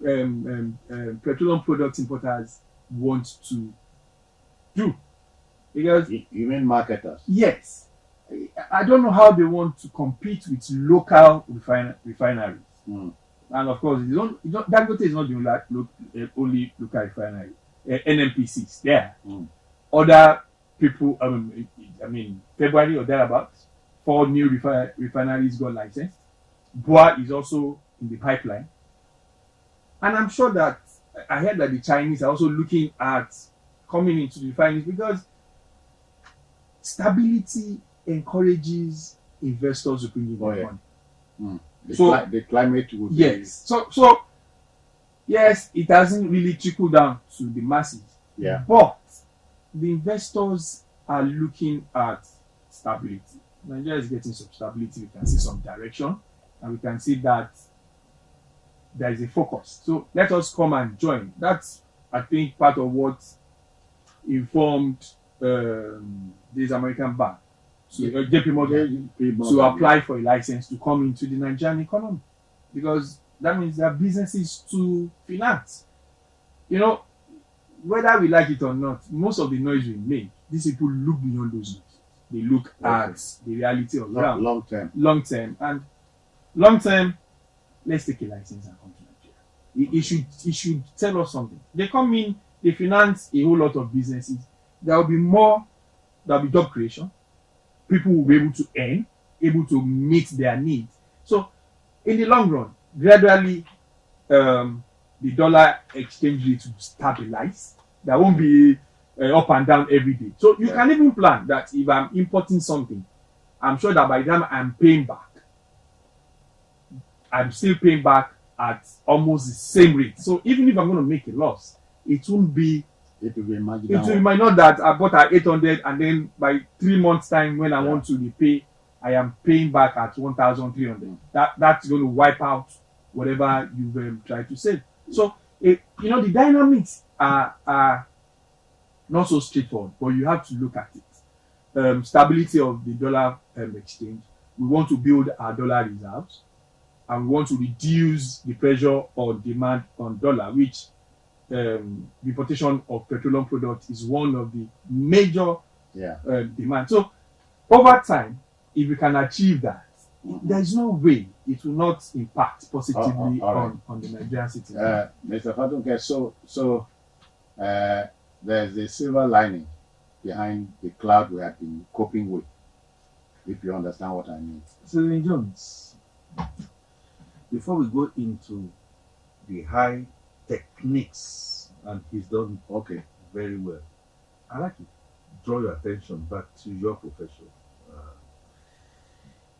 petroleum product importers want to do. Because you mean marketers? Yes, I don't know how they want to compete with local refineries. And of course, Dangote is not the only local refinery. NMPCs there. Other people, February or thereabouts, 4 new refineries got licensed. Boa is also in the pipeline. And I'm sure that I heard that the Chinese are also looking at coming into the refineries because stability encourages investors to bring in money. The climate would yes. So yes, it hasn't really trickled down to the masses. Yeah. But the investors are looking at stability. Nigeria is getting some stability. We can see some direction, and we can see that there is a focus. So let us come and join. That's, I think, part of what informed this American bank, JP Morgan, to apply for a license to come into the Nigerian economy, because that means there are businesses to finance. Whether we like it or not, most of the noise we make, these people look beyond those noises. They look at the reality of long term. And long term, let's take a license and come to Nigeria. It should tell us something. They come in, they finance a whole lot of businesses. There will be job creation. People will be able to earn, able to meet their needs. So, in the long run, gradually, the dollar exchange rate will stabilize. There won't be up and down every day. So, you can even plan that if I'm importing something, I'm sure that by the time I'm paying back, I'm still paying back at almost the same rate. So, even if I'm going to make a loss, it will be marginal. It might not that I bought at 800 and then by 3 months' time when I want to repay, I am paying back at 1,300. That's going to wipe out whatever you've tried to save. So, the dynamics are not so straightforward, but you have to look at it. Stability of the dollar exchange. We want to build our dollar reserves, and we want to reduce the pressure or demand on dollar, which the importation of petroleum products is one of the major demands. So, over time, if we can achieve that, there is no way it will not impact positively on the Nigerian citizens. Mr. Fatunke, so there's a silver lining behind the cloud we have been coping with, if you understand what I mean. Senator Jones, before we go into the high techniques, and he's done very well, I'd like to draw your attention back to your profession,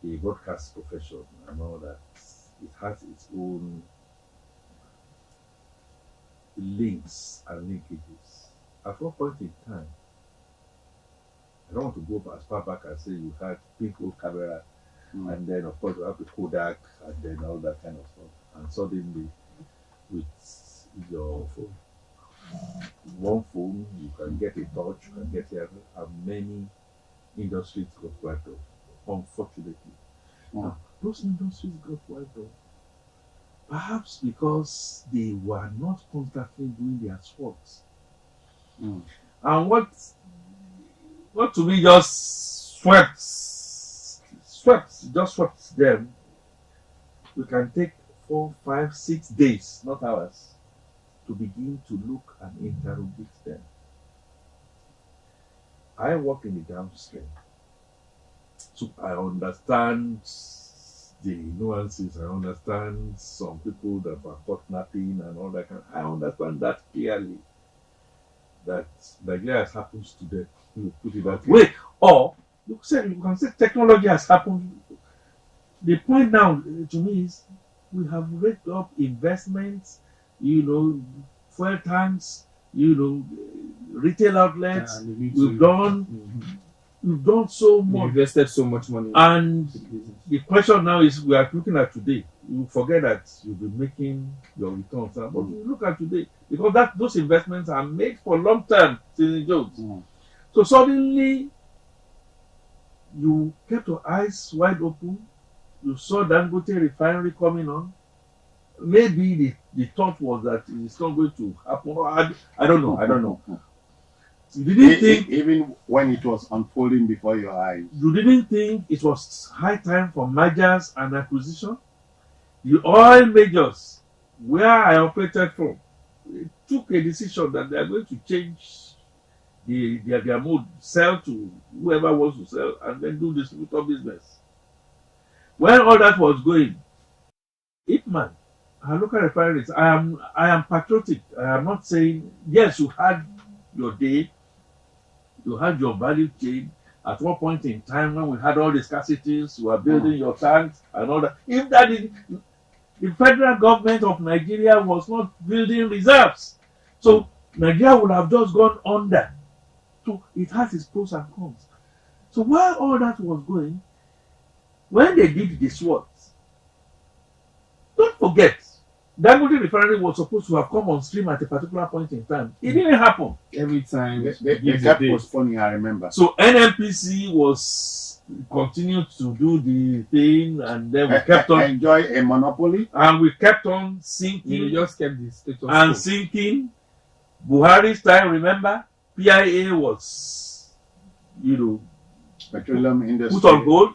the broadcast profession. I know that it has its own links and linkages. At one point in time, I don't want to go as far back as say you had pink old camera, and then of course you have the Kodak, and then all that kind of stuff, and suddenly with your phone, one phone, you can get a touch, you can get everything, and many industries got wiped off, unfortunately. Now, those industries got wiped off, perhaps because they were not constantly doing their sports. And what to me just swept them. We can take 4, 5, 6 days, not hours, to begin to look and interrogate them. I work in the downstream, so I understand the nuances. I understand some people that are caught napping and all that. I understand that clearly. That Nigeria has happened to them. You put it that way, or you can say technology has happened. The point now to me is we have raked up investments, fuel tanks, retail outlets. We've done so much. We invested so much money. And the question now is, we are looking at today. You forget that you'll be making your returns. But you look at today, because those investments are made for long term, Senator Jones. So suddenly, you kept your eyes wide open. You saw Dangote refinery coming on. maybe the thought was that it's not going to happen. I don't know. I don't know. You didn't think, even when it was unfolding before your eyes, you didn't think it was high time for mergers and acquisition? The oil majors, where I operated from, took a decision that they are going to change their mode, sell to whoever wants to sell, and then do distributor business. When all that was going, Ipman, our local refineries, I am patriotic. I am not saying, yes, you had your day, you had your value chain. At one point in time when we had all the scarcities, you were building your tanks and all that. If that is, the federal government of Nigeria was not building reserves. So Nigeria would have just gone under. So it has its pros and cons. So while all that was going, when they did the SWOT, don't forget, Dangote refinery was supposed to have come on stream at a particular point in time. It didn't happen. Every time they kept postponing, I remember. So NNPC was continued to do the thing, and then we kept on enjoy a monopoly, and we kept on sinking. They just kept the status and quo. sinking. Buhari's time, remember, PIA was, petroleum industry put on hold.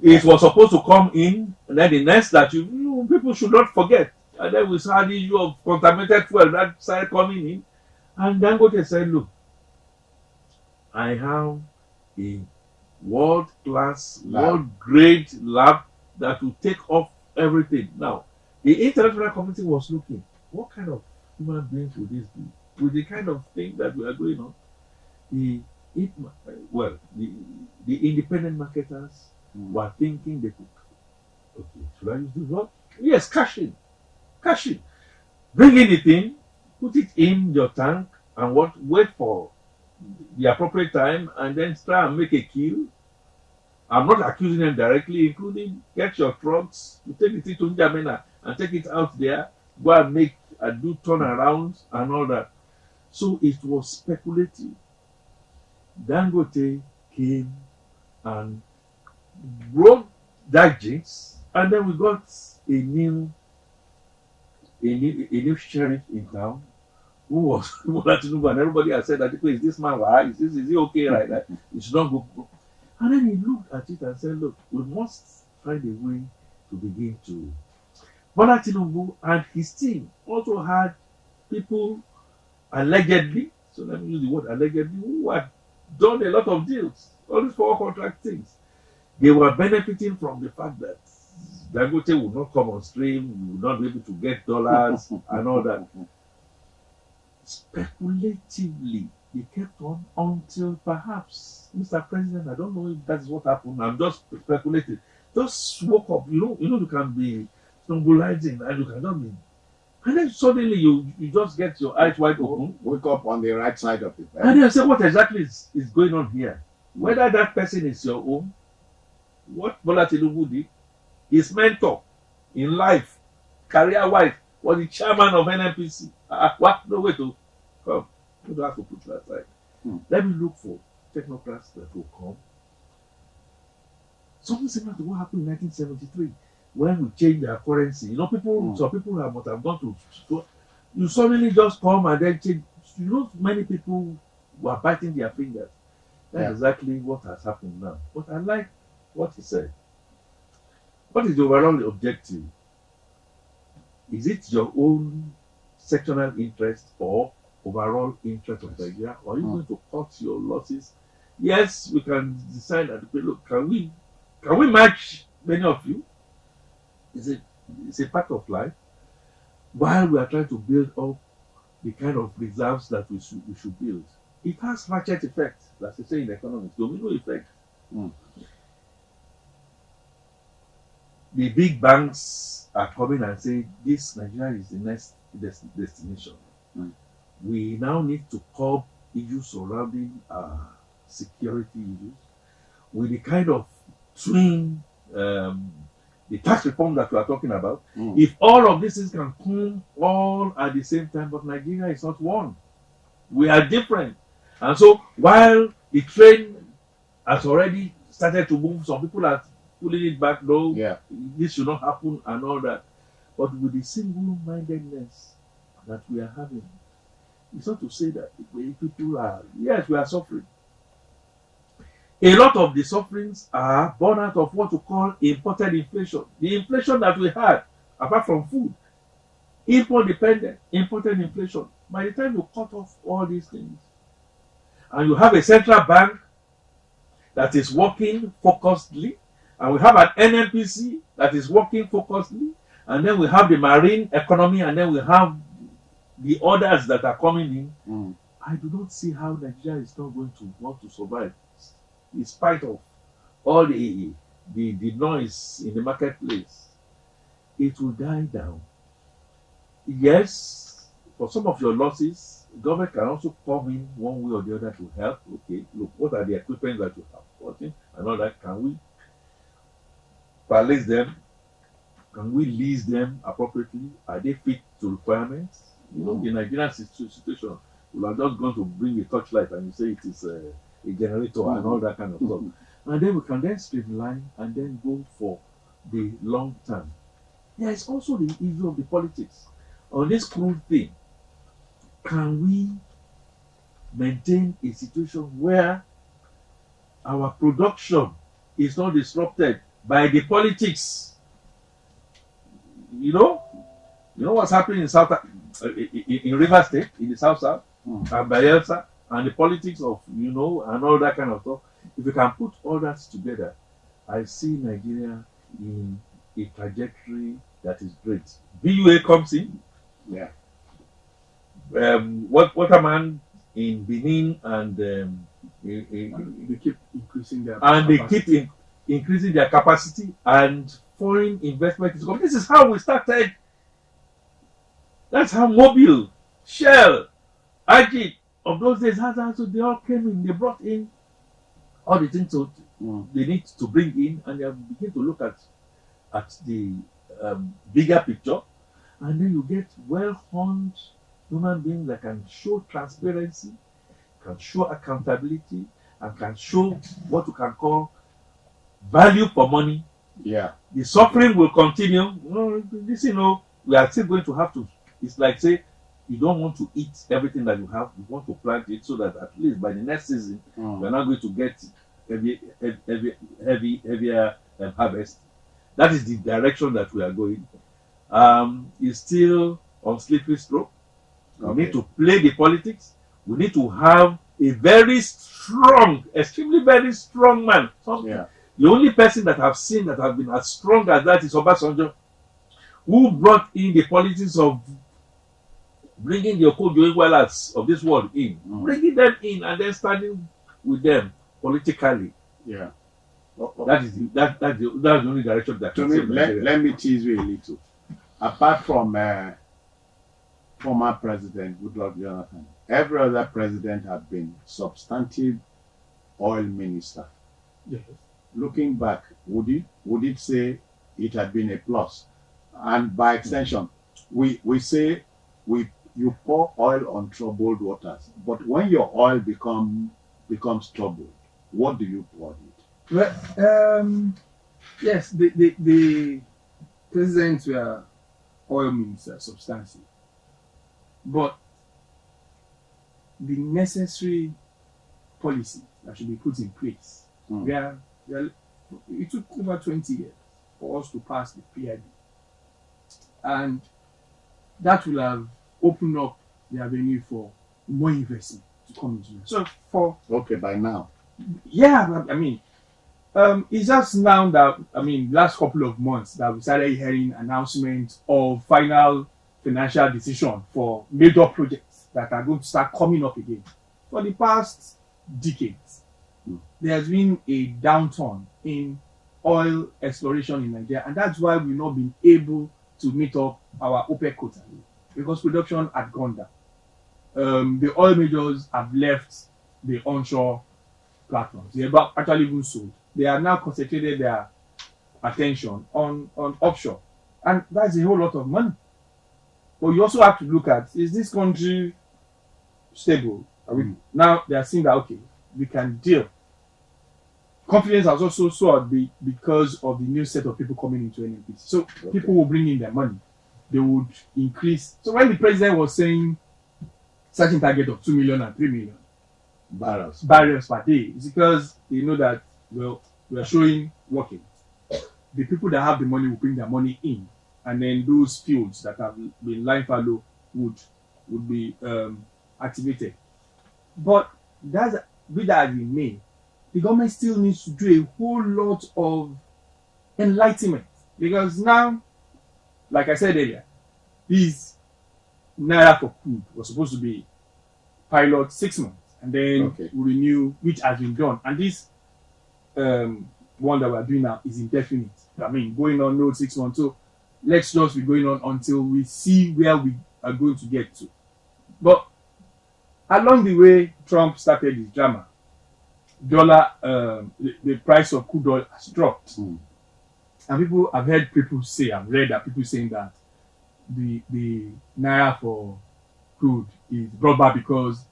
It was supposed to come in, and then the next that people should not forget. And then we saw the issue of contaminated fuel that started coming in. And Dangote said, look, I have a world-class, world-grade lab that will take off everything. Now, the international community was looking, what kind of human beings would this be? With the kind of thing that we are going on, the independent marketers were thinking they could, okay, should I use this word? Yes, cash in. Bring in the thing, put it in your tank, and wait for the appropriate time, and then try and make a kill. I'm not accusing them directly, including get your trucks, you take it to N'Djamena and take it out there, go and do turnarounds and all that. So it was speculative. Dangote came and broke that jinx, and then we got a new sheriff in town who was Tinubu, and everybody had said that, is this man right? Is he okay like that? It should not go. And then he looked at it and said, look, we must find a way to begin to. Bola Tinubu and his team also had people allegedly, so let me use the word allegedly, who had done a lot of deals, all these power contract things. They were benefiting from the fact that Dangote would not come on stream, you would not be able to get dollars and all that. Speculatively, they kept on until perhaps, Mr. President, I don't know if that's what happened, I'm just speculating. Just woke up, you can be symbolizing and you cannot be. And then suddenly you just get your eyes wide open. Wake up on the right side of the bed. And then say, what exactly is going on here? Whether that person is your own, what Bola Tinubu did, his mentor in life, career-wise, was the chairman of NNPC. What? No way to come. You don't have to put that aside. Let me look for technocrats that will come. Something similar to what happened in 1973 when we changed our currency. Some people must have gone to. You suddenly just come and then change. Many people were biting their fingers. That's exactly what has happened now. But I like what he said. What is the overall objective? Is it your own sectional interest or overall interest of Nigeria? Or are you going to cut your losses? Yes, we can decide that. Look, can we match many of you? It's a part of life. While we are trying to build up the kind of reserves that we should build, it has ratchet effect, as they say in economics, domino effect. The big banks are coming and saying this Nigeria is the next destination. We now need to curb issues surrounding security issues with the kind of twin, the tax reform that we are talking about. If all of these things can come all at the same time, but Nigeria is not one. We are different. And so while the train has already started to move, some people are pulling it back, no, this should not happen and all that. But with the single-mindedness that we are having, it's not to say that people are, yes, we are suffering. A lot of the sufferings are born out of what we call imported inflation. The inflation that we had, apart from food, import dependent, imported inflation. By the time you cut off all these things, and you have a central bank that is working focusedly, and we have an NNPC that is working focusedly, and then we have the marine economy, and then we have the orders that are coming in. I do not see how Nigeria is not going to want to survive, in spite of all the noise in the marketplace. It will die down. Yes, for some of your losses, government can also come in one way or the other to help. Okay, look, what are the equipment that you have gotten and all that? Can we purchase them? Can we lease them appropriately? Are they fit to requirements? You know, the Nigerian situation, we are just going to bring a torchlight and you say it is a generator and all that kind of stuff. And then we can then streamline and then go for the long term. There is also the issue of the politics. On this crude thing, can we maintain a situation where our production is not disrupted by the politics? You know what's happening in in River State, in the South, and Bayelsa, and the politics of, and all that kind of stuff. If we can put all that together, I see Nigeria in a trajectory that is great. BUA comes in. Yeah. Waterman in Benin, and they keep increasing their increasing their capacity, and foreign investment is coming. This is how we started. That's how Mobile, Shell, Ajit of those days, so they all came in. They brought in all the things they need to bring in, and they begin to look at the bigger picture, and then you get well-honed human beings that can show transparency, can show accountability, and can show what you can call value for money. Yeah. The suffering will continue. We are still going to have to. It's like, say, you don't want to eat everything that you have. You want to plant it so that at least by the next season, you're not going to get heavier harvest. That is the direction that we are going. It's still on slippery slope. We need to play the politics. We need to have a very strong, extremely very strong man. The only person that I've seen that has been as strong as that is Obasanjo, who brought in the politics of bringing the Okojo Igwelas of this world in, bringing them in, and then standing with them politically. Yeah. That's the only direction that can save Nigeria. Let me tease you a little. Apart from former President Goodluck Jonathan, every other president has been substantive oil minister. Yes. Looking back, would it say it had been a plus? And by extension, we say you pour oil on troubled waters, but when your oil becomes troubled, what do you pour it? Well, yes, the presidents were oil ministers, substantive, but the necessary policy that should be put in place. It took over 20 years for us to pass the PID, and that will have opened up the avenue for more investment to come into it. So by now, it's just now that last couple of months that we started hearing announcements of final financial decision for major projects that are going to start coming up again. For the past decades, there has been a downturn in oil exploration in Nigeria, and that's why we've not been able to meet up our OPEC quota, because production had gone down. The oil majors have left the onshore platforms. They have actually even sold. They are now concentrated their attention on offshore, and that's a whole lot of money. But you also have to look at, is this country stable? Now they are seeing that, okay, we can deal. Confidence has also soared because of the new set of people coming into NNPC. So people will bring in their money. they would increase. So when the president was saying certain target of 2 million and 3 million barrels per day, it's because they know that, well, we are showing working. The people that have the money will bring their money in, and then those fields that have been lying fallow would be activated. But that's be that as it may, the government still needs to do a whole lot of enlightenment, because now, like I said earlier, this naira for crude was supposed to be pilot 6 months, and then renew, which has been done, and this one that we are doing now is indefinite. I mean, going on no 6 months, so let's just be going on until we see where we are going to get to. But along the way, Trump started his drama. Dollar, the price of crude oil has dropped, and I've heard people say, I've read that people saying that the naira for crude is brought back because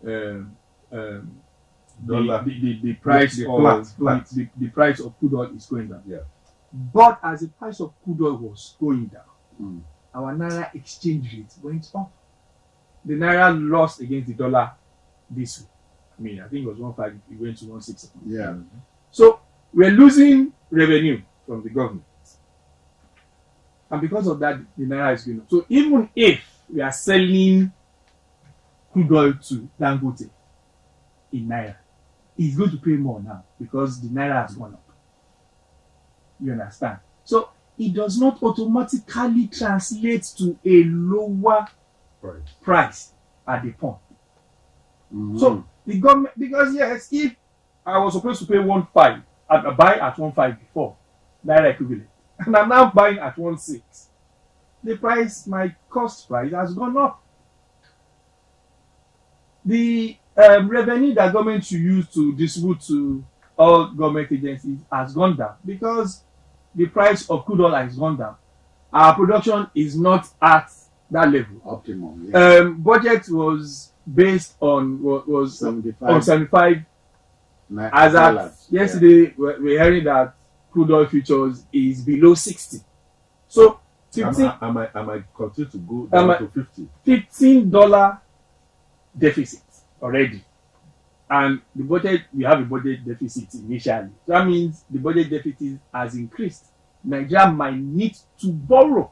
the price the price of crude oil is going down. Yeah. But as the price of crude oil was going down, our naira exchange rate went up. The naira lost against the dollar this week. I mean, I think it was 1.5, it went to 1.6. Yeah. So we're losing revenue from the government. And because of that, the naira is going up. So even if we are selling crude oil to Dangote in naira, he's going to pay more now because the naira has gone up. You understand? So it does not automatically translate to a lower price at the pump. So the government, because yes, if I was supposed to pay 1.5, I buy at 1.5 before, naira equivalent, and I'm now buying at 1.6, the price, my cost price has gone up. The revenue that government should use to distribute to all government agencies has gone down because the price of crude oil has gone down. Our production is not at that level. Optimum. Yeah. Budget was based on was 75. on 75. As at yesterday, we're hearing that crude oil futures is below 60. So 15. I might continue to go down to 50. $15 deficit already, and the budget, we have a budget deficit initially. So that means the budget deficit has increased. Nigeria might need to borrow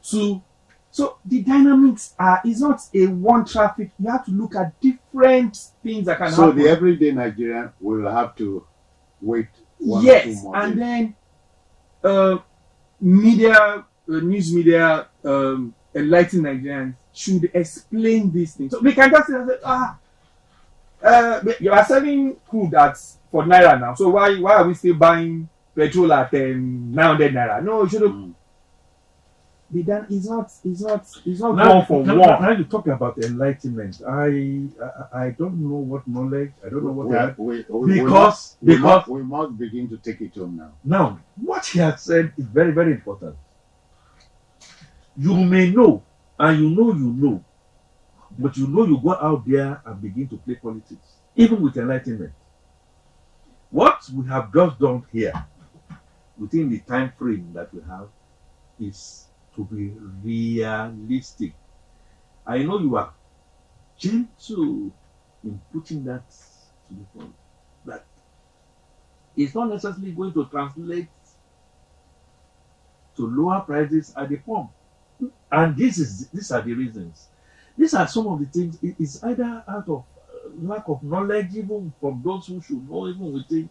so the dynamics is not a one traffic. You have to look at different things that can happen. So the everyday Nigerian will have to wait 1 or 2 more and days. then media, news media, enlightened Nigerians should explain these things. So we can just say, you are selling crude for naira now. So why are we still buying petrol at 900 naira? No, it should have. It's not now, one for one. Now you talk about enlightenment. I don't know what knowledge. I don't know what we must begin to take it home now. Now, what he has said is very, very important. You may know, and you know, but you go out there and begin to play politics, even with enlightenment. What we have just done here, within the time frame that we have, is to be realistic. I know you are gentle in putting that to the point, that it's not necessarily going to translate to lower prices at the pump. And these are the reasons. These are some of the things. It is either out of lack of knowledge, even from those who should know, even within,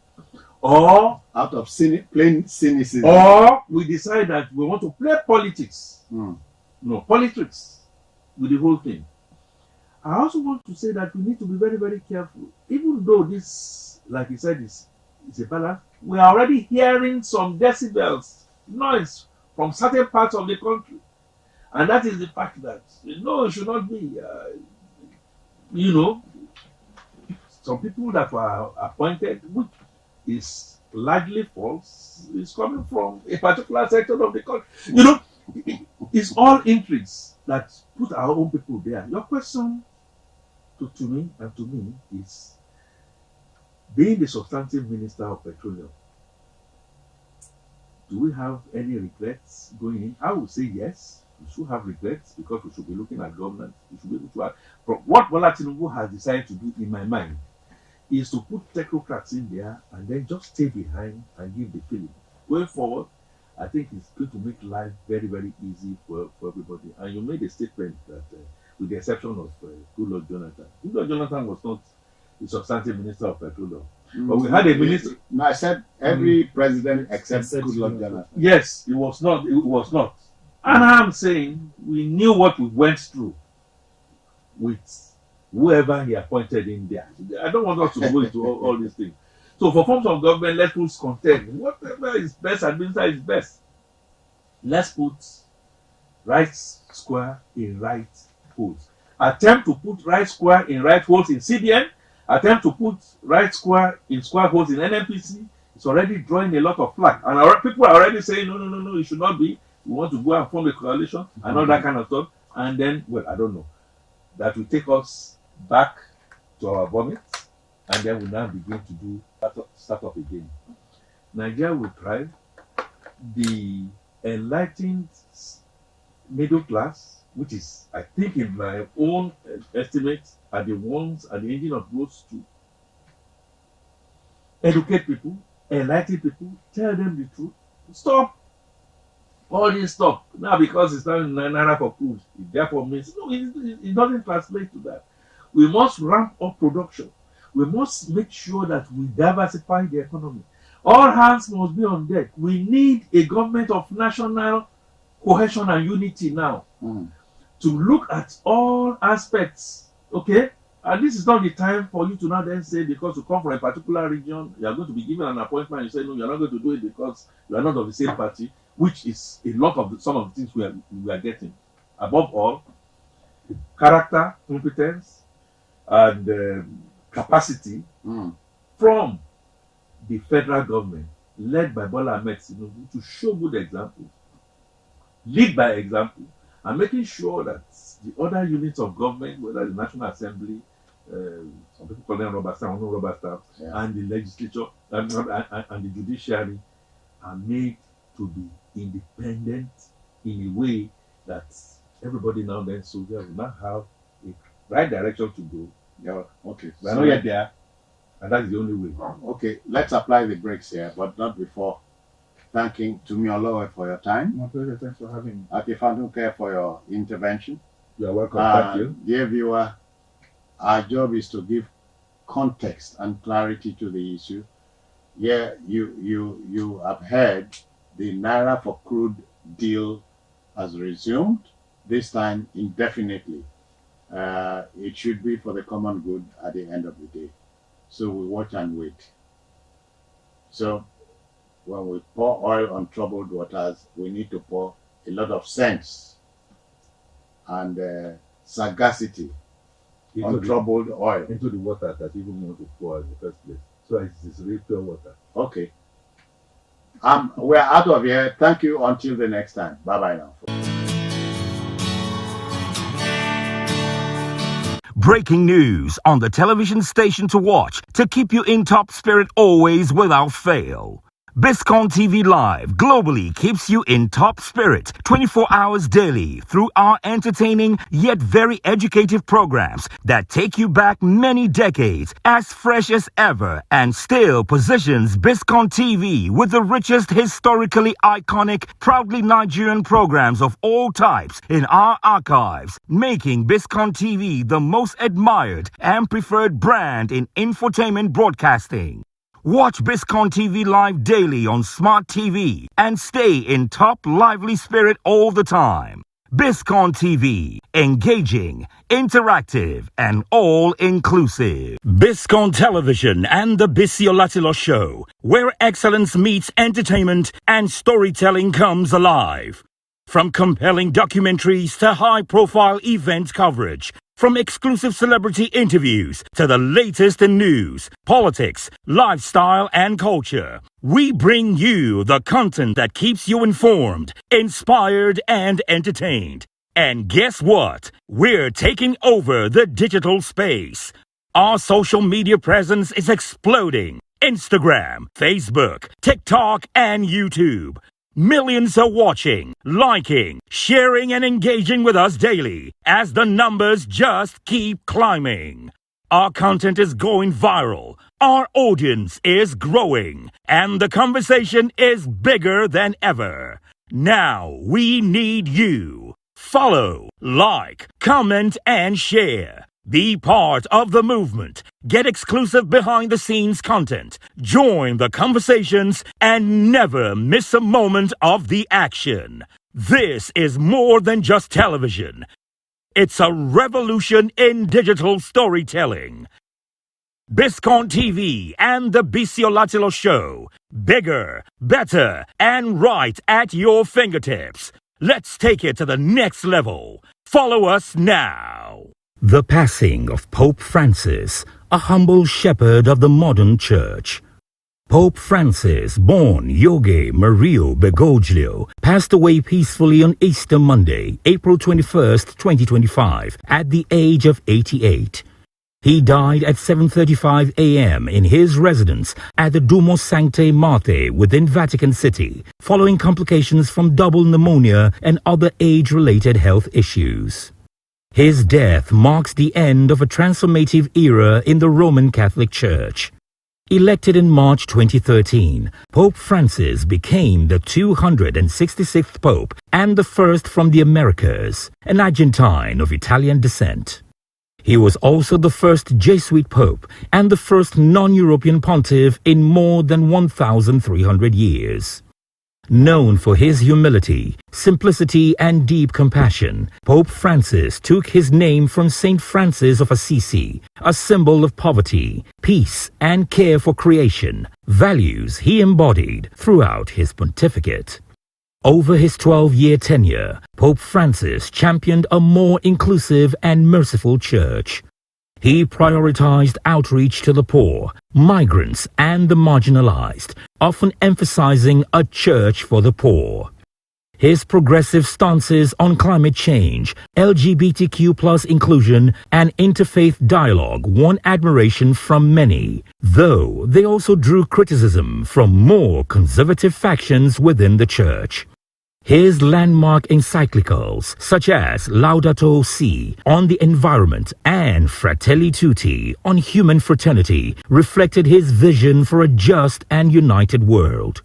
or out of plain cynicism, or we decide that we want to play politics. No, politics with the whole thing. I also want to say that we need to be very, very careful. Even though this, like you said, is a balance, we are already hearing some decibels noise from certain parts of the country. And that is the fact that, no, it should not be, some people that were appointed, which is largely false, is coming from a particular sector of the country. It's all intrigues that put our own people there. Your question to me is, being the substantive minister of petroleum, do we have any regrets going in? I would say yes. We should have regrets because we should be looking at governance. We should be able to have. But what Bola Tinubu has decided to do, in my mind, is to put technocrats in there and then just stay behind and give the feeling. Going forward, I think it's going to make life very, very easy for everybody. And you made a statement that, with the exception of Goodluck Jonathan, Goodluck Jonathan was not the substantive minister of petroleum. But we had a minister. No, I said every president except Goodluck Jonathan. Yes, it was not. It was not. And I'm saying we knew what we went through with whoever he appointed in there. I don't want us to go into all these things. So for forms of government, let's put contend. Whatever is best administered is best. Let's put right square in right holes. Attempt to put right square in right holes in CBN. Attempt to put right square in square holes in NNPC. It's already drawing a lot of flack. And people are already saying, no, it should not be. We want to go and form a coalition and all that kind of stuff. And then, well, I don't know. That will take us back to our vomit. And then we now begin to do start up again. Nigeria will thrive. The enlightened middle class, which is, I think, in my own estimate, are the ones at the engine of growth to educate people, enlighten people, tell them the truth. Stop all this stuff. Now, because it's not naira for crude, it therefore means, no, it doesn't translate to that. We must ramp up production. We must make sure that we diversify the economy. All hands must be on deck. We need a government of national cohesion and unity now to look at all aspects. Okay? And this is not the time for you to now then say, because you come from a particular region, you are going to be given an appointment. You say, no, you're not going to do it because you are not of the same party, which is a lot of some of the things we are getting. Above all, character, competence, and capacity from the federal government, led by Bola Ahmed Tinubu, to show good example, lead by example, and making sure that the other units of government, whether the National Assembly, some people call them rubber stamp, no rubber stamp, and the legislature and the judiciary, are made to be independent in a way that everybody now then soldiers will now have a right direction to go. Yeah, okay. We're not yet there, and that's the only way. Okay, let's apply the brakes here, but not before thanking Tumi Olowe for your time. My pleasure. Thanks for having me. Akifanuke for your intervention. You are welcome. Thank you. Dear viewer, our job is to give context and clarity to the issue. Yeah, you have heard the Naira for crude deal has resumed, this time indefinitely. It should be for the common good at the end of the day. So we watch and wait. So when we pour oil on troubled waters, we need to pour a lot of sense and sagacity on troubled oil. Into the water that you even want to pour in the first place. So it's really pure water. Okay. We're out of here. Thank you until the next time. Bye-bye now. Breaking news on the television station to watch to keep you in top spirit always without fail. Biscon TV Live globally keeps you in top spirit 24 hours daily through our entertaining yet very educative programs that take you back many decades as fresh as ever and still positions Biscon TV with the richest historically iconic, proudly Nigerian programs of all types in our archives, making Biscon TV the most admired and preferred brand in infotainment broadcasting. Watch Biscon TV Live daily on Smart TV and stay in top lively spirit all the time. Biscon TV, engaging, interactive, and all-inclusive. Biscon Television and the Bisi Olatilo Show, where excellence meets entertainment and storytelling comes alive. From compelling documentaries to high-profile event coverage, from exclusive celebrity interviews to the latest in news, politics, lifestyle, and culture, we bring you the content that keeps you informed, inspired, and entertained. And guess what? We're taking over the digital space. Our social media presence is exploding. Instagram, Facebook, TikTok, and YouTube. Millions are watching, liking, sharing, and engaging with us daily as the numbers just keep climbing. Our content is going viral, our audience is growing, and the conversation is bigger than ever. Now we need you. Follow, like, comment, and share. Be part of the movement. Get exclusive behind-the-scenes content. Join the conversations and never miss a moment of the action. This is more than just television. It's a revolution in digital storytelling. Biscon TV and the Biscon Show. Bigger, better, and right at your fingertips. Let's take it to the next level. Follow us now. The passing of Pope Francis, a humble shepherd of the modern church. Pope Francis, born Jorge Mario Bergoglio, passed away peacefully on Easter Monday, April 21st, 2025, at the age of 88. He died at 7:35 a.m. in his residence at the Duomo Sancte Marthe within Vatican City, following complications from double pneumonia and other age-related health issues. His death marks the end of a transformative era in the Roman Catholic Church. Elected in March 2013, Pope Francis became the 266th Pope and the first from the Americas, an Argentine of Italian descent. He was also the first Jesuit Pope and the first non-European pontiff in more than 1,300 years. Known for his humility, simplicity, and deep compassion, Pope Francis took his name from Saint Francis of Assisi, a symbol of poverty, peace, and care for creation, values he embodied throughout his pontificate. Over his 12-year tenure, Pope Francis championed a more inclusive and merciful church. He prioritized outreach to the poor, migrants, and the marginalized, often emphasizing a church for the poor. His progressive stances on climate change, LGBTQ+ inclusion, and interfaith dialogue won admiration from many, though they also drew criticism from more conservative factions within the church. His landmark encyclicals, such as Laudato Si on the environment and Fratelli Tutti on human fraternity, reflected his vision for a just and united world.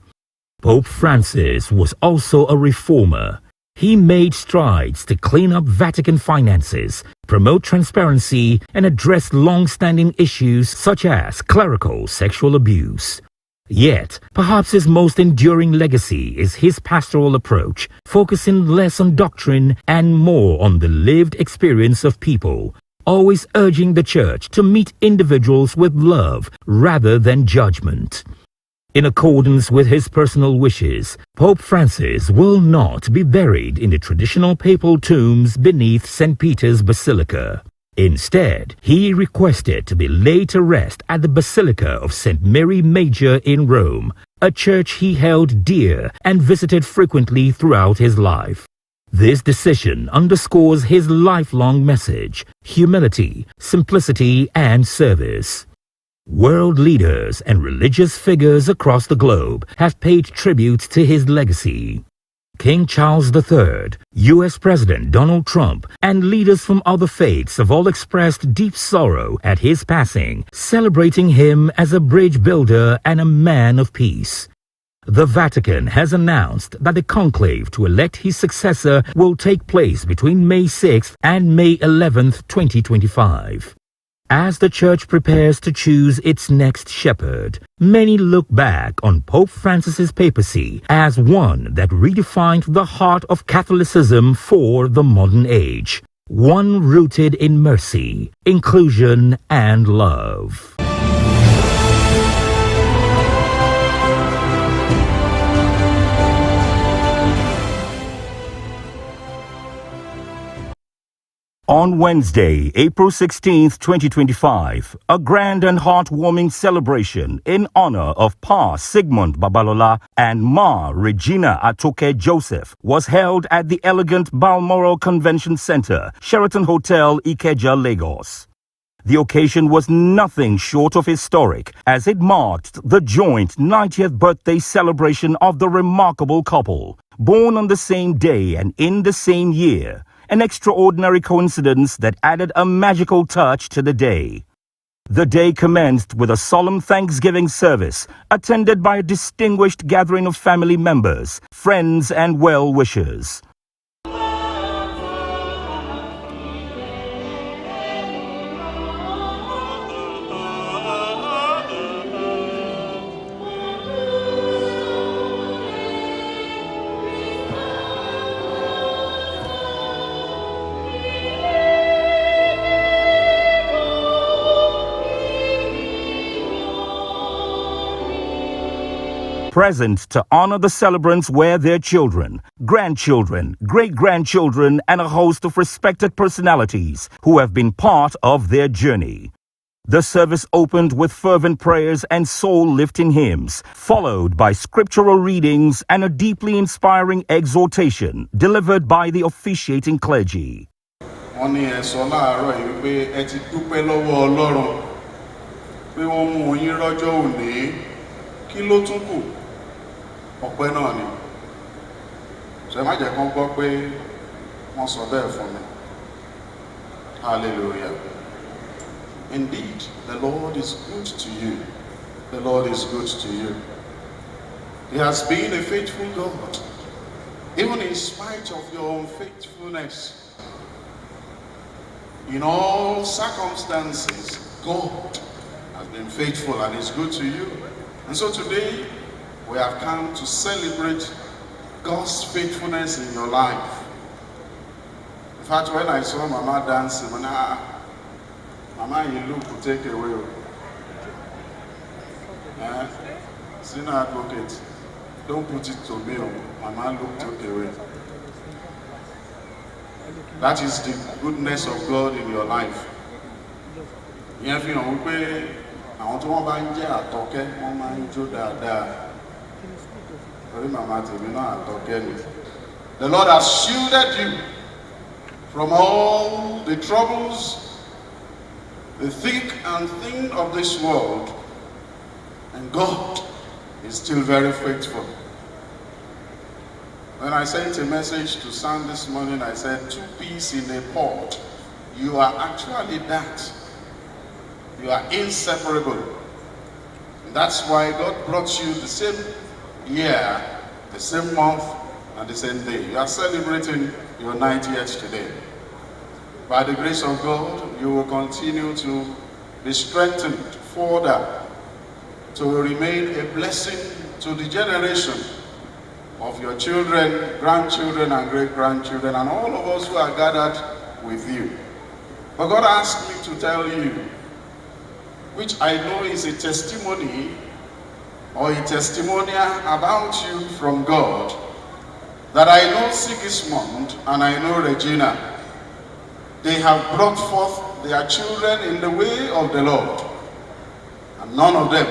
Pope Francis was also a reformer. He made strides to clean up Vatican finances, promote transparency, and address long-standing issues such as clerical sexual abuse. Yet, perhaps his most enduring legacy is his pastoral approach, focusing less on doctrine and more on the lived experience of people, always urging the church to meet individuals with love rather than judgment. In accordance with his personal wishes, Pope Francis will not be buried in the traditional papal tombs beneath St. Peter's Basilica. Instead, he requested to be laid to rest at the Basilica of St. Mary Major in Rome, a church he held dear and visited frequently throughout his life. This decision underscores his lifelong message: humility, simplicity, and service. World leaders and religious figures across the globe have paid tribute to his legacy. King Charles III, U.S. President Donald Trump, and leaders from other faiths have all expressed deep sorrow at his passing, celebrating him as a bridge builder and a man of peace. The Vatican has announced that the conclave to elect his successor will take place between May 6th and May 11th, 2025. As the Church prepares to choose its next shepherd, many look back on Pope Francis's papacy as one that redefined the heart of Catholicism for the modern age, one rooted in mercy, inclusion, and love. On Wednesday, April 16th, 2025, a grand and heartwarming celebration in honor of Pa Sigmund Babalola and Ma Regina Atoke Joseph was held at the elegant Balmoral Convention Center, Sheraton Hotel, Ikeja, Lagos. The occasion was nothing short of historic, as it marked the joint 90th birthday celebration of the remarkable couple, born on the same day and in the same year, an extraordinary coincidence that added a magical touch to the day. The day commenced with a solemn Thanksgiving service, attended by a distinguished gathering of family members, friends, and well-wishers. Present to honor the celebrants were their children, grandchildren, great-grandchildren, and a host of respected personalities who have been part of their journey. The service opened with fervent prayers and soul-lifting hymns, followed by scriptural readings and a deeply inspiring exhortation delivered by the officiating clergy. Wọ́n ní ẹ sọ láàárọ̀ yìí pé ẹ ti dúpẹ́ lọ́wọ́ Ọlọ́run pé wọ́n mú yín rọ́jọ́ òní, kí ló tún kù? Ọpẹ́ náà ni. Ṣé má jẹ́ kán gbọ́ pé wọ́n sọ bẹ́ẹ̀ fún mi. Hallelujah. Indeed, the Lord is good to you. The Lord is good to you. He has been a faithful God, even in spite of your unfaithfulness. In all circumstances, God has been faithful and is good to you. And so today, we have come to celebrate God's faithfulness in your life. In fact, when I saw Mama dancing, Mama, you look to take away. Sinner advocate, don't put it to me. Mama, look take away. That is the goodness of God in your life. Ìyẹn fi hàn wípé àwọn tí wọ́n bá ń jẹ́ àtọ́kẹ́ wọ́n máa ń jó dáadáa. The Lord has shielded you from all the troubles, the thick and thin of this world, and God is still very faithful. When I sent a message to Sam this morning, I said, 2 peas in a pod. You are actually that. You are inseparable. And that's why God brought you the same year, the same month, and the same day. You are celebrating your 90th today. By the grace of God, you will continue to be strengthened further to remain a blessing to the generation of your children, grandchildren, and great-grandchildren, and all of us who are gathered with you. But God asked me to tell you, which I know is a testimony or a testimonial about you from God, that I know Sigismund and I know Regina. They have brought forth their children in the way of the Lord, and none of them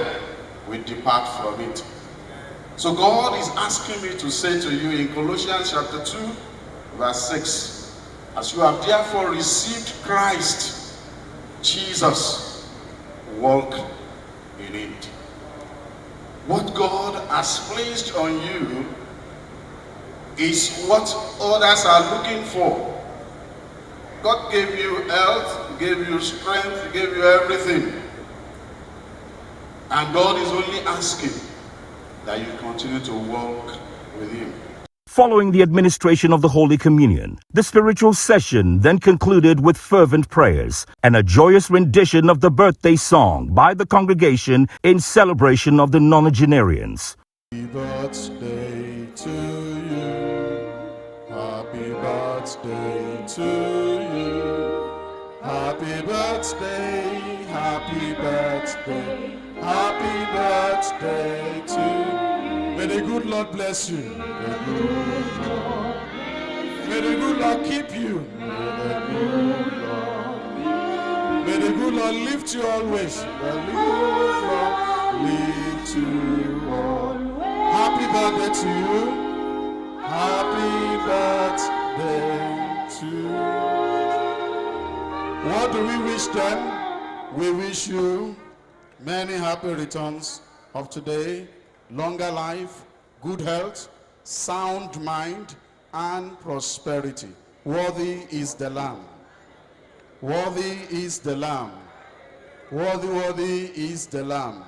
will depart from it. So God is asking me to say to you in Colossians chapter 2, verse 6, as you have therefore received Christ Jesus, walk in it. What God has placed on you is what others are looking for. God gave you health, gave you strength, gave you everything. And God is only asking that you continue to walk with Him. Following the administration of the Holy Communion, the spiritual session then concluded with fervent prayers and a joyous rendition of the birthday song by the congregation in celebration of the nonagenarians. Happy birthday to you. Happy birthday to you. Happy birthday, happy birthday, happy birthday to you. May the good Lord bless you. May the good Lord keep you. May the good Lord lift you always. May the good Lord lift you always. Happy birthday to you. Happy birthday to you. What do we wish them? We wish you many happy returns of today, longer life, good health, sound mind, and prosperity. Worthy is the Lamb. Worthy is the Lamb. Worthy is the Lamb.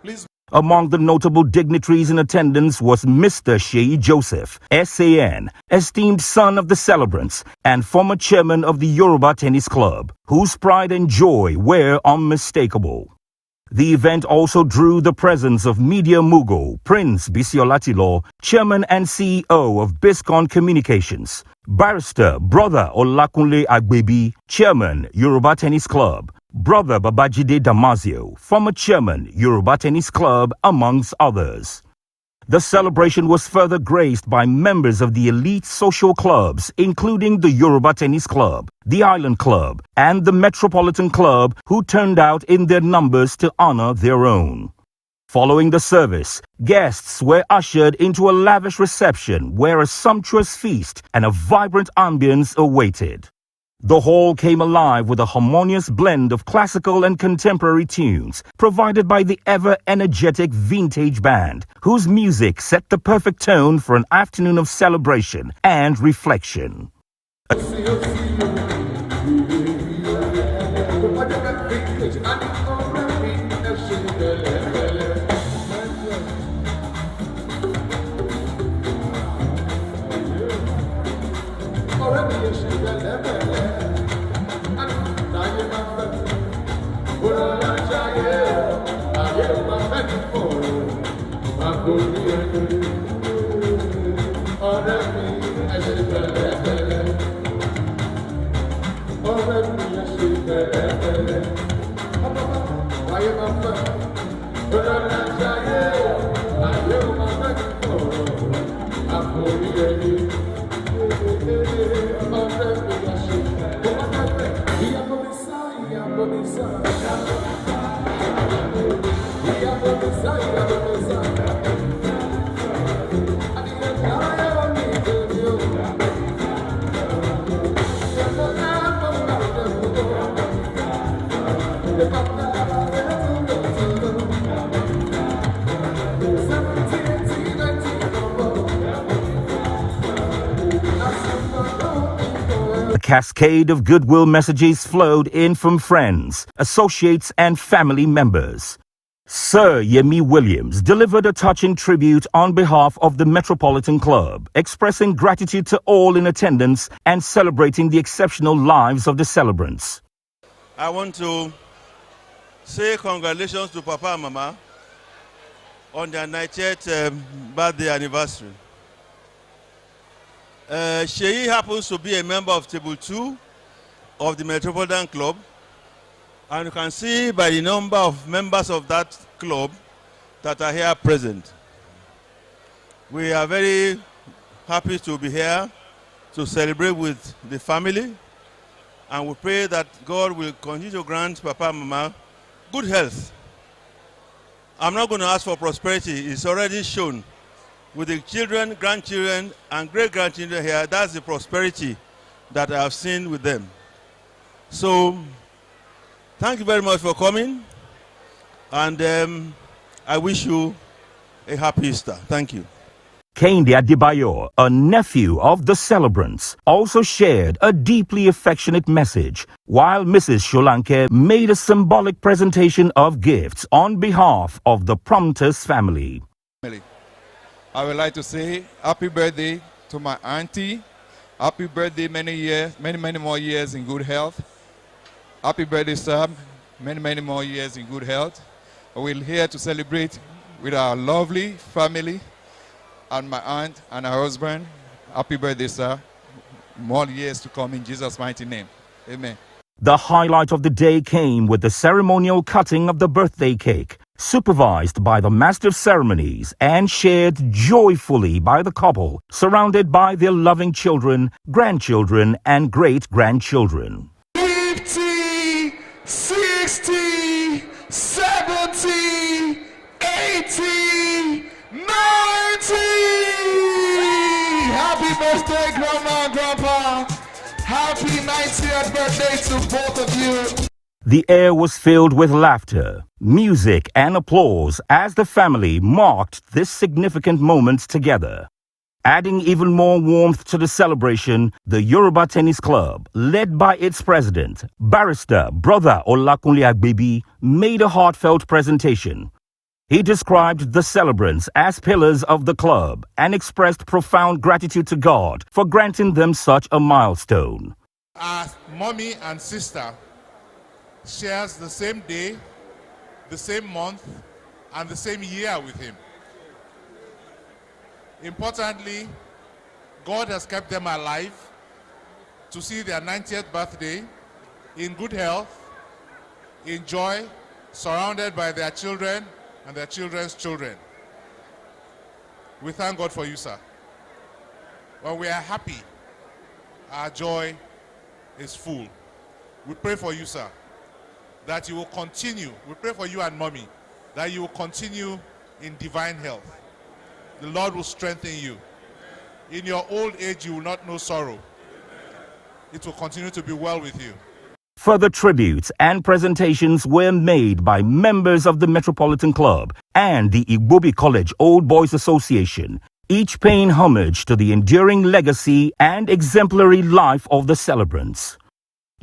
Please. Among the notable dignitaries in attendance was Mr. Sheyi Joseph, SAN, esteemed son of the celebrants and former chairman of the Yoruba Tennis Club, whose pride and joy were unmistakable. The event also drew the presence of media mogul Prince Bisiolatilo, chairman and CEO of Biscon Communications, Barrister Brother Olakunle Agbebi, chairman Yoruba Tennis Club, Brother Babajide Damasio, former chairman Yoruba Tennis Club, amongst others. The celebration was further graced by members of the elite social clubs, including the Yoruba Tennis Club, the Island Club, and the Metropolitan Club, who turned out in their numbers to honor their own. Following the service, guests were ushered into a lavish reception where a sumptuous feast and a vibrant ambience awaited. The hall came alive with a harmonious blend of classical and contemporary tunes provided by the ever-energetic Vintage Band, whose music set the perfect tone for an afternoon of celebration and reflection. A cascade of goodwill messages flowed in from friends, associates, and family members. Sir Yemi Williams delivered a touching tribute on behalf of the Metropolitan Club, expressing gratitude to all in attendance and celebrating the exceptional lives of the celebrants. I want to say congratulations to Papa and Mama on their 90th birthday anniversary. Sheyi happens to be a member of Table 2 of the Metropolitan Club, and you can see by the number of members of that club that are here present. We are very happy to be here to celebrate with the family, and we pray that God will continue to grant Papa and Mama good health. I'm not going to ask for prosperity. It's already shown with the children, grandchildren, and great-grandchildren here. That's the prosperity that I have seen with them. So, thank you very much for coming, and I wish you a happy Easter. Thank you. Kehinde Adebayo, a nephew of the celebrants, also shared a deeply affectionate message, while Mrs. Sholanke made a symbolic presentation of gifts on behalf of the Prompters family. I would like to say happy birthday to my auntie. Happy birthday, many more years in good health. Happy birthday, sir. Many more years in good health. We're here to celebrate with our lovely family and my aunt and her husband. Happy birthday, sir. More years to come in Jesus' mighty name. Amen. The highlight of the day came with the ceremonial cutting of the birthday cake, supervised by the Master of Ceremonies and shared joyfully by the couple, surrounded by their loving children, grandchildren, and great-grandchildren. 50, 60, 70, 80, 90! Happy birthday, Grandma and Grandpa! Happy 90th birthday to both of you! The air was filled with laughter, music, and applause as the family marked this significant moment together. Adding even more warmth to the celebration, the Yoruba Tennis Club, led by its president, Barrister Brother Olakunle Agbebi, made a heartfelt presentation. He described the celebrants as pillars of the club and expressed profound gratitude to God for granting them such a milestone. Our mommy and sister shares the same day, the same month, and the same year with him. Importantly, God has kept them alive to see their 90th birthday in good health, in joy, surrounded by their children and their children's children. We thank God for you, sir. When we are happy, our joy is full. We pray for you, sir, that you will continue. We pray for you and mommy, that you will continue in divine health. The Lord will strengthen you. In your old age, you will not know sorrow. It will continue to be well with you. Further tributes and presentations were made by members of the Metropolitan Club and the Igbobi College Old Boys Association, each paying homage to the enduring legacy and exemplary life of the celebrants.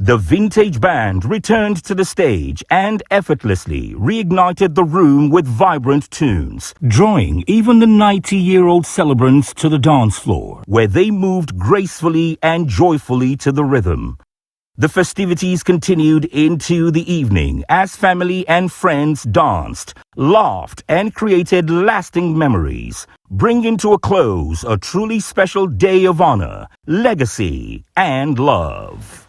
The vintage band returned to the stage and effortlessly reignited the room with vibrant tunes, drawing even the 90-year-old celebrants to the dance floor, where they moved gracefully and joyfully to the rhythm. The festivities continued into the evening as family and friends danced, laughed, and created lasting memories, bringing to a close a truly special day of honor, legacy, and love.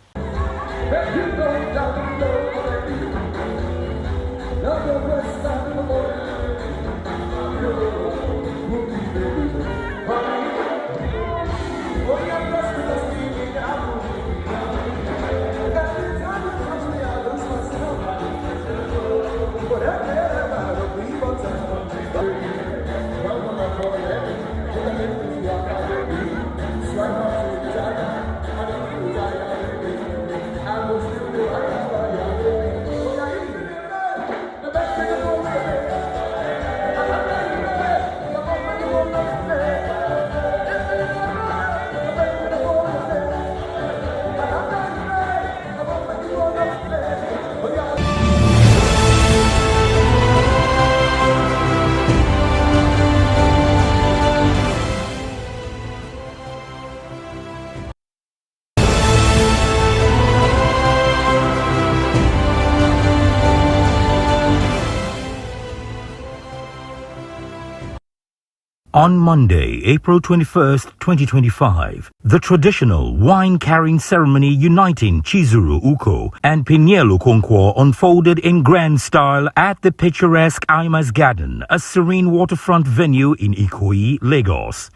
On Monday, April 21st, 2025, the traditional wine-carrying ceremony uniting Chizuru Uko and Pinielu Okonkwo unfolded in grand style at the picturesque Imas Garden, a serene waterfront venue in Ikoyi, Lagos.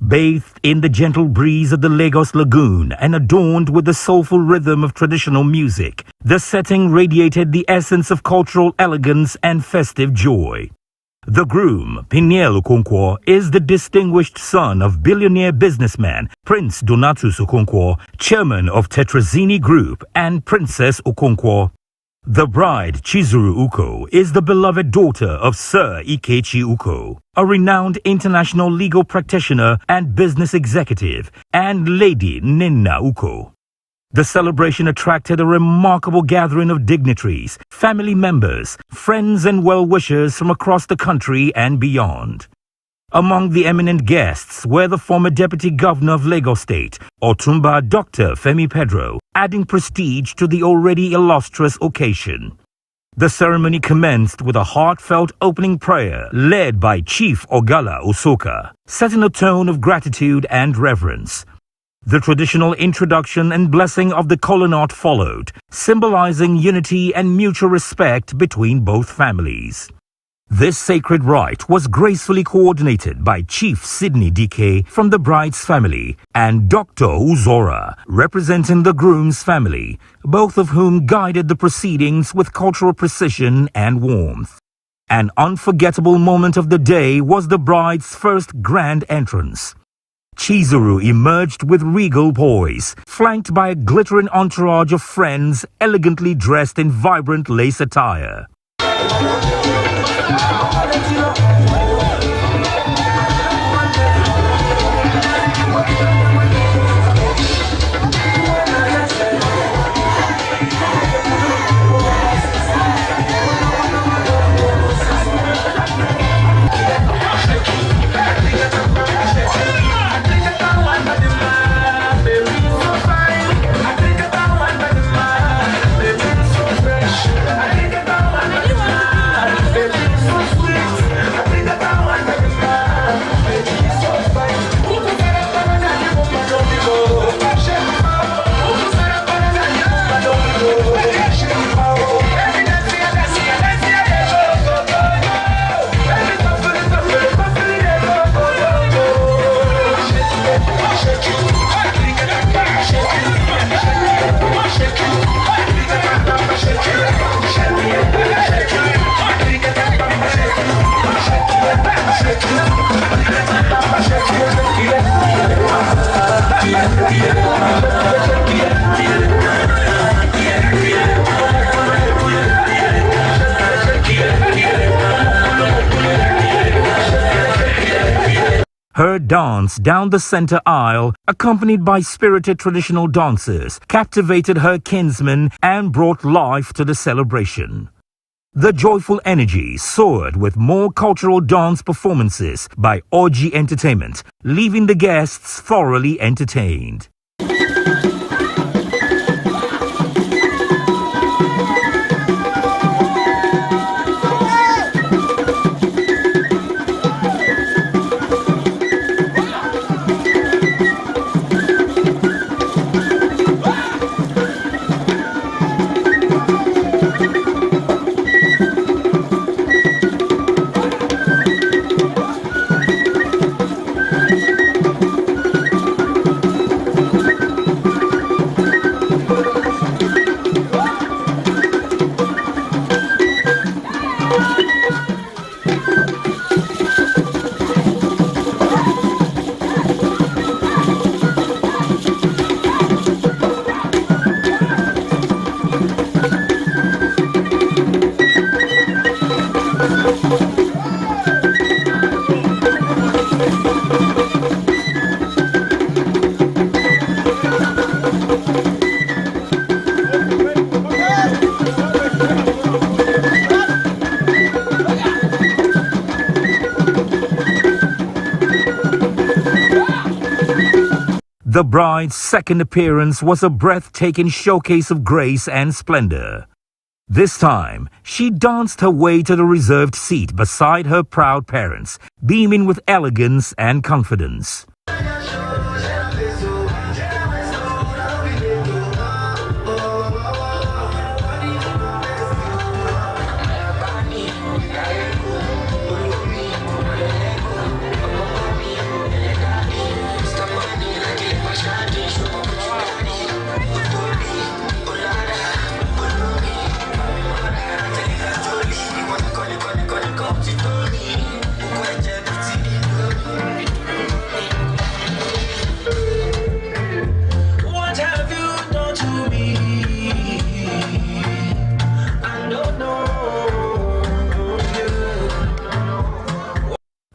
Bathed in the gentle breeze of the Lagos Lagoon and adorned with the soulful rhythm of traditional music, the setting radiated the essence of cultural elegance and festive joy. The groom, Pinielu Okonkwo, is the distinguished son of billionaire businessman Prince Donatus Okonkwo, chairman of Tetrazini Group, and Princess Okonkwo. The bride, Chizuru Uko, is the beloved daughter of Sir Ikechi Uko, a renowned international legal practitioner and business executive, and Lady Ninna Uko. The celebration attracted a remarkable gathering of dignitaries, family members, friends and well-wishers from across the country and beyond. Among the eminent guests were the former Deputy Governor of Lagos State, Otumba Dr. Femi Pedro, adding prestige to the already illustrious occasion. The ceremony commenced with a heartfelt opening prayer led by Chief Ogala Osoka, setting a tone of gratitude and reverence. The traditional introduction and blessing of the Colonat followed, symbolizing unity and mutual respect between both families. This sacred rite was gracefully coordinated by Chief Sidney DK from the bride's family and Dr. Uzora, representing the groom's family, both of whom guided the proceedings with cultural precision and warmth. An unforgettable moment of the day was the bride's first grand entrance. Chizuru emerged with regal poise, flanked by a glittering entourage of friends elegantly dressed in vibrant lace attire. Her dance down the center aisle, accompanied by spirited traditional dancers, captivated her kinsmen and brought life to the celebration. The joyful energy soared with more cultural dance performances by Orgy Entertainment, leaving the guests thoroughly entertained. The bride's second appearance was a breathtaking showcase of grace and splendor. This time, she danced her way to the reserved seat beside her proud parents, beaming with elegance and confidence.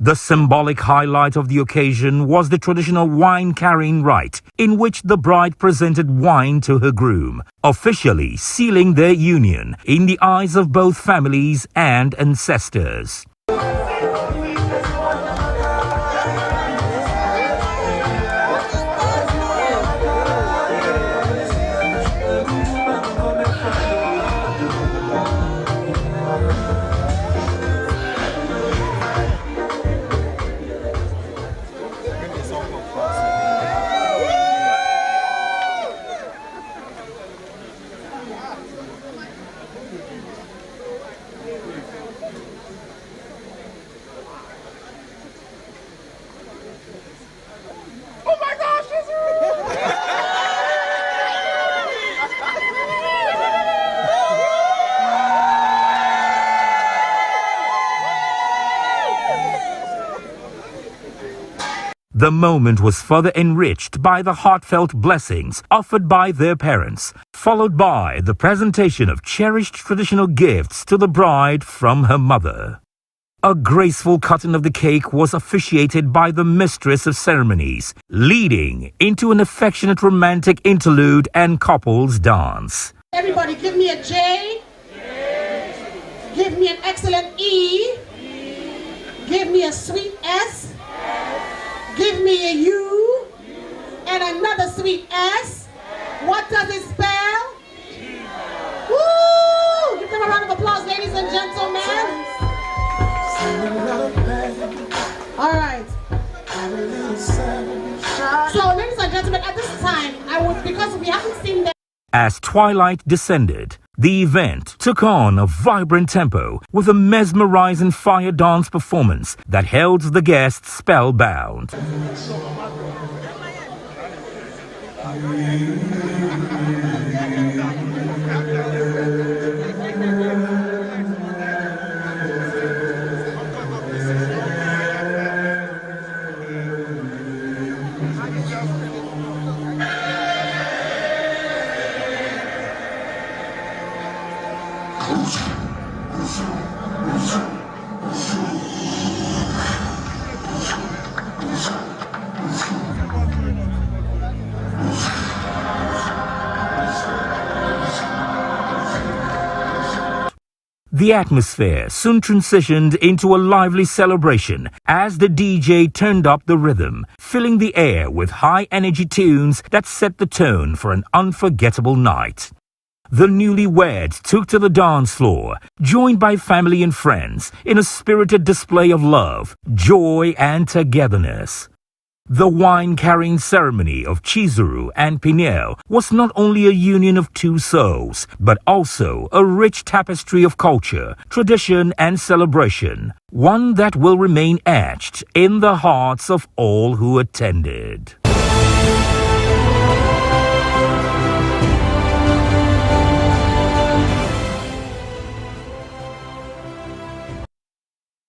The symbolic highlight of the occasion was the traditional wine-carrying rite, in which the bride presented wine to her groom, officially sealing their union in the eyes of both families and ancestors. The moment was further enriched by the heartfelt blessings offered by their parents, followed by the presentation of cherished traditional gifts to the bride from her mother. A graceful cutting of the cake was officiated by the mistress of ceremonies, leading into an affectionate romantic interlude and couples dance. Everybody give me a J. Give me an excellent E. Give me a sweet S. Give me a U. And another sweet S. What does it spell? Woo! Give them a round of applause, ladies and gentlemen. All right. So, ladies and gentlemen, at this time, because we haven't seen them. As twilight descended, the event took on a vibrant tempo with a mesmerizing fire dance performance that held the guests spellbound. The atmosphere soon transitioned into a lively celebration as the DJ turned up the rhythm, filling the air with high-energy tunes that set the tone for an unforgettable night. The newlyweds took to the dance floor, joined by family and friends, in a spirited display of love, joy, and togetherness. The wine-carrying ceremony of Chizuru and Pinel was not only a union of two souls, but also a rich tapestry of culture, tradition, and celebration, one that will remain etched in the hearts of all who attended.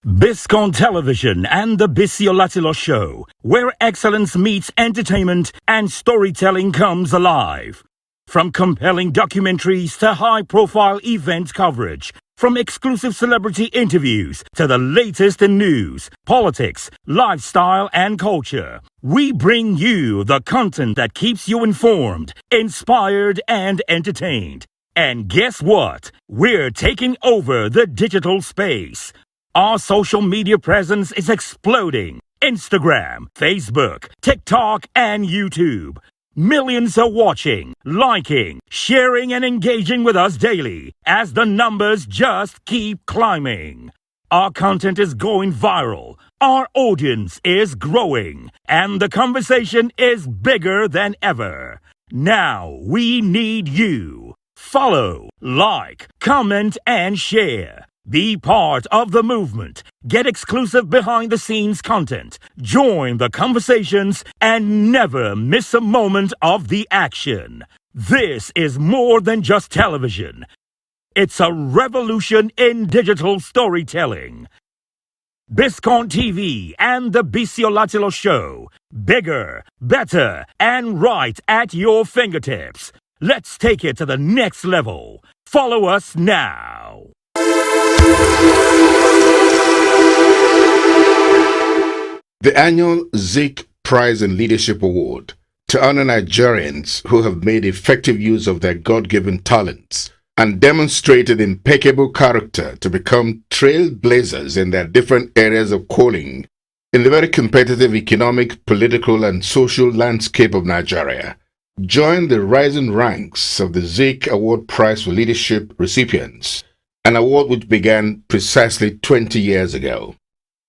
Biscon Television and the Biscon Show, where excellence meets entertainment and storytelling comes alive. From compelling documentaries to high-profile event coverage, from exclusive celebrity interviews to the latest in news, politics, lifestyle, and culture, we bring you the content that keeps you informed, inspired, and entertained. And guess what? We're taking over the digital space. Our social media presence is exploding. Instagram, Facebook, TikTok, and YouTube. Millions are watching, liking, sharing, and engaging with us daily as the numbers just keep climbing. Our content is going viral. Our audience is growing. And the conversation is bigger than ever. Now we need you. Follow, like, comment, and share. Be part of the movement. Get exclusive behind-the-scenes content. Join the conversations and never miss a moment of the action. This is more than just television. It's a revolution in digital storytelling. Biscon TV and the Biscon Show. Bigger, better, and right at your fingertips. Let's take it to the next level. Follow us now. The annual Zik Prize in Leadership Award to honor Nigerians who have made effective use of their God-given talents and demonstrated impeccable character to become trailblazers in their different areas of calling in the very competitive economic, political, and social landscape of Nigeria. Join the rising ranks of the Zik Award Prize for Leadership recipients, an award which began precisely 20 years ago.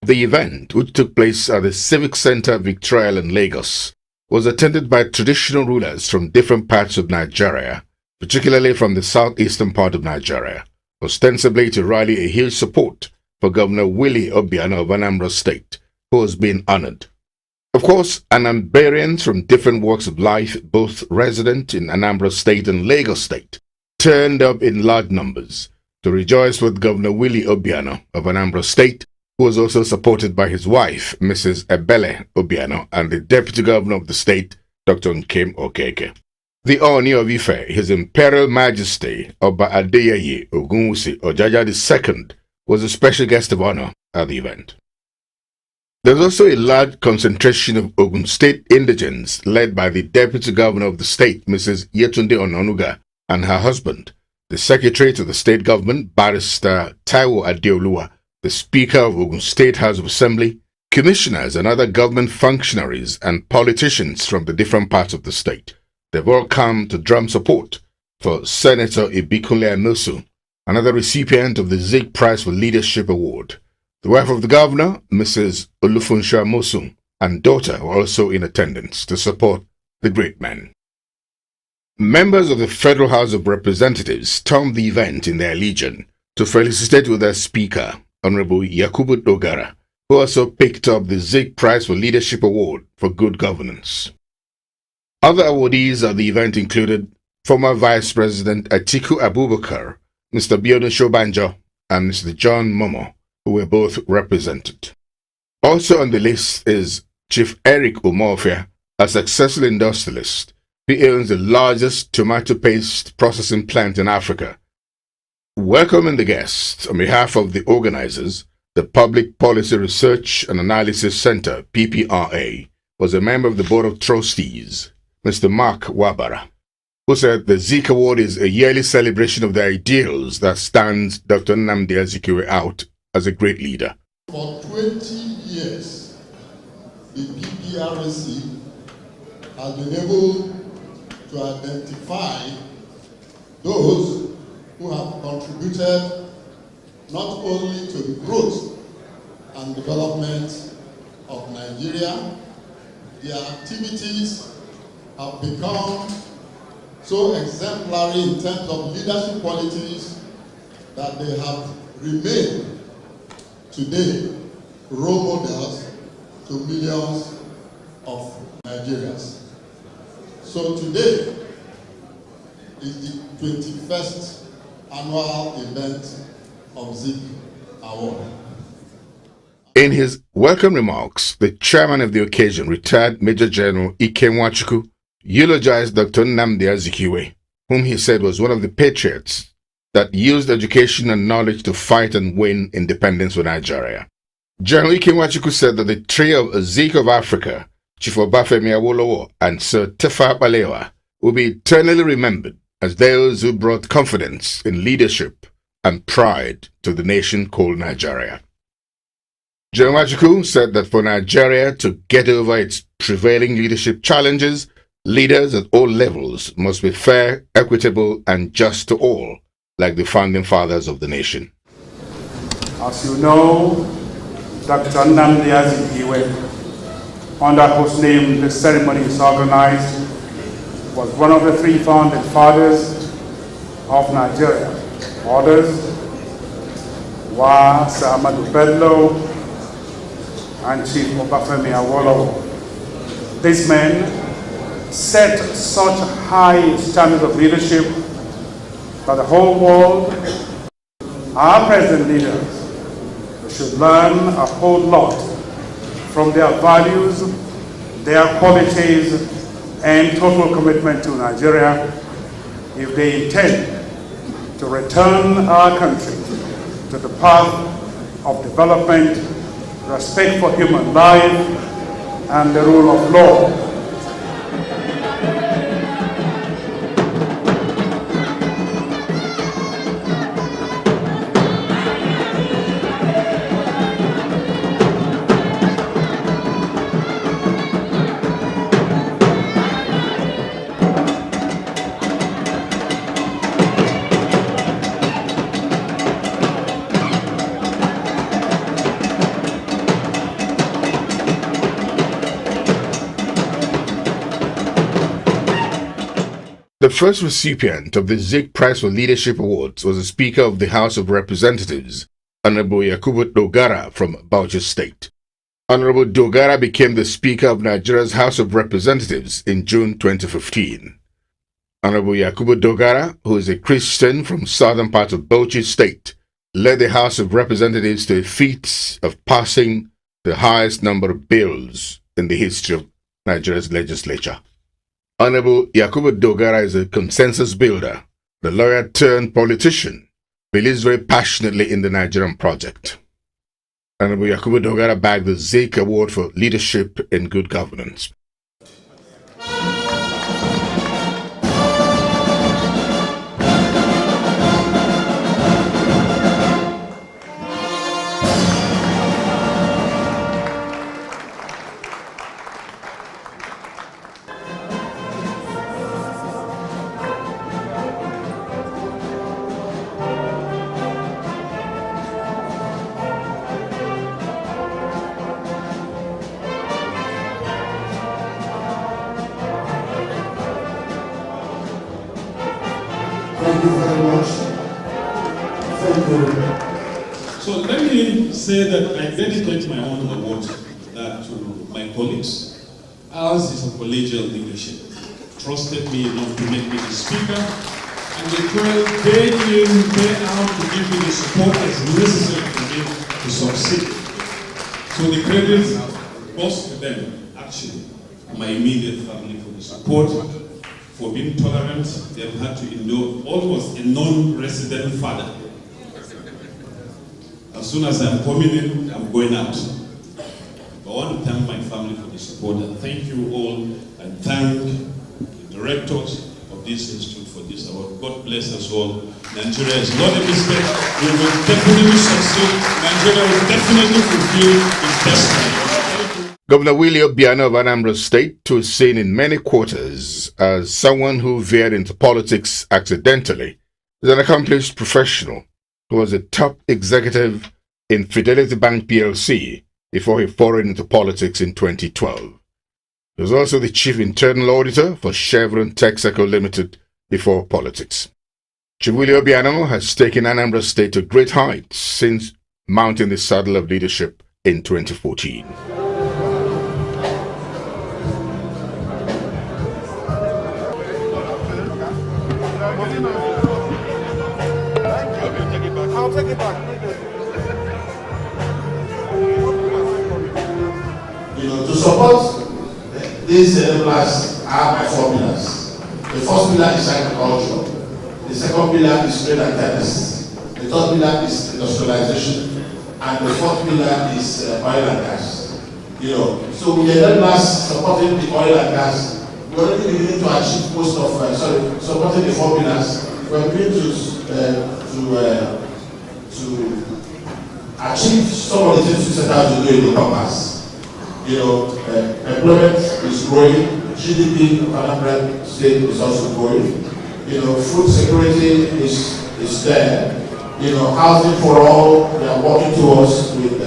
The event, which took place at the Civic Center Victoria in Lagos, was attended by traditional rulers from different parts of Nigeria, particularly from the southeastern part of Nigeria, ostensibly to rally a huge support for Governor Willie Obiano of Anambra State, who has been honored. Of course, Anambarians from different walks of life, both resident in Anambra State and Lagos State, turned up in large numbers to rejoice with Governor Willie Obiano of Anambra State who was also supported by his wife, Mrs. Ebele Obiano, and the Deputy Governor of the state, Dr. Nkem Okeke. The Oni of Ife, His Imperial Majesty, Oba Adeyeye Ogunwusi Ojaja II, was a special guest of honor at the event. There's also a large concentration of Ogun State indigents led by the Deputy Governor of the state, Mrs. Yetunde Ononuga, and her husband, the Secretary to the State Government, Barrister Taiwo Adeoluwa, the Speaker of Ogun State House of Assembly, commissioners and other government functionaries and politicians from the different parts of the state. They've all come to drum support for Senator Ibikunle Amosu, another recipient of the Zig Prize for Leadership Award. The wife of the governor, Mrs. Olufunsho Amosu, and daughter were also in attendance to support the great man. Members of the Federal House of Representatives stormed the event in their legion to felicitate with their speaker, Honorable Yakubu Dogara, who also picked up the Zig Prize for Leadership Award for Good Governance. Other awardees at the event included former Vice President Atiku Abubakar, Mr. Biodun Shobanjo, and Mr. John Momo, who were both represented. Also on the list is Chief Eric Umofia, a successful industrialist who owns the largest tomato paste processing plant in Africa. Welcoming the guests on behalf of the organizers, the Public Policy Research and Analysis Center, PPRA, was a member of the Board of Trustees, Mr. Mark Wabara, who said the Zik Award is a yearly celebration of the ideals that stands Dr. Nnamdi Azikiwe out as a great leader. For 20 years, the PPRC has been able to identify those who have contributed not only to the growth and development of Nigeria, their activities have become so exemplary in terms of leadership qualities that they have remained today role models to millions of Nigerians. So today is the 21st annual event of Zik Award. In his welcome remarks, the chairman of the occasion, retired Major General Ike Nwachukwu, eulogized Dr. Nnamdi Azikiwe, whom he said was one of the patriots that used education and knowledge to fight and win independence for Nigeria. General Ike Nwachukwu said that the trio of Zik of Africa, Chief Obafemi Awolowo and Sir Tafawa Balewa, will be eternally remembered as those who brought confidence in leadership and pride to the nation called Nigeria. General Nwachukwu said that for Nigeria to get over its prevailing leadership challenges, leaders at all levels must be fair, equitable, and just to all, like the founding fathers of the nation. As you know, Dr. Nnamdi Azikiwe, under whose name this ceremony is organized, was one of the three founding fathers of Nigeria. Others were Sir Ahmadu Bello and Chief Obafemi Awolowo. These men set such high standards of leadership that the whole world, our present leaders, should learn a whole lot from their values, their qualities, and total commitment to Nigeria if they intend to return our country to the path of development, respect for human life, and the rule of law. The first recipient of the Zik Prize for Leadership Awards was the Speaker of the House of Representatives, Honorable Yakubu Dogara from Bauchi State. Honorable Dogara became the Speaker of Nigeria's House of Representatives in June 2015. Honorable Yakubu Dogara, who is a Christian from southern part of Bauchi State, led the House of Representatives to a feat of passing the highest number of bills in the history of Nigeria's legislature. Honorable Yakubu Dogara is a consensus builder. The lawyer turned politician believes very passionately in the Nigerian project. Honorable Yakubu Dogara bagged the Zik Award for Leadership in Good Governance. Thank you very much. Thank you. So let me say that I dedicate my own award to my colleagues. Ours is a collegial leadership. Trusted me enough to make me the speaker, and they toil day in, day out to give me the support that's necessary for me to succeed. So the credit goes to them, actually, my immediate family, for the support, for being tolerant. They've had to endure almost a non-resident father. As soon as I'm coming in, I'm going out. I want to thank my family for the support, and thank you all, and thank the directors of this institute for this award. God bless us all. Nigeria is not a mistake. We will definitely succeed. Nigeria will definitely fulfill its destiny. Governor Willie Obiano of Anambra State was seen in many quarters as someone who veered into politics accidentally. He's an accomplished professional who was a top executive in Fidelity Bank PLC before he forayed into politics in 2012. He was also the chief internal auditor for Chevron Texaco Limited before politics. Chief Willie Obiano has taken Anambra State to great heights since mounting the saddle of leadership in 2014. I'll take it back. To support these pillars are my 4 pillars. The first pillar is agriculture. The second pillar is trade and services. The third pillar is industrialization, and the fourth pillar is oil and gas. So we are not supporting the oil and gas. We already beginning to achieve most of supporting the 4 pillars. We are beginning to achieve some of the things we set out to do in the compass. Employment is growing, GDP of Anambra State is also growing. Food security is there. Housing for all, we are working towards with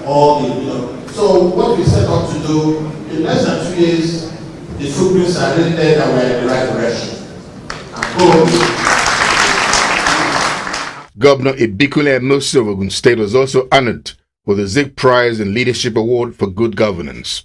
all the, So what we set out to do, in less than 2 years, the footprints are really there that we're in the right direction. Governor Ibikule Emusu of Ogun State was also honored with the Zik Prize and Leadership Award for Good Governance.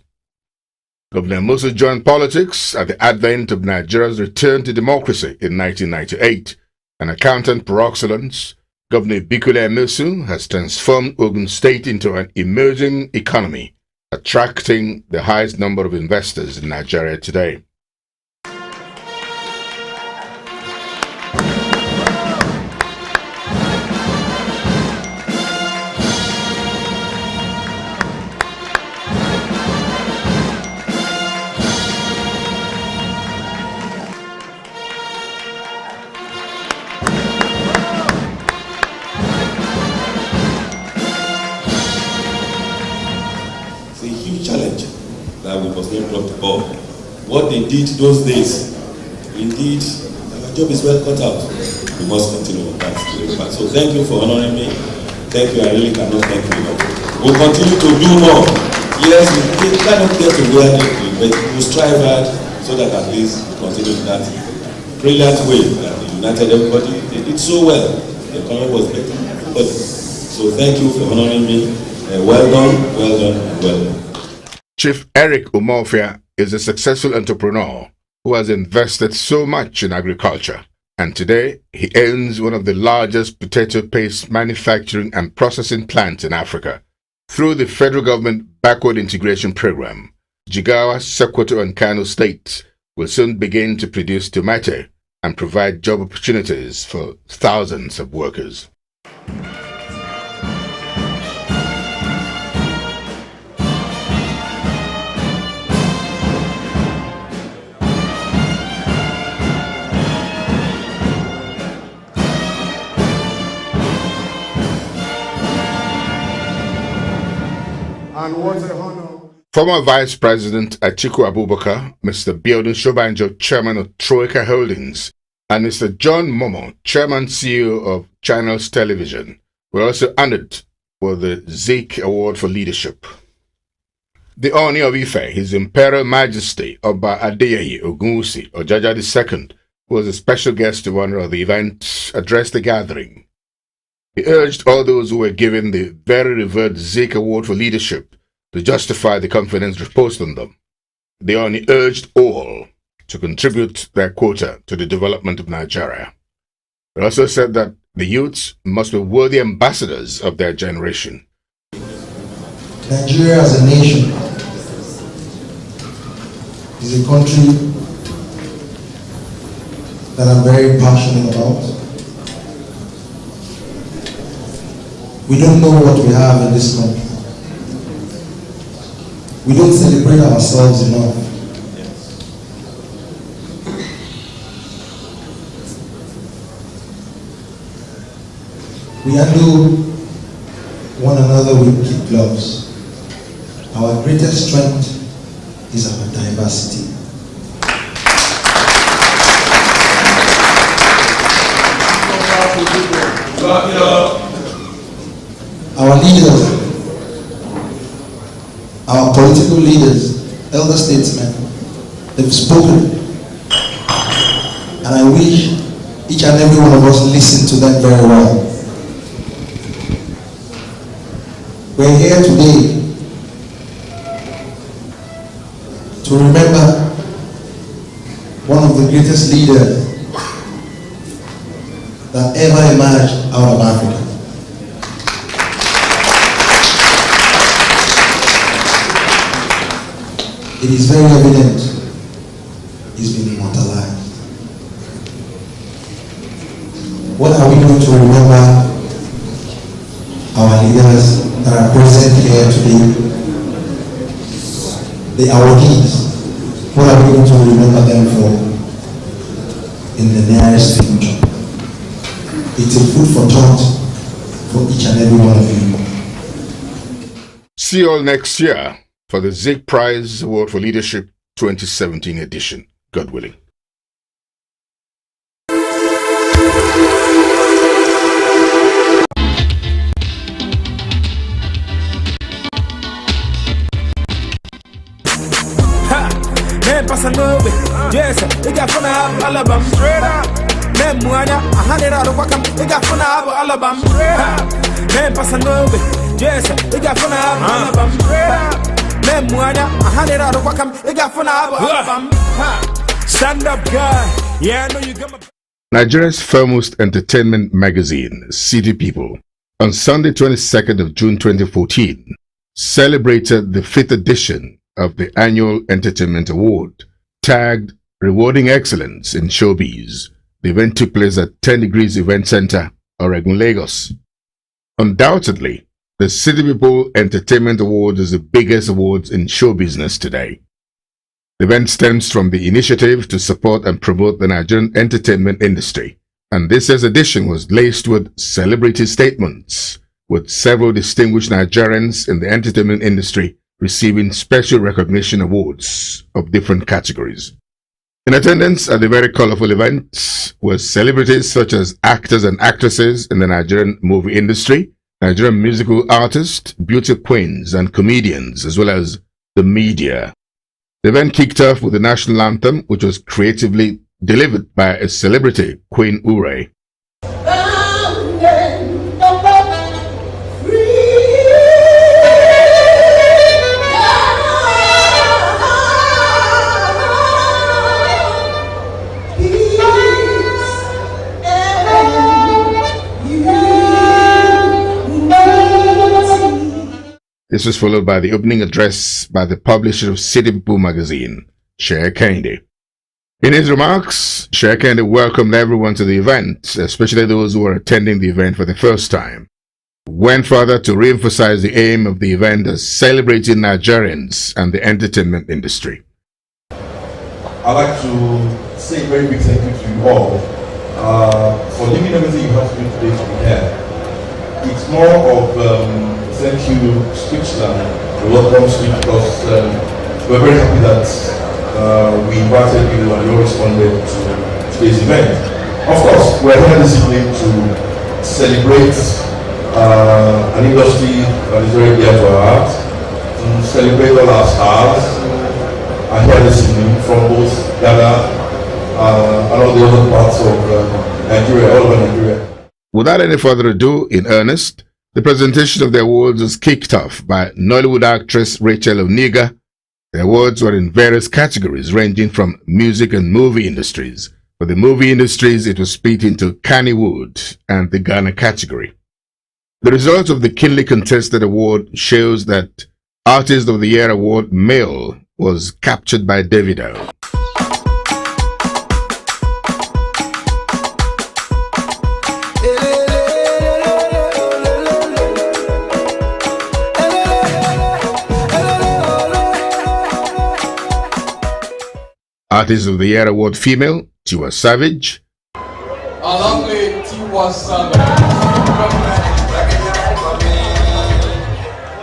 Governor Emusu joined politics at the advent of Nigeria's return to democracy in 1998. An accountant par excellence, Governor Ibikule Emusu has transformed Ogun State into an emerging economy, attracting the highest number of investors in Nigeria today. That we must not drop the ball. What they did those days, indeed, our job is well cut out. We must continue with that. So thank you for honoring me. Thank you, I really cannot thank you enough. We'll continue to do more. Yes, we cannot get to where they do, but we'll strive hard so that at least we continue in that brilliant way that they united everybody. They did so well. The economy was better. So thank you for honoring me. Well done, and well done. Chief Eric Umofia is a successful entrepreneur who has invested so much in agriculture. and today he owns one of the largest potato paste manufacturing and processing plants in Africa. Through the federal government backward integration program, Jigawa, Sokoto and Kano states will soon begin to produce tomato and provide job opportunities for thousands of workers. And what a honor. Former Vice President Atiku Abubakar, Mr. Biodun Shobanjo, Chairman of Troika Holdings, and Mr. John Momo, Chairman CEO of Channels Television, were also honored for the Zik Award for Leadership. The Oni of Ife, His Imperial Majesty Oba Adeyeyi Ogunwusi Ojaja II, who was a special guest of honor of the event, addressed the gathering. He urged all those who were given the very revered Zik Award for Leadership to justify the confidence reposed on them. They only urged all to contribute their quota to the development of Nigeria. They also said that the youths must be worthy ambassadors of their generation. Nigeria as a nation is a country that I'm very passionate about. We don't know what we have in this country. We don't celebrate ourselves enough. We handle one another with kid gloves. Our greatest strength is our diversity. Our leaders, our political leaders, elder statesmen, they've spoken. And I wish each and every one of us listen to them very well. We're here today to remember one of the greatest leaders that ever emerged out of Africa. It is very evident he's been immortalized. What are we going to remember our leaders that are present here today? The awardees, what are we going to remember them for in the nearest future? It's a food for thought for each and every one of you. See you all next year for the Zik Prize Award for Leadership 2017 edition, God willing. Man, pass a no way. Yes, they got fun of Alabama straight up. Man, Muanya, 100 out of Wakam, they got fun of Alabama straight up. Man, pass a no way. Yes, they got fun of Alabama straight up. Man, Muanya, 100 out of Wakam, they got fun of Alabama. Stand up, guy. Yeah, I know you got my. Nigeria's foremost entertainment magazine, City People, on Sunday 22nd of June 2014, celebrated the 5th edition of the annual Entertainment Award, tagged Rewarding Excellence in Showbiz. The event took place at 10 Degrees Event Center, Oregon, Lagos. Undoubtedly, the City People Entertainment Award is the biggest awards in show business today. The event stems from the initiative to support and promote the Nigerian entertainment industry, and this year's edition was laced with celebrity statements, with several distinguished Nigerians in the entertainment industry receiving special recognition awards of different categories. In attendance at the very colorful event were celebrities such as actors and actresses in the Nigerian movie industry, Nigerian musical artists, beauty queens and comedians, as well as the media. The event kicked off with the national anthem, which was creatively delivered by a celebrity, Queen Ure. This was followed by the opening address by the publisher of City People magazine, Sheikh Kende. In his remarks, Sheikh Kende welcomed everyone to the event, especially those who were attending the event for the first time. Went further to re-emphasize the aim of the event as celebrating Nigerians and the entertainment industry. I'd like to say a very big thank you to you all for leaving everything you have to do today to be here. It's more of thank you speech than a welcome speech, because we're very happy that we invited you and you responded to today's event. Of course, we're here this evening to celebrate an industry that is very dear to our heart, to celebrate all our stars. I hear this evening from both Ghana and all the other parts of Nigeria, all over Nigeria. Without any further ado, in earnest, the presentation of the awards was kicked off by Nollywood actress Rachel Oniga. The awards were in various categories ranging from music and movie industries. For the movie industries, it was split into Kannywood and the Ghana category. The result of the keenly contested award shows that Artist of the Year award male was captured by Davido. Artist of the Year award female, Tiwa Savage. Our lovely Tiwa Savage.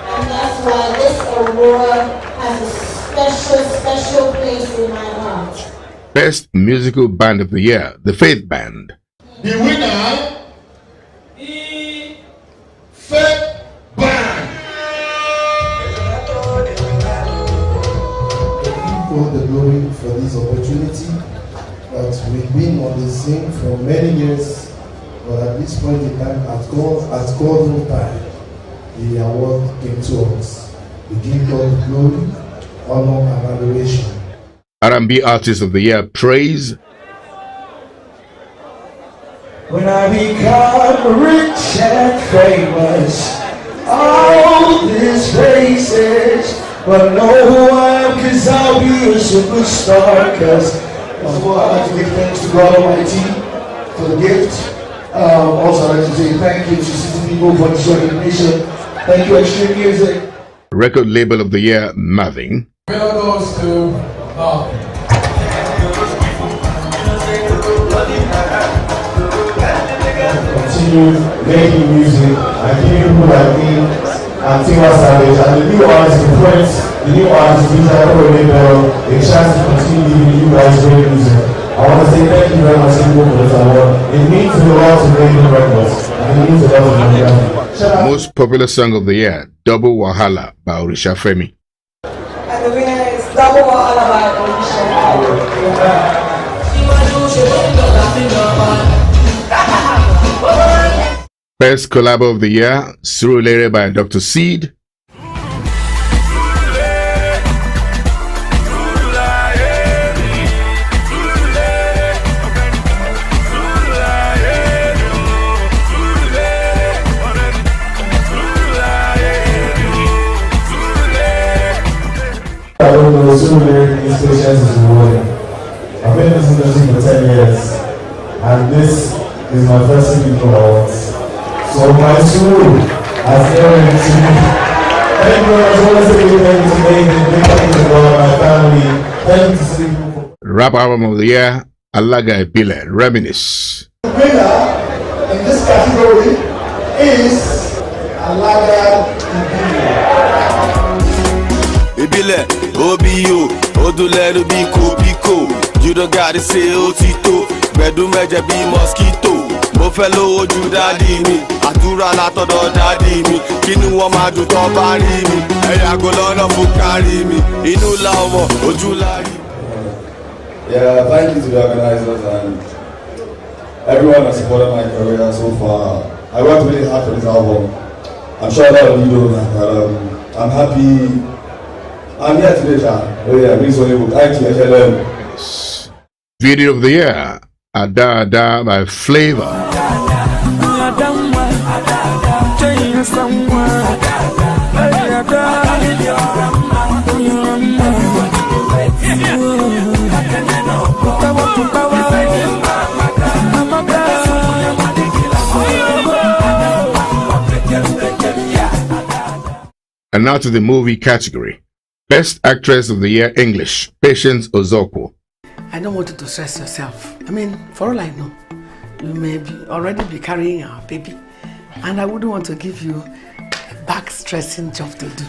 And that's why this award has a special place in my heart. Best Musical Band of the Year, The Faith Band. The winner, the Faith Band. God the glory for this opportunity. But we've been on the scene for many years, but at this point in time, at God's own time, the award came to us. We give God the glory, honor, and adoration. R&B Artist of the Year praise. When I become rich and famous, all these places, but know who I am, cause I'll be a superstar. Cause before I'd like to give thanks to God Almighty for the gift. Also I'd like to say thank you to City People for this recognition. Thank you, Extreme Music. Record Label of the Year, Mathing. Bill goes to Continue making music and giving people like me and Tiwa Savage and the new artists in Prince, the new artists in a chance to continue giving you guys great music. I want to say thank you very much for this award. It means a lot to making records and it means a lot to me. Most popular song of the year, Double Wahala by Orisha Femi. And the winner is Double Wahala by Orisha Femi. Best Collabo of the Year, Surulere by Dr. Seed. I don't know, Surulere, this patience is rewarding. I've been in this industry for 10 years, and this is my first City People Awards. So my soul has earned to me. Thank you very much. I want to say thank you to Nathan, thank you to God, my family. Thank you to City People. Rap Album of the Year, Alaga Ebile, Reminisce. The winner in this category is Alaga Ebile, Obio, Odule Rubi Kopiko. You don't gotta say Otito, Bedume be mosquito. Mo fẹ́ lówó ju dádì mi, àdúrà látọ̀dọ̀ dádì mi, kí ni wọ́n máa dùn tán bá rí mi, ẹ̀yà kò lọ́nà fún kárí mi, inú la ọmọ, ojú la rí. Yeah, thank you to the organizers and everyone that supported my career so far. I worked really hard for this album. I'm sure a lot of you know that, but I'm happy. I'm here today, John. Oh yeah, really sorry. Thank you, HLM. Video of the Year, Ada Ada by Flavor. And now to the movie category. Best Actress of the Year English, Patience Ozokwo. I don't want you to stress yourself. I mean, for all I know, you may already be carrying our baby, and I wouldn't want to give you a back-stressing job to do.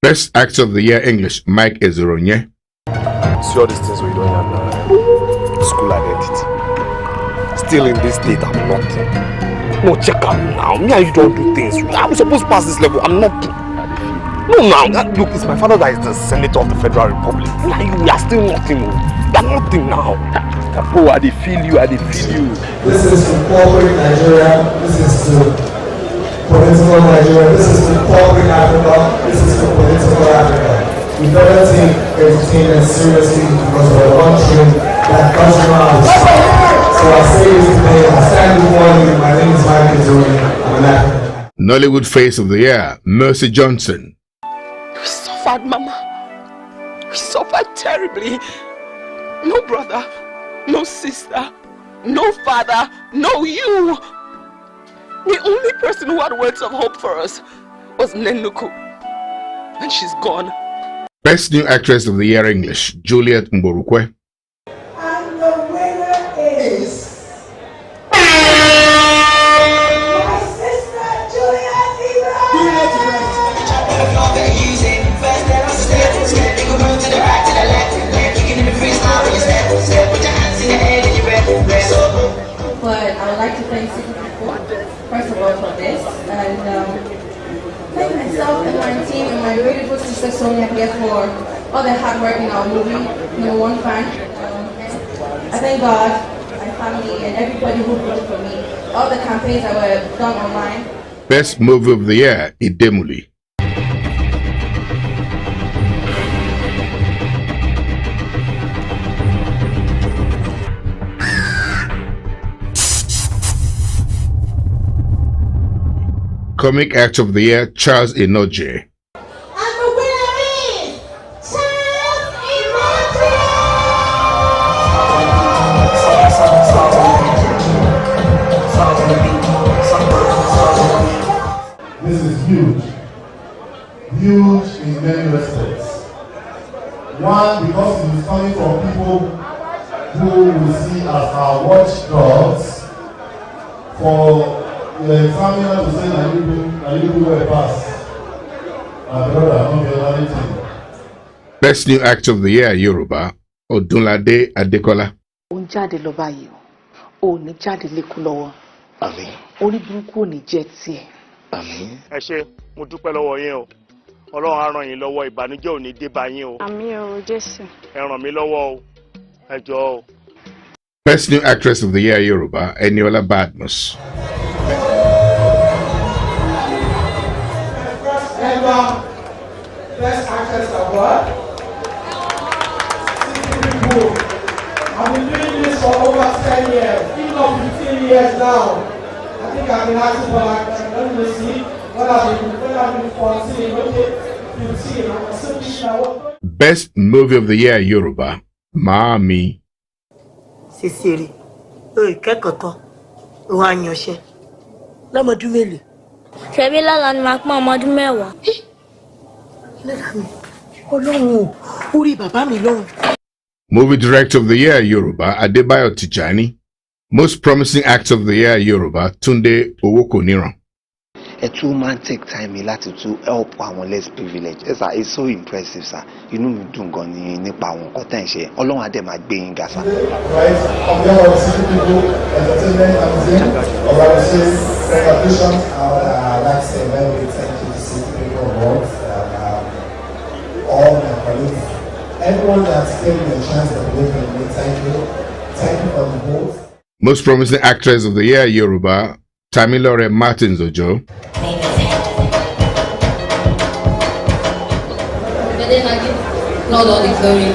Best Actor of the Year English, Mike Ezeronye. See all these things we don't have school identity. Still in this state, I'm nothing. No, check out now. Me and you don't do things. I'm supposed to pass this level. I'm nothing. No, now. Look, it's my father that is the Senator of the Federal Republic. Me and you, we are still nothing. We are nothing now. Oh, I feel you. This is to corporate Nigeria. This is to political Nigeria. This is to corporate Africa. This is to political Africa. We better take entertainment seriously because we're one train that does not. So I say this today, I stand before you. My name is Mike Ezeronye. I'm an African. Nollywood Face of the Year, Mercy Johnson. We suffered, Mama. We suffered terribly. No brother, no sister, no father, no you. The only person who had words of hope for us was Nenuku. And she's gone. Best New Actress of the Year English, Juliet Mborukwe. And the winner is my sister Juliet But I would like to thank City people, first of all, for this, and thank myself and my team and my beautiful sister Sonia here for all the hard work in our movie, #1 fan. I thank God, my family, and everybody who voted for me. All the campaigns that were done online. Best Movie of the Year, Idemuli. Comic Actor of the Year, Charles Enoje. This is huge. Huge in many respects. One, because it is coming from people who we see as our watchdogs for the examiner to say that you will pass. My brother, not the other thing. Best New Actor of the Year, Yoruba, Odunlade Adekola. Jáde lọ báyìí o, ò ní jáde lékú lọ́wọ́. Àmín. Orí burúkú ò ní jẹ́ tiẹ̀. Àmín. Ẹ ṣé, mo dúpẹ́ lọ́wọ́ yín o. Ọlọ́run á ràn yín lọ́wọ́, ìbànújẹ́ ò ní dé bá yín o. Àmín o, Jésù. Ẹ ràn mí lọ́wọ́ o. Ẹ jọ̀ọ́ o. Best New Actress of the Year, Yoruba, Eniola Badmus. Ever Best Actress Award. I've been doing this for over 10 years, even up 15 years now. I think I've been asking for like, let me see, when I've been 14, okay, 15, I'm still thinking I want. Best Movie of the Year, Yoruba, Maami. Sisiri, kẹ́kọ̀ọ́ tán, ó wá yanṣẹ́. Lọ́mọdún mélòó? Ṣebí lọ́la ni màá pọ́n ọmọdún 10. Lẹ́dàá mi, Ọlọ́run, orí bàbá mi lọ́run. Movie Director of the Year, Yoruba, Adebayo Tijani. Most Promising Actor of the Year, Yoruba, Tunde Owokoniran. Ẹ tún máa take time láti tún help àwọn less privileged. Sir, it's so impressive, sir. Inú mi dùn gan ni nípa àwọn nǹkan tẹ́ ń ṣe. Ọlọ́run á dẹ̀ máa gbé yín ga, sir. Right, on behalf of City People, Entertainment Magazine, organization, congratulations, I'd like to say a very big thank you to City People Awards, all my colleagues, everyone that's given me a chance to believe in me, thank you. Thank you for the vote. Most Promising Actress of the Year, Yoruba, Tamilore Martins Ojo. But then I give God all the glory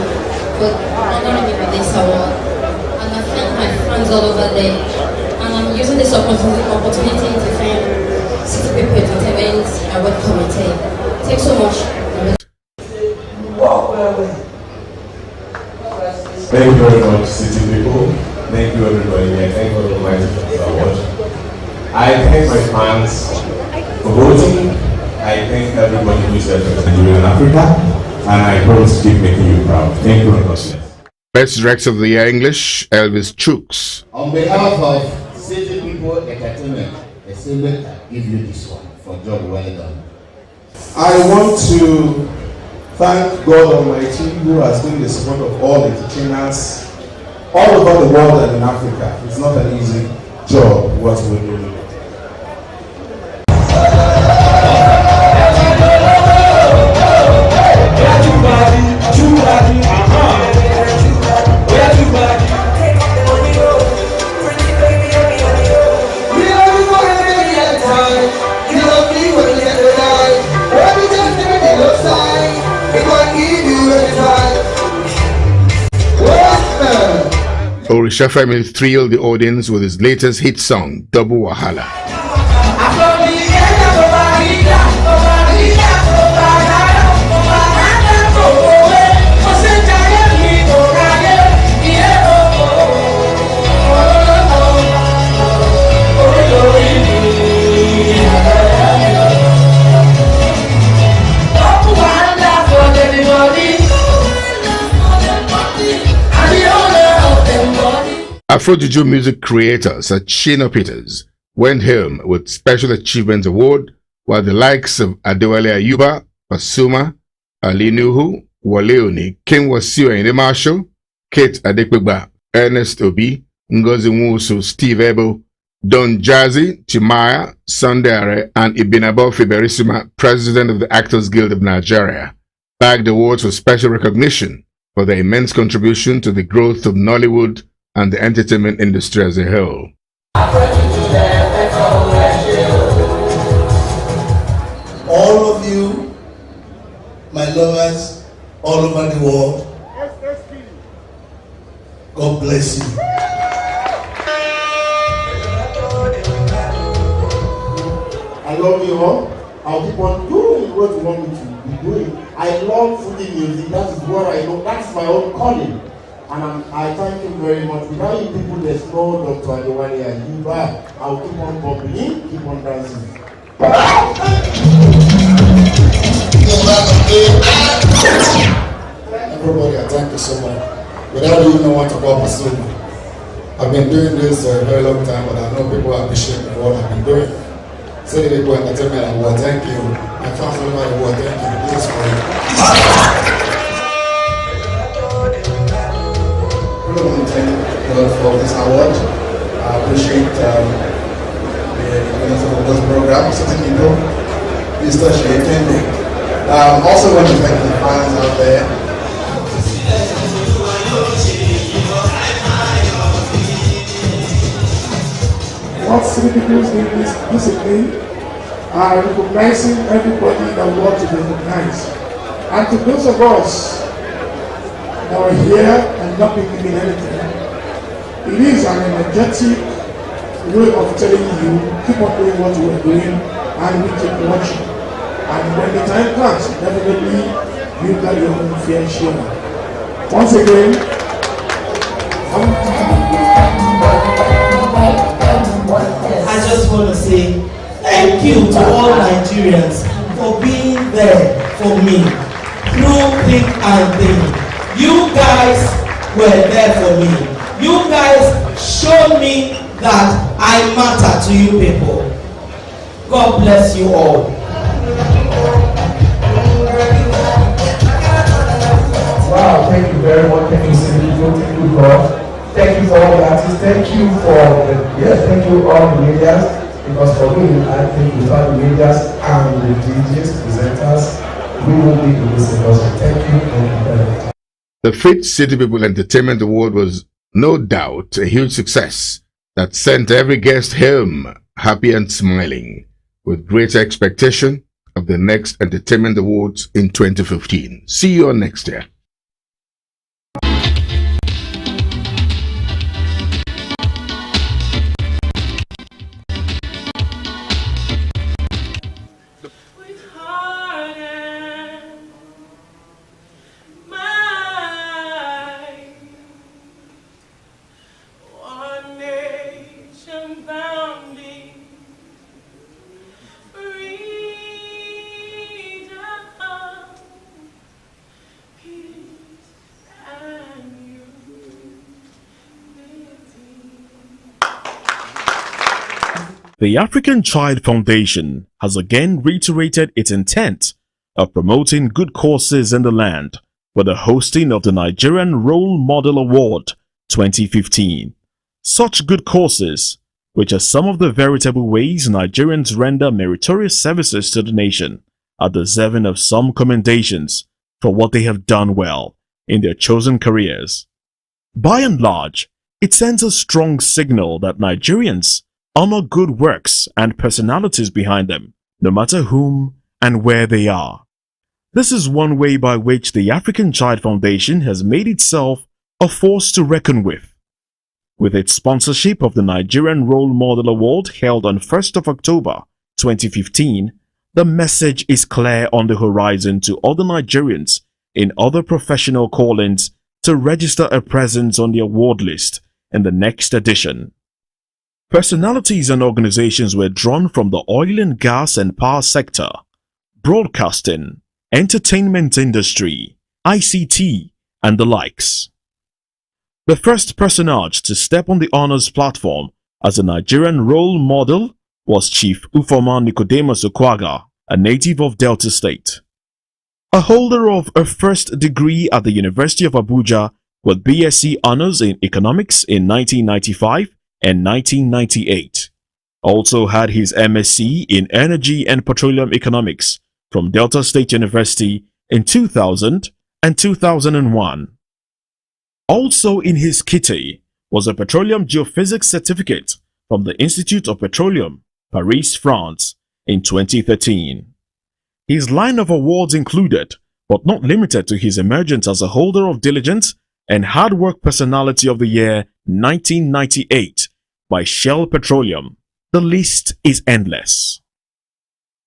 for honoring me with this award. And I thank my friends all over there. And I'm using this opportunity to thank City People Entertainment Award Committee. Thanks so much. Thank you very much, city people. Thank you, everybody. And thank you, everybody, for the award. I thank my fans for voting. I thank everybody who is representing in Africa. And I promise to keep making you proud. Thank you very much. Best Rex of the Year English, Elvis Chooks. On behalf of City People Entertainment, I give you this one for job well done. I want to thank God Almighty who has been the support of all entertainers all over the world and in Africa. It's not an easy job what we're doing. Orisha Femi thrilled the audience with his latest hit song, Double Wahala. Afro-Juju music creator Sachina Peters went home with Special Achievement Award, while the likes of Adewale Ayuba, Pasuma, Ali Nuhu, Waleoni, King Wasiu Ayinde Marshall, Kate Adekpegba, Ernest Obi, Ngozi Nwosu, Steve Ebo, Don Jazzy, Timaya, Sundare, and Ibinabo Fiberisima, President of the Actors Guild of Nigeria, bagged awards for special recognition for their immense contribution to the growth of Nollywood and the entertainment industry as a whole. All of you, my lovers, all over the world, God bless you. I love you all. I'll keep on doing what you want me to be doing. I love foodie music. That is what I know. That's my own calling. And I thank you very much. Without you people, there's no Dr. Adewale Ayuba. I'll keep on bubbling, keep on dancing. Everybody, I thank you so much. Without you know what about Pasuma. I've been doing this a very long time, but I know people appreciate what I've been doing. City People Entertainment Award, thank you. My fans all over the world, thank you. This is for you. I want to thank God for this award. I appreciate the winners of this program, City People. Especially attending. Also want to thank the fans out there. What City People is doing is discipline, recognizing everybody that we want to recognize. And to those of us that are here and not being given anything, it is an energetic way of telling you, keep on doing what you are doing, and we keep watching. And when the time comes, definitely you got your own fair share. Once again, I just want to say thank you to all Nigerians for being there for me through thick and thin. You guys were there for me. You guys showed me that I matter to you people. God bless you all. Wow, thank you very much. Thank you, City People. Thank you, God. Thank you for all the artists. Thank you for thank you all the medias. Because for me, I think without the medias and the DJs, presenters, we will be in this industry. Thank you very much. The 5th City People Entertainment Award was no doubt a huge success that sent every guest home happy and smiling, with great expectation of the next Entertainment Awards in 2015. See you all next year. With heart and The African Child Foundation has again reiterated its intent of promoting good causes in the land with the hosting of the Nigerian Role Model Award 2015. Such good causes, which are some of the veritable ways Nigerians render meritorious services to the nation, are deserving of some commendations for what they have done well in their chosen careers. By and large, it sends a strong signal that Nigerians honor good works and personalities behind them, no matter whom and where they are. This is one way by which the African Child Foundation has made itself a force to reckon with. With its sponsorship of the Nigerian Role Model Award held on 1st of October 2015, the message is clear on the horizon to other Nigerians in other professional callings to register a presence on the award list in the next edition. Personalities and organizations were drawn from the oil and gas and power sector, broadcasting, entertainment industry, ICT, and the likes. The first personage to step on the honors platform as a Nigerian role model was Chief Ufoma Nicodemus Okwaga, a native of Delta State. A holder of a first degree at the University of Abuja with BSc honors in economics in 1995 and 1998. Also had his MSc in energy and petroleum economics from Delta State University in 2000 and 2001. Also in his kitty was a petroleum geophysics certificate from the Institute of Petroleum, Paris, France in 2013. His line of awards included, but not limited to, his emergence as a holder of Diligent and Hard Work Personality of the Year 1998 by Shell Petroleum. The list is endless.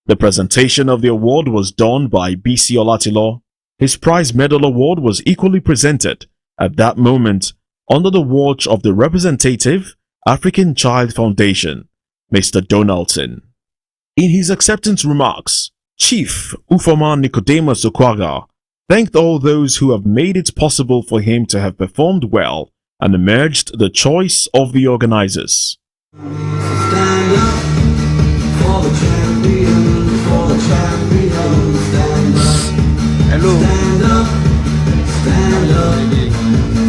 The presentation of the award was done by BC Olatilo. His prize medal award was equally presented at that moment under the watch of the representative African Child Foundation, Mr. Donaldson. In his acceptance remarks, Chief Ufoma Nicodemus Okwaga thanked all those who have made it possible for him to have performed well and emerged the choice of the organizers. Stand up for the champion, for the champion, stand up. Hello. Stand up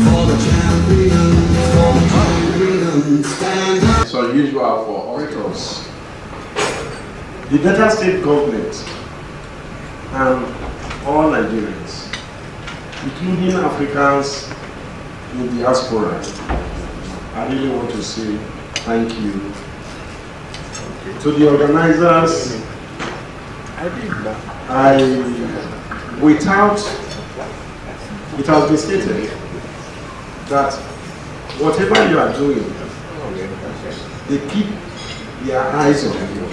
for the champion, for the champion, stand up. It's unusual for orators. The Delta State government and all Nigerians, including Africans in diaspora, I really want to say thank you to the organizers. It has been stated that whatever you are doing, they keep their eyes on you.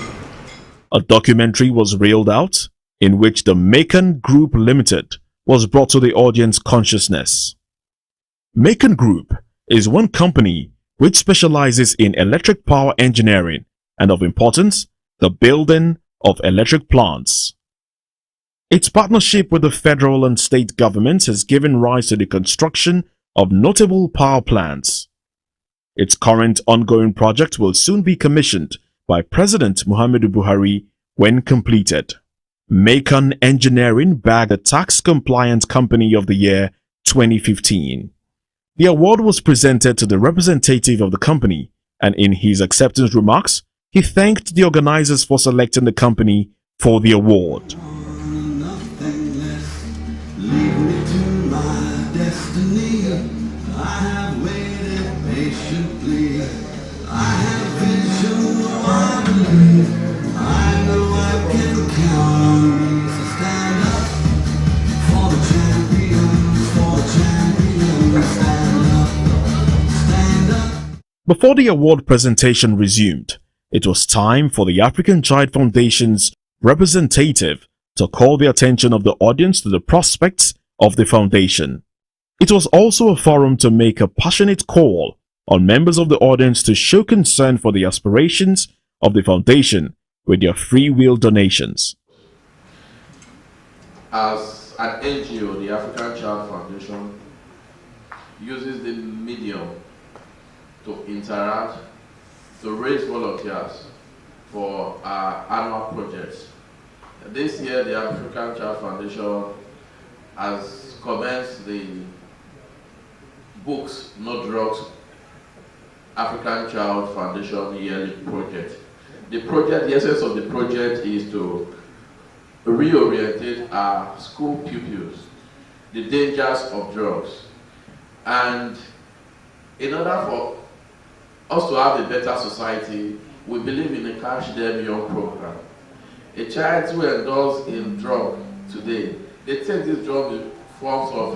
A documentary was reeled out in which the Macon Group Limited was brought to the audience consciousness. Macon Group is one company which specializes in electric power engineering and, of importance, the building of electric plants. Its partnership with the federal and state governments has given rise to the construction of notable power plants. Its current ongoing project will soon be commissioned by President Muhammadu Buhari when completed. Macon Engineering bagged the Tax Compliant Company of the Year 2015. The award was presented to the representative of the company, and in his acceptance remarks, he thanked the organizers for selecting the company for the award. Lead me to my destiny. I have waited patiently. I have vision, I believe. I know I can count on me. So stand up for the champions, for the champions. Stand up, stand up. Before the award presentation resumed, it was time for the African Child Foundation's representative to call the attention of the audience to the prospects of the foundation. It was also a forum to make a passionate call on members of the audience to show concern for the aspirations of the foundation with their free will donations. As an NGO, the African Child Foundation uses the medium to interact, to raise volunteers, for our annual projects. This year, the African Child Foundation has commenced the Books, No Drugs African Child Foundation yearly project. The essence of the project is to reorientate our school pupils, the dangers of drugs. And in order for us to have a better society, we believe in a Catch Them Young program. A child who endorses in drug today, they take this drug in forms of,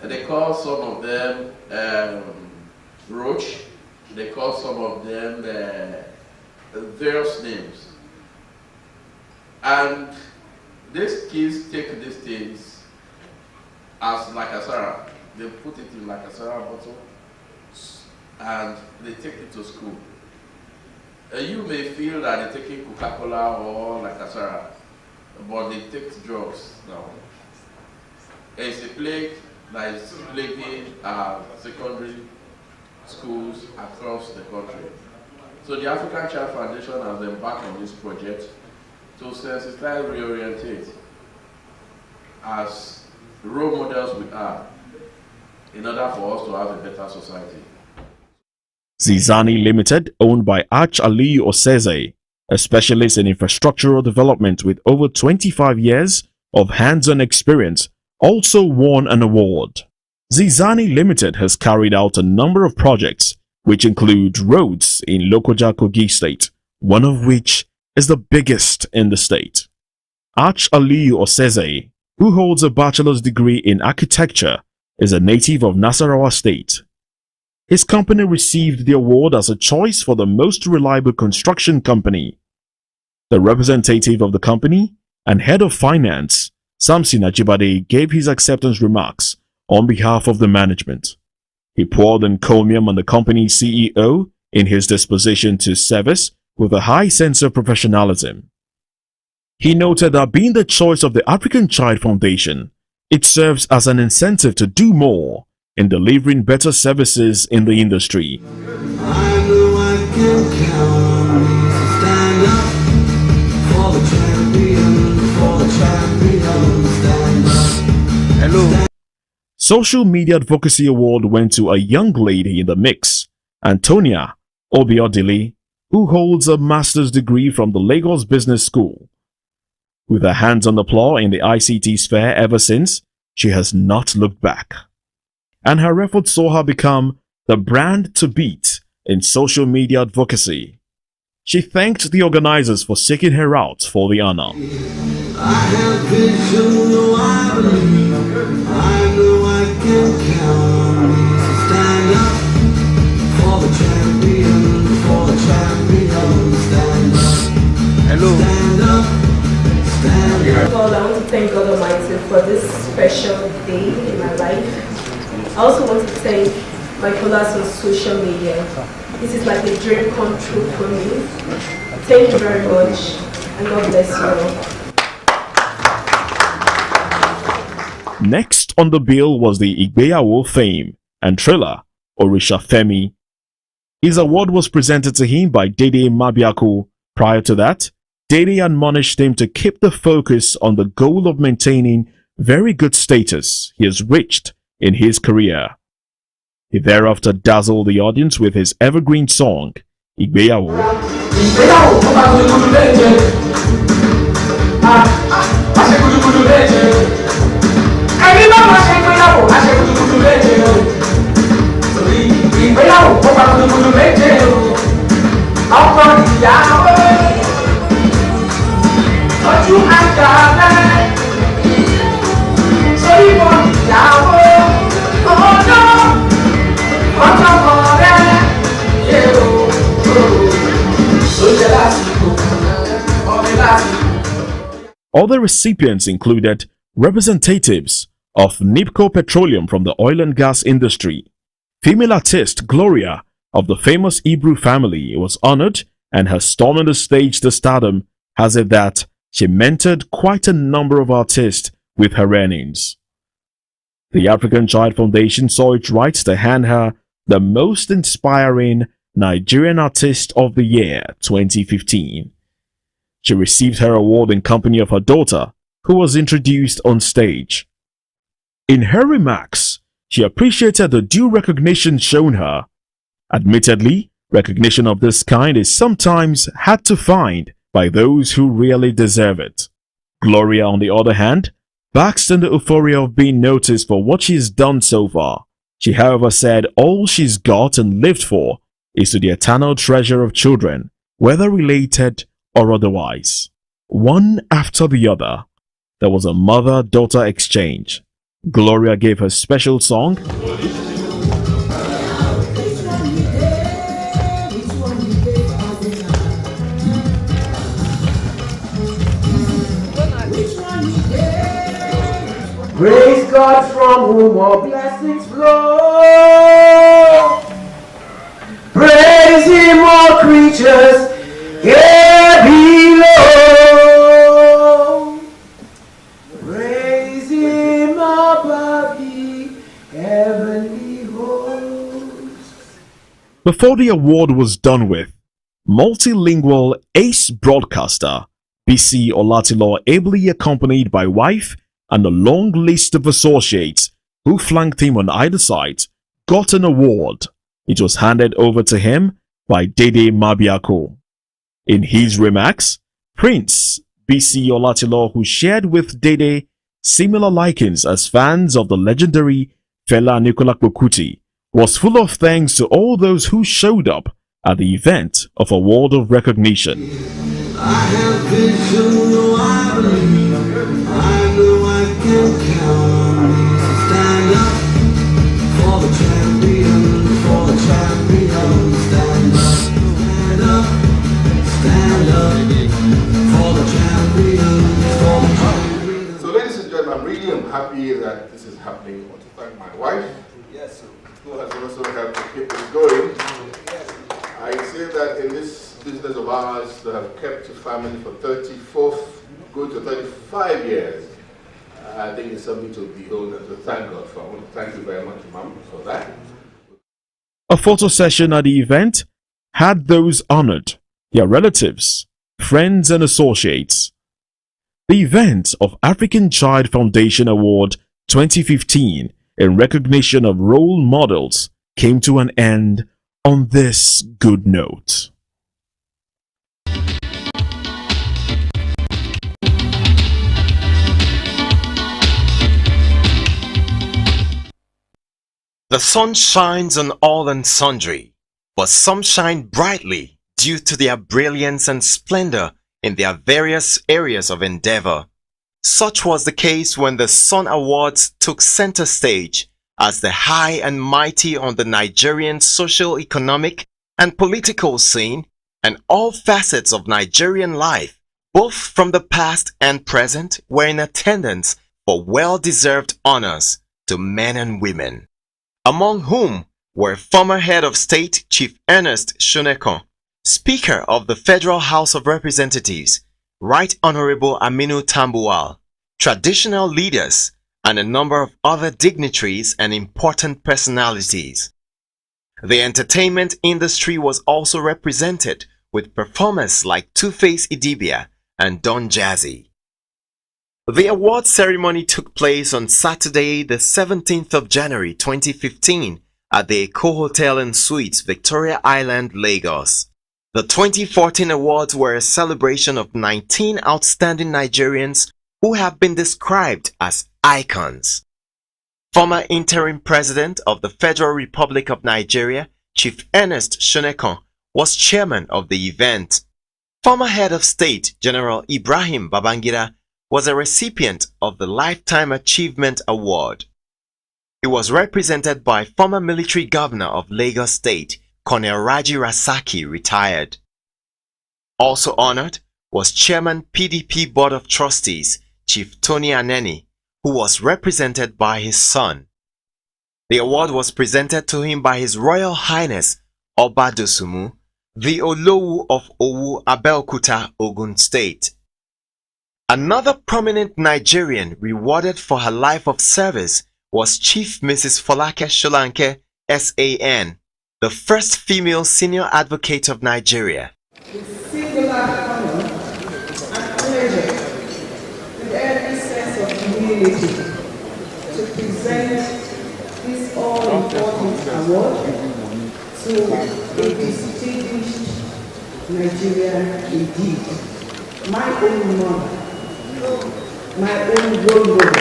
they call some of them roach, they call some of them various names. And these kids take these things as like a syrup. They put it in like a syrup bottle and they take it to school. You may feel that they're taking Coca-Cola or like a syrup, but they take drugs now. It's a plague that is plaguing secondary schools across the country. So the African Child Foundation has embarked on this project to sensitize, reorientate as role models we are in order for us to have a better society. Zizani Limited, owned by Arch Aliyu Oseze, a specialist in infrastructural development with over 25 years of hands-on experience, also won an award. Zizani Limited has carried out a number of projects which include roads in Lokoja, Kogi State, one of which is the biggest in the state. Arch Aliyu Oseze, who holds a bachelor's degree in architecture, is a native of Nasarawa State. His company received the award as a choice for the most reliable construction company. The representative of the company and head of finance, Samson Ajibade, gave his acceptance remarks on behalf of the management. He poured encomium on the company's CEO in his disposition to service with a high sense of professionalism. He noted that being the choice of the African Child Foundation, it serves as an incentive to do more in delivering better services in the industry. I know I can count on me to stand up for the champion, stand up. Hello. Social Media Advocacy Award went to a young lady in the mix, Antonia Obiodili, who holds a master's degree from the Lagos Business School. With her hands on the plow in the ICT sphere ever since, she has not looked back. And her efforts saw her become the brand to beat in social media advocacy. She thanked the organizers for seeking her out for the honor. I have vision, no I believe. I know I can count on me to stand up for the champion, stand up. Hello. Stand up, stand up. First of all, I want to thank God Almighty for this special day in my life. I also want to thank my followers on social media. This is like a dream come true for me. Thank you very much, and God bless you all. Next on the bill was the Igbeyawo fame and thriller Orisha Femi. His award was presented to him by Dede Mabiaku. Prior to that, Dede admonished him to keep the focus on the goal of maintaining very good status he has reached in his career. He thereafter dazzled the audience with his evergreen song, Igbeyawo. Other recipients included representatives of Nipco Petroleum from the oil and gas industry. Female artist Gloria of the famous Hebrew family was honored, and her storm on the stage to stardom has it that she mentored quite a number of artists with her earnings. The African Child Foundation saw it right to hand her the Most Inspiring Nigerian Artist of the Year 2015. She received her award in company of her daughter, who was introduced on stage. In her remarks, she appreciated the due recognition shown her. Admittedly, recognition of this kind is sometimes hard to find by those who really deserve it. Gloria, on the other hand, basks in the euphoria of being noticed for what she's done so far. She, however, said all she's got and lived for is to the eternal treasure of children, whether related or otherwise. One after the other, there was a mother-daughter exchange. Gloria gave her special song, Praise God from whom all blessings flow. Praise Him, all creatures here below. Praise Him above the heavenly hosts. Before the award was done with, multilingual ace broadcaster BC Olatilo, ably accompanied by wife and a long list of associates who flanked him on either side, got an award. It was handed over to him by Dede Mabiako. In his remarks, Prince BC Olatilo, who shared with Dede similar likings as fans of the legendary Fela Anikulapo Kuti, was full of thanks to all those who showed up at the event of award of recognition. I have vision, no, I believe. I know I can count on me. So stand up for the champion, for the champion. Stand up, stand up for the champion, for the champion. So ladies and gentlemen, I'm really happy that this is happening. I want to thank my wife, who has also helped to keep this going. I say that in this business of ours that have kept the family for 34, going to 35 years, I think it's something to behold and to thank God for. I want to thank you very much, Mom, for that. A photo session at the event had those honored, their relatives, friends and associates. The event of African Child Foundation Award 2015 in recognition of role models came to an end on this good note. The sun shines on all and sundry, but some shine brightly due to their brilliance and splendor in their various areas of endeavor. Such was the case when the Sun Awards took center stage as the high and mighty on the Nigerian social, economic, and political scene, and all facets of Nigerian life, both from the past and present, were in attendance for well-deserved honors to men and women, among whom were former Head of State Chief Ernest Shonekan, Speaker of the Federal House of Representatives, Right Honorable Aminu Tambuwal, traditional leaders, and a number of other dignitaries and important personalities. The entertainment industry was also represented with performers like Two-Face Idibia and Don Jazzy. The award ceremony took place on Saturday, the 17th of January 2015 at the Eco Hotel and Suites, Victoria Island, Lagos. The 2014 awards were a celebration of 19 outstanding Nigerians who have been described as icons. Former interim president of the Federal Republic of Nigeria, Chief Ernest Shonekan, was chairman of the event. Former head of state, General Ibrahim Babangida, was a recipient of the Lifetime Achievement Award. He was represented by former military governor of Lagos State, Colonel Raji Rasaki, retired. Also honored was Chairman PDP Board of Trustees, Chief Tony Aneni, who was represented by his son. The award was presented to him by His Royal Highness Oba Dosumu, the Olowu of Owu, Abeokuta, Ogun State. Another prominent Nigerian rewarded for her life of service was Chief Mrs. Folake Sholanke, SAN, the first female senior advocate of Nigeria. With singular honor and pleasure, with every sense of humility, to present this all-important award to a distinguished Nigerian indeed. My own mother, my own role model.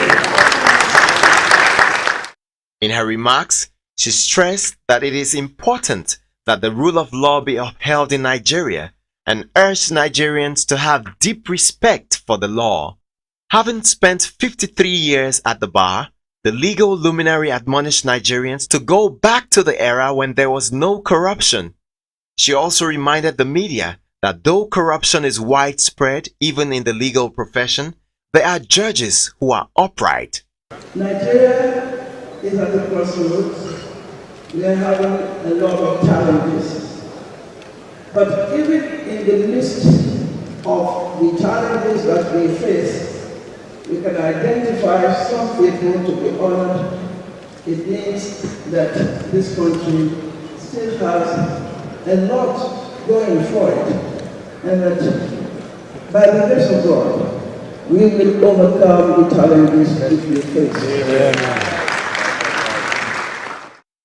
In her remarks, she stressed that it is important that the rule of law be upheld in Nigeria and urged Nigerians to have deep respect for the law. Having spent 53 years at the bar, the legal luminary admonished Nigerians to go back to the era when there was no corruption. She also reminded the media that though corruption is widespread even in the legal profession, there are judges who are upright. Nigeria is at the crossroads. We are having a lot of challenges. But even in the midst of the challenges that we face, we can identify some people to be honored. It means that this country still has a lot going for it, and that by the grace of God, we will overcome the challenges that we face. Amen.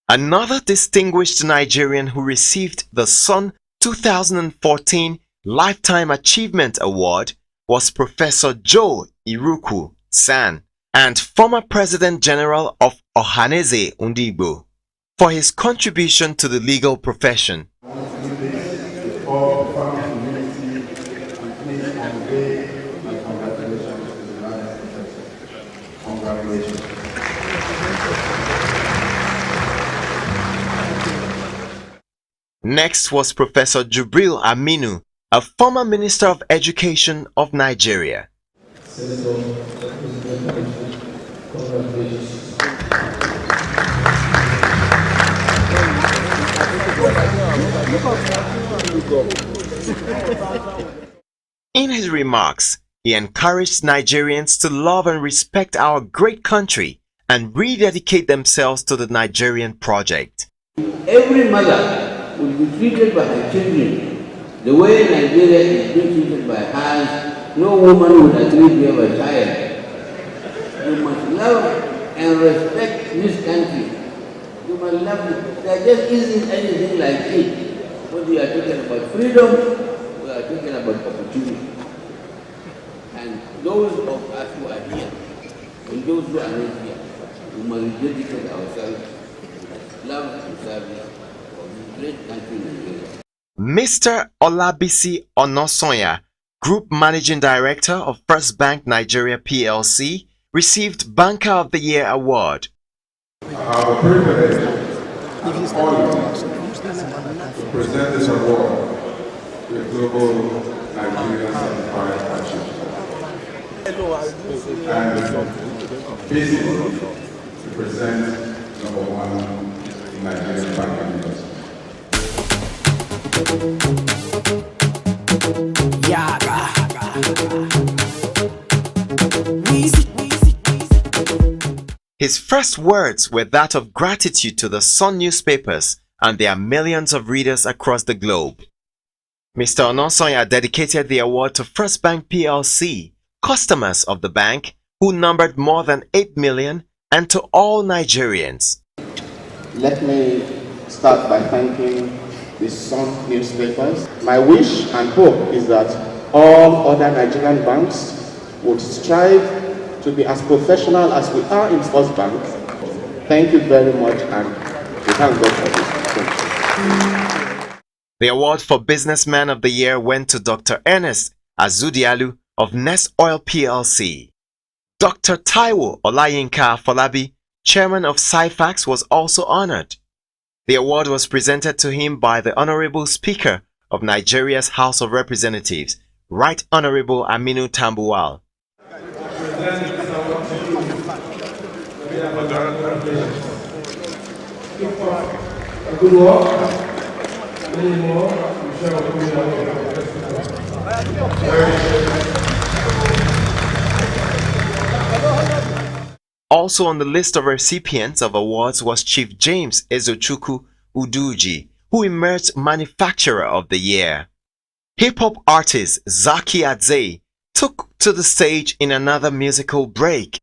Another distinguished Nigerian who received the Sun 2014 Lifetime Achievement Award was Professor Joe Iruku San, and former President General of Ohaneze Ndigbo, for his contribution to the legal profession. Next was Professor Jubril Aminu, a former Minister of Education of Nigeria. In his remarks, he encouraged Nigerians to love and respect our great country and rededicate themselves to the Nigerian project. Every mother will be treated by her children the way Nigeria is being treated by hers. No woman would agree to have a child. You must love and respect this country. You must love it. There just isn't anything like it. When we are talking about freedom, we are talking about opportunity. And those of us who are here, and those who are not here, we must dedicate ourselves to love and service. Mr. Olabisi Onosonya, Group Managing Director of First Bank Nigeria PLC, received Banker of the Year award. I have a privilege and honor to present this award to a global Nigerian certified achievement. And basically to present #1 Nigerian banking industry. His first words were that of gratitude to the Sun newspapers and their millions of readers across the globe. Mr. Onosonya dedicated the award to First Bank PLC, customers of the bank who numbered more than 8 million, and to all Nigerians. Let me start by thanking the Sun newspapers. My wish and hope is that all other Nigerian banks would strive to be as professional as we are in First Bank. Thank you very much, and we thank God for this. The award for Businessman of the Year went to Dr. Ernest Azudialu of Nest Oil PLC. Dr. Taiwo Olayinka Folabi, Chairman of Cyfax, was also honored. The award was presented to him by the Honorable Speaker of Nigeria's House of Representatives, Right Honorable Aminu Tambuwal. Good work. Many more. We shall Also on the list of recipients of awards was Chief James Ezochukwu Uduji, who emerged Manufacturer of the Year. Hip-hop artist Zaki Adze took to the stage in another musical break.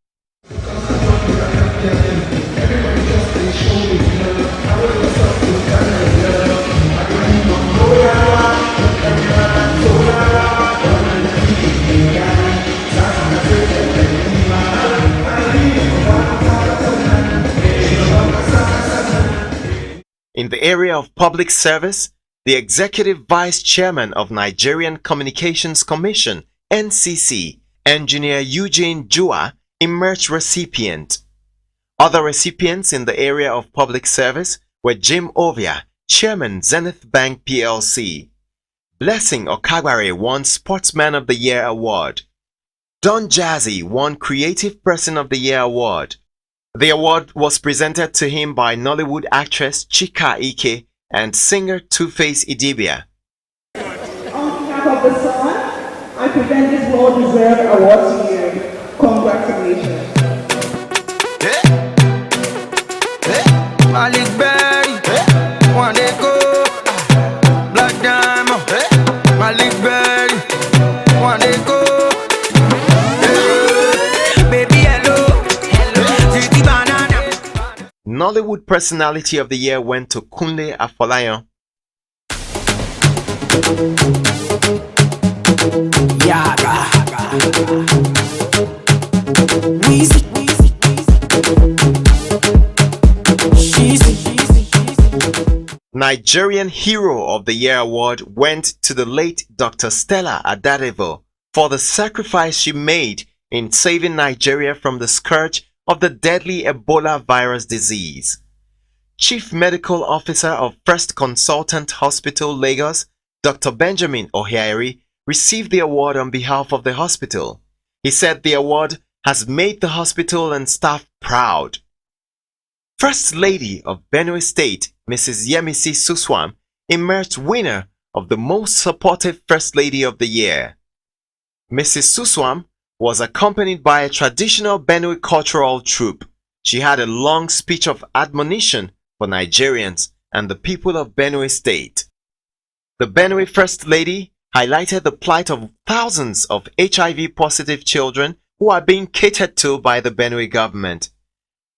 In the area of public service, the Executive Vice Chairman of Nigerian Communications Commission, NCC, Engineer Eugene Jua, emerged recipient. Other recipients in the area of public service were Jim Ovia, Chairman Zenith Bank PLC. Blessing Okagbare won Sportsman of the Year Award. Don Jazzy won Creative Person of the Year Award. The award was presented to him by Nollywood actress Chika Ike and singer Two-Face Idibia. On behalf of the Sun, I present this well-deserved award to you. Congratulations. Malik Berry, one day go, Black Diamond, Malik Berry, one day go, baby hello, City Banana. Nollywood Personality of the Year went to Kunle Afolayan. Yaga. Nigerian Hero of the Year Award went to the late Dr. Stella Adadevo for the sacrifice she made in saving Nigeria from the scourge of the deadly Ebola virus disease. Chief Medical Officer of First Consultant Hospital, Lagos, Dr. Benjamin Ohiairi, received the award on behalf of the hospital. He said the award has made the hospital and staff proud. First Lady of Benue State, Mrs. Yemisi Suswam, emerged winner of the Most Supportive First Lady of the Year. Mrs. Suswam was accompanied by a traditional Benue cultural troupe. She had a long speech of admonition for Nigerians and the people of Benue State. The Benue First Lady highlighted the plight of thousands of HIV-positive children who are being catered to by the Benue government.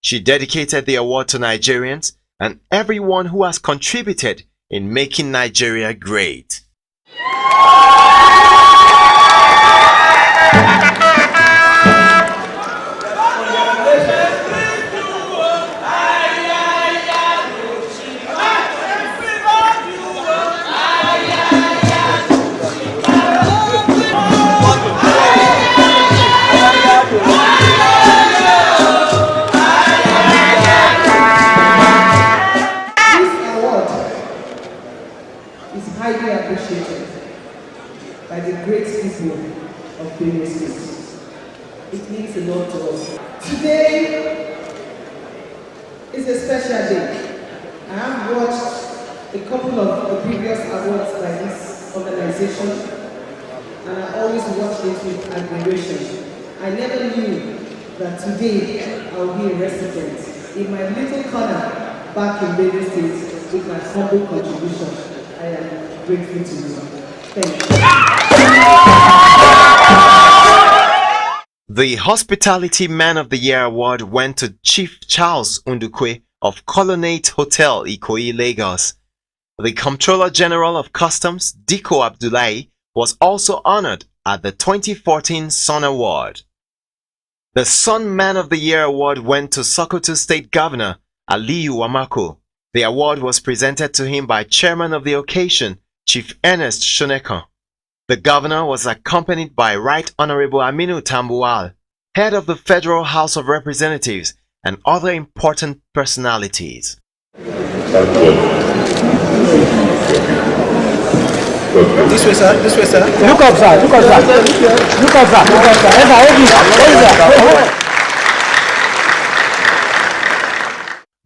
She dedicated the award to Nigerians and everyone who has contributed in making Nigeria great. Highly appreciated by the great people of Benue State. It means a lot to us. Today is a special day. I have watched a couple of the previous awards by this organization, and I always watched it with admiration. I never knew that today I will be a recipient in my little corner back in Benue State with my humble contribution. I am grateful to you. Thank you. The Hospitality Man of the Year Award went to Chief Charles Undukwe of Colonnade Hotel, Ikoyi, Lagos. The Comptroller General of Customs, Diko Abdullahi, was also honored at the 2014 Sun Award. The Sun Man of the Year Award went to Sokoto State Governor Aliyu Wamako. The award was presented to him by Chairman of the occasion, Chief Ernest Shoneka. The governor was accompanied by Right Honorable Aminu Tambuwal, head of the Federal House of Representatives, and other important personalities. This way, sir. This way, sir. Look up, sir. Look up, sir. Look up, sir. Look up, sir.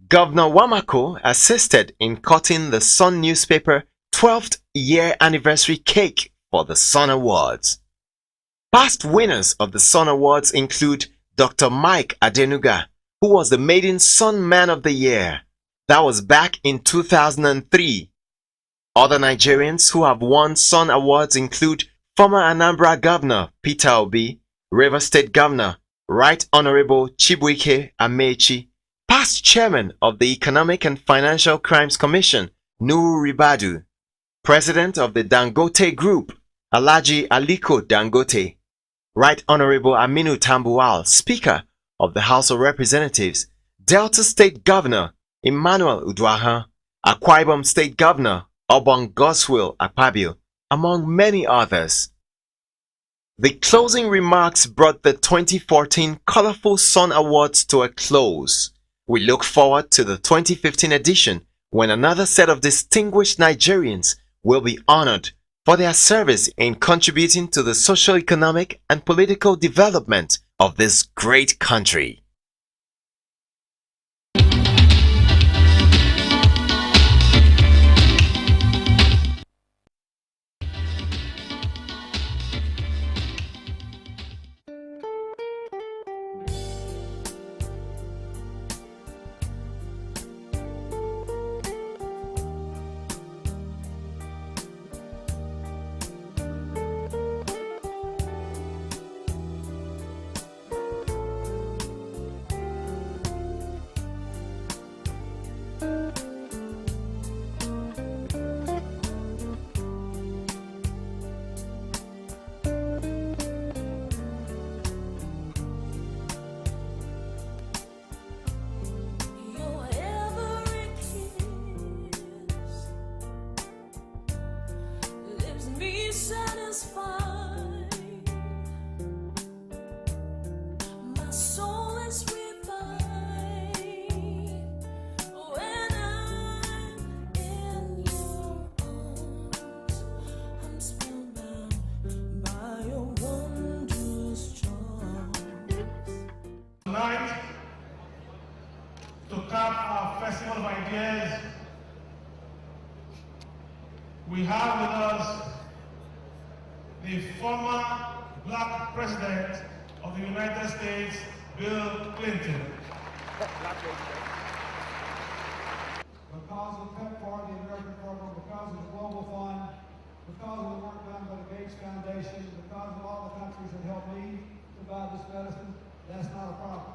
Governor Wamako assisted in cutting the Sun newspaper 12th year anniversary cake for the Sun Awards. Past winners of the Sun Awards include Dr. Mike Adenuga, who was the maiden Sun Man of the Year, That was back in 2003. Other Nigerians who have won Sun Awards include former Anambra Governor Peter Obi, Rivers State Governor Right Honorable Chibuike Amechi, past Chairman of the Economic and Financial Crimes Commission Nuhu Ribadu, President of the Dangote Group Alhaji Aliko Dangote, Right Honorable Aminu Tambuwal, Speaker of the House of Representatives, Delta State Governor Emmanuel Udwaha, Akwa Ibom State Governor Obong Goswill Akpabio, among many others. The closing remarks brought the 2014 Colorful Sun Awards to a close. We look forward to the 2015 edition when another set of distinguished Nigerians will be honored for their service in contributing to the socio-economic and political development of this great country. Tonight, to cap our Festival of Ideas, we have with us the former Black President of the United States, Bill Clinton. Because of PEPFAR, the American program, because of the Global Fund, because of the work done by the Gates Foundation, because of all the countries that helped me to buy this medicine, that's not a problem.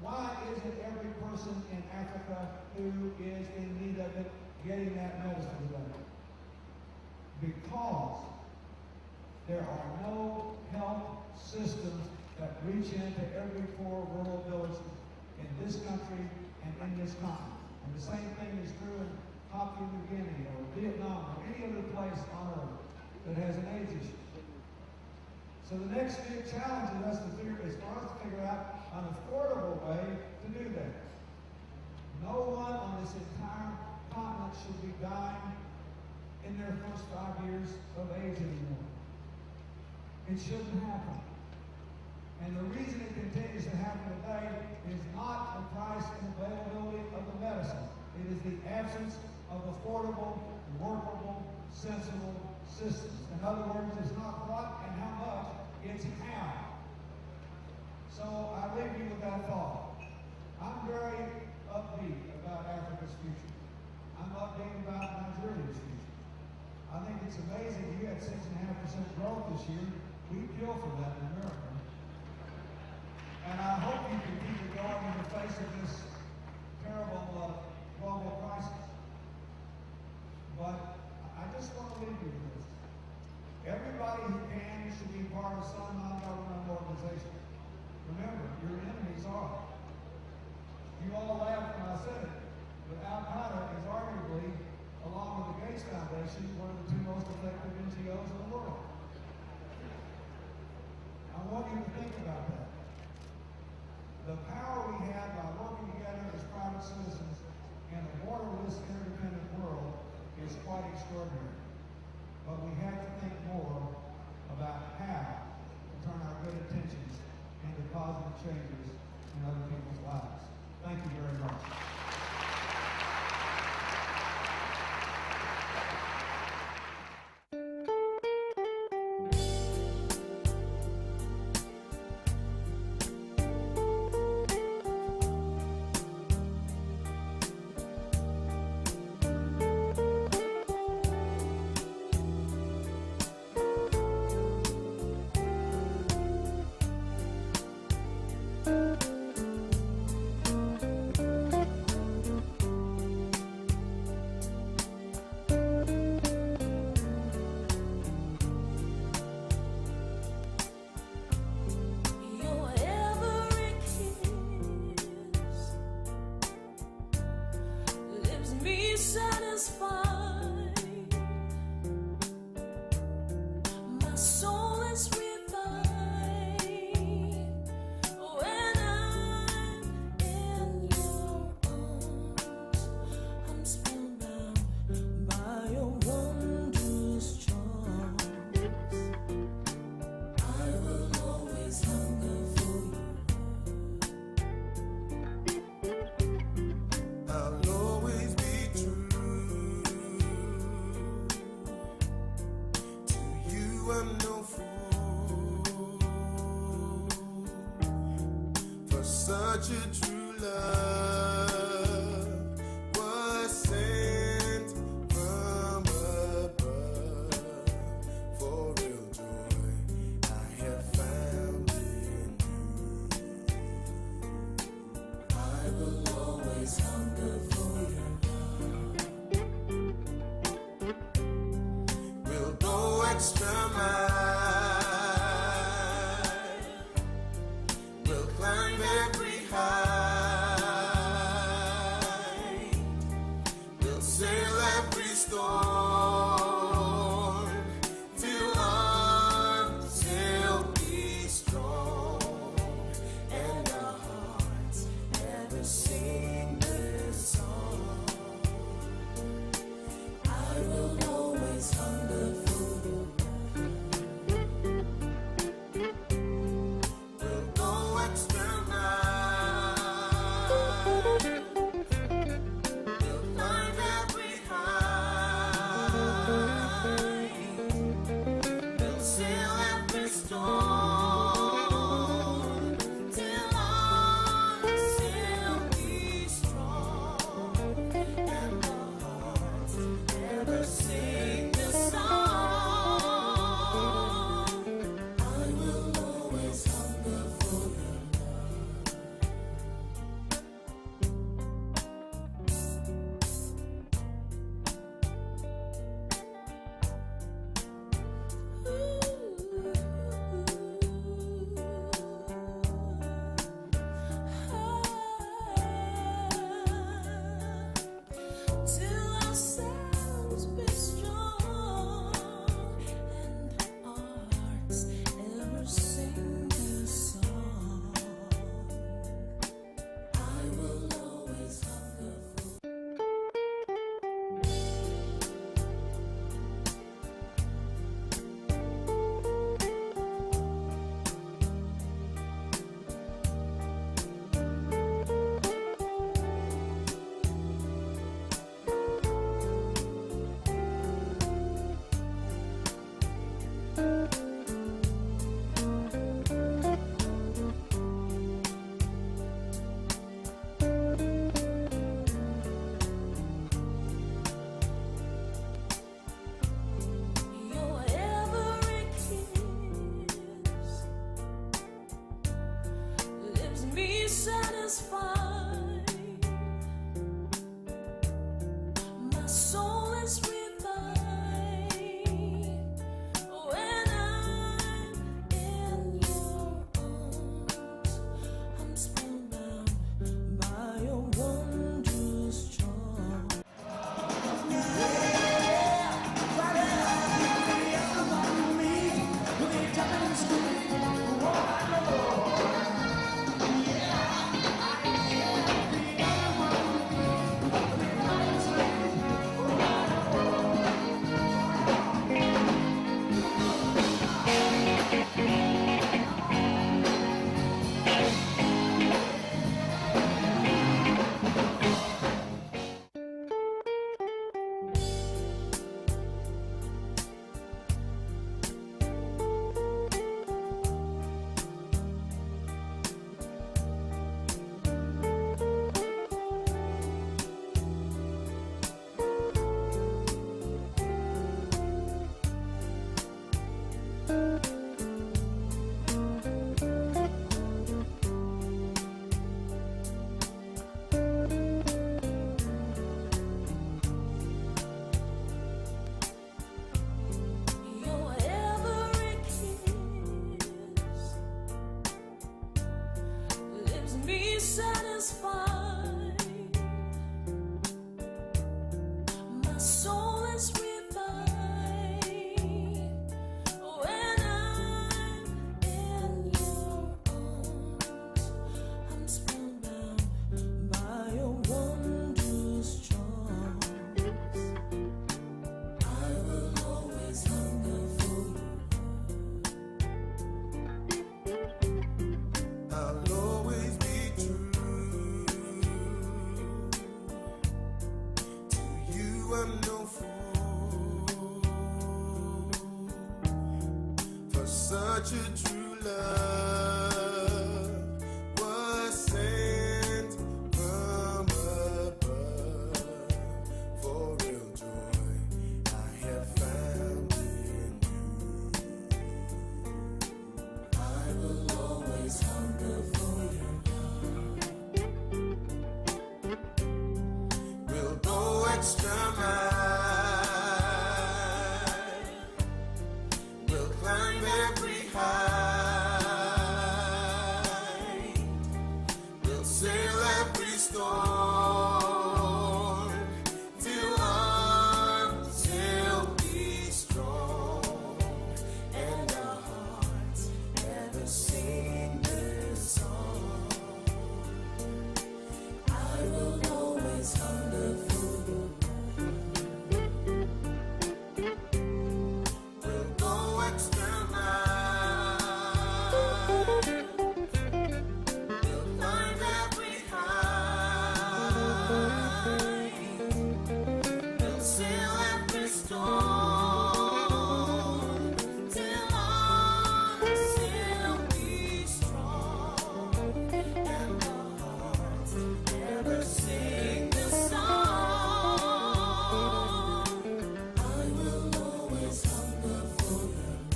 Why isn't every person in Africa who is in need of it getting that medicine today? Because there are no health systems that reach into every poor rural village in this country and in this continent. And the same thing is true in Papua New Guinea or Vietnam or any other place on earth that has an AIDS issue. So the next big challenge is for us to figure out an affordable way to do that. No one on this entire continent should be dying in their first 5 years of age anymore. It shouldn't happen. And the reason it continues to happen today is not the price and availability of the medicine. It is the absence of affordable, workable, sensible systems. In other words, it's not what and how much, it's how. So I leave you with that thought. I'm very upbeat about Africa's future. I'm upbeat about Nigeria's future. I think it's amazing you had 6.5% growth this year. We kill for that in America. And I hope you can keep it going in the face of this terrible global crisis. But I just want to leave you with this. Everybody who can should be part of some non-governmental organization. Remember, your enemies are. You all laughed when I said it, but Al-Qaeda is arguably, along with the Gates Foundation, one of the two most effective NGOs in the world. I want you to think about that. The power we have by working together as private citizens in a borderless, interdependent world is quite extraordinary. But we have to think more about how to turn our good intentions into positive changes in other people's lives. Thank you very much. soul is revived when I'm in your arms. I'm spellbound by your wondrous charms. I will always hunger for you. I'll always be true to you. I'm no fool, for such a true love was sent from above. For real joy I have found in you. I will always hunger for your love. We'll go extra mile. We'll climb every height. We'll sail every storm till our sail be strong and our hearts never sing this song. I will always hunger for you. We'll go extra mile. We'll climb every height. We'll sail every storm till our sail be strong and our hearts never sing this song. I will always hunger for your till ourselves be strong and our hearts ever sing this song. I will always hunger for. Your every kiss leaves me satisfied. My soul is revived when I'm in your arms. I'm spellbound by your wondrous charm. My soul is revived when Such a true love was sent from above. For real joy I have found in you. I will always hunger for your love. We'll go extra mile. We'll climb every height. We'll sail every storm till until we strong and our hearts never sing this song. I will always hunger for you. We'll go extra mile. We'll climb every height. We'll sail every storm till until we strong and our hearts never sing the song. I will always hunger for your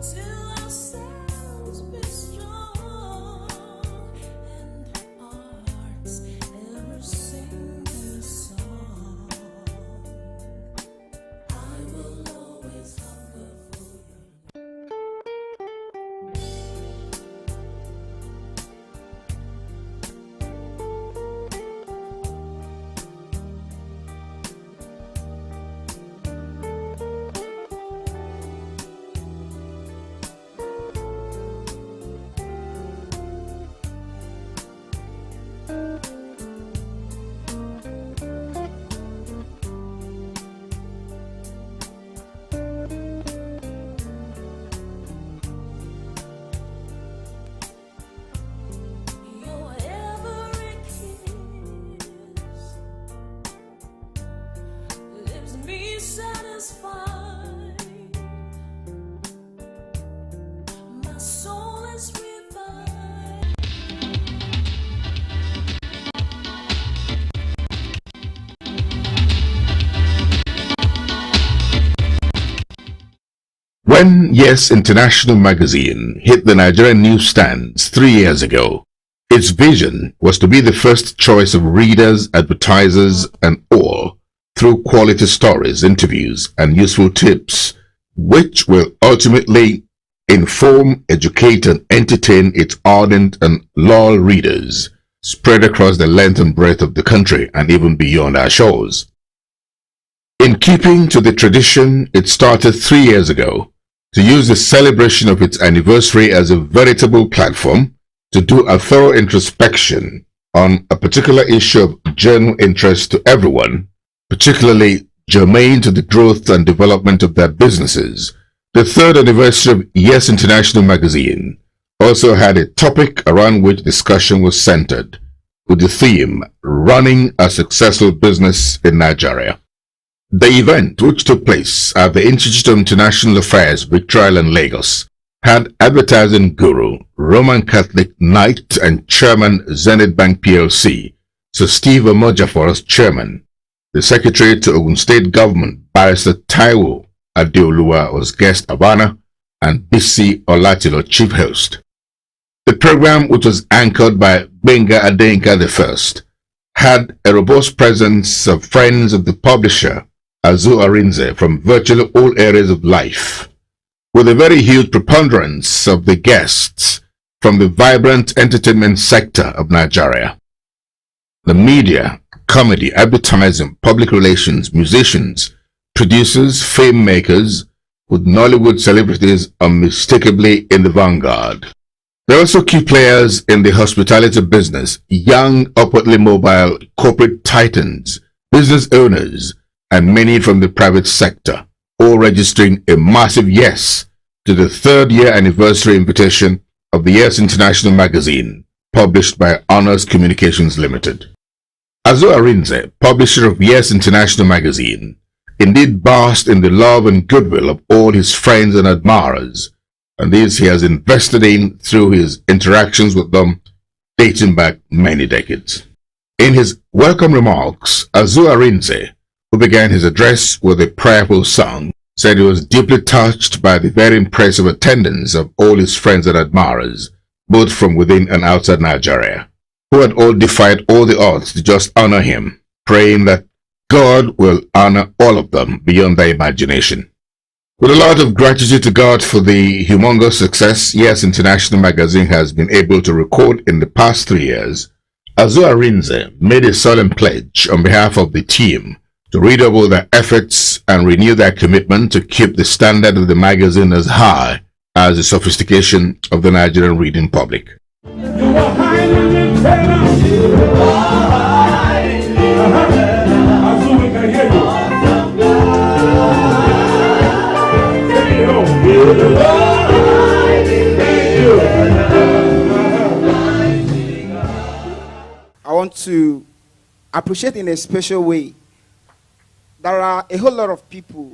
till ourselves be strong and our hearts ever sing this song. I will always hunger for you. Your every kiss leaves me satisfied. My soul is revived. When Yes International magazine hit the Nigerian newsstands 3 years ago, its vision was to be the first choice of readers, advertisers, and all through quality stories, interviews, and useful tips, which will ultimately inform, educate, and entertain its ardent and loyal readers spread across the length and breadth of the country and even beyond our shores. In keeping to the tradition it started 3 years ago, to use the celebration of its anniversary as a veritable platform to do a thorough introspection on a particular issue of general interest to everyone, particularly germane to the growth and development of their businesses. The third anniversary of Yes International magazine also had a topic around which discussion was centered, with the theme Running a Successful Business in Nigeria. The event, which took place at the Institute of International Affairs, Victoria Island, Lagos, had advertising guru, Roman Catholic Knight and Chairman Zenith Bank PLC, Sir Steve Omojafor as Chairman. The Secretary to Ogun State Government, Barrister Taiwo Adeoluwa, was guest of honor, and Bisi Olatilo, chief host. The program, which was anchored by Benga Adenka I, had a robust presence of friends of the publisher, Azu Arinze, from virtually all areas of life, with a very huge preponderance of the guests from the vibrant entertainment sector of Nigeria. The media, comedy, advertising, public relations, musicians, producers, fame makers, with Nollywood celebrities unmistakably in the vanguard. There are also key players in the hospitality business, young, upwardly mobile corporate titans, business owners, and many from the private sector, all registering a massive yes to the 3rd year anniversary invitation of the Yes International magazine, published by Honors Communications Limited. Azu Arinze, publisher of Yes International magazine, indeed basked in the love and goodwill of all his friends and admirers, and this he has invested in through his interactions with them dating back many decades. In his welcome remarks, Azu Arinze, who began his address with a prayerful song, said he was deeply touched by the very impressive attendance of all his friends and admirers, both from within and outside Nigeria, who had all defied all the odds to just honor him, praying that God will honor all of them beyond their imagination. With a lot of gratitude to God for the humongous success Yes International magazine has been able to record in the past 3 years, Azu Arinze made a solemn pledge on behalf of the team to redouble their efforts and renew their commitment to keep the standard of the magazine as high as the sophistication of the Nigerian reading public. I want to appreciate in a special way. There are a whole lot of people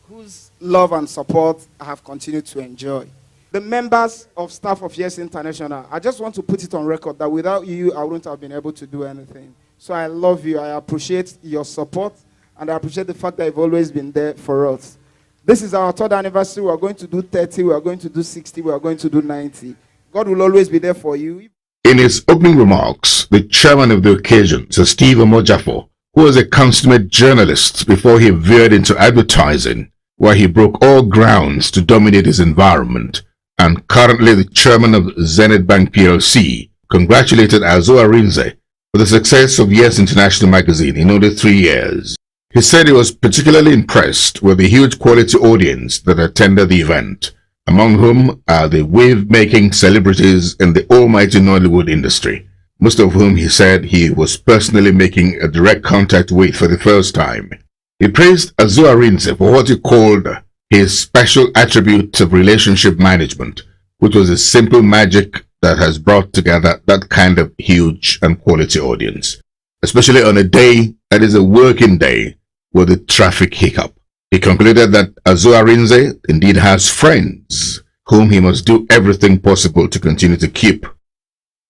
whose love and support I have continued to enjoy. The members of staff of Yes International, I just want to put it on record that without you, I wouldn't have been able to do anything. So I love you. I appreciate your support, and I appreciate the fact that you've always been there for us. This is our 3rd anniversary. We are going to do 30. We are going to do 60. We are going to do 90. God will always be there for you. In his opening remarks, the chairman of the occasion, Sir Steve Omojafo, who was a consummate journalist before he veered into advertising, where he broke all grounds to dominate his environment, and currently the chairman of Zenith Bank PLC, congratulated Azu Arinze for the success of Yes International magazine in only 3 years. He said he was particularly impressed with the huge quality audience that attended the event, among whom are the wave-making celebrities in the almighty Nollywood industry, most of whom he said he was personally making a direct contact with for the first time. He praised Azu Arinze for what he called his special attribute of relationship management, which was a simple magic that has brought together that kind of huge and quality audience, especially on a day that is a working day with a traffic hiccup. He concluded that Azu Arinze indeed has friends whom he must do everything possible to continue to keep.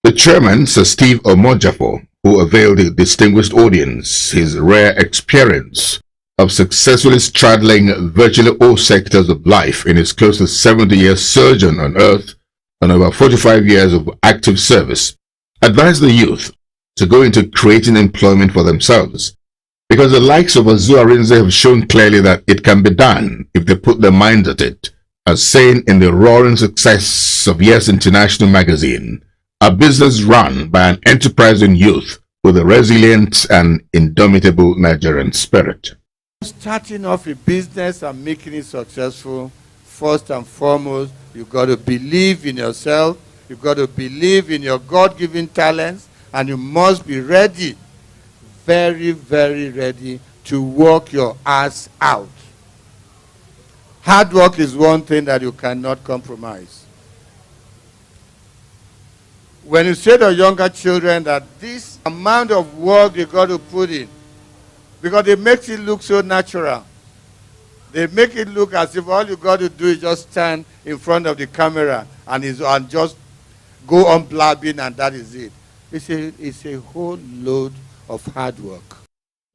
The chairman, Sir Steve Omojafo, who availed the distinguished audience his rare experience of successfully straddling virtually all sectors of life in his close to 70-year sojourn on earth and over 45 years of active service, advised the youth to go into creating employment for themselves, because the likes of Azu Arinze have shown clearly that it can be done if they put their minds at it, as saying in the roaring success of Yes International magazine, a business run by an enterprising youth with a resilient and indomitable Nigerian spirit. Starting off a business and making it successful, first and foremost, you've got to believe in yourself, you've got to believe in your God-given talents, and you must be ready, very, very ready to work your ass out. Hard work is one thing that you cannot compromise. When you say to younger children that this amount of work you got to put in, because it makes it look so natural. They make it look as if all you got to do is just stand in front of the camera and just go on blabbing and that is it. It's a whole load of hard work.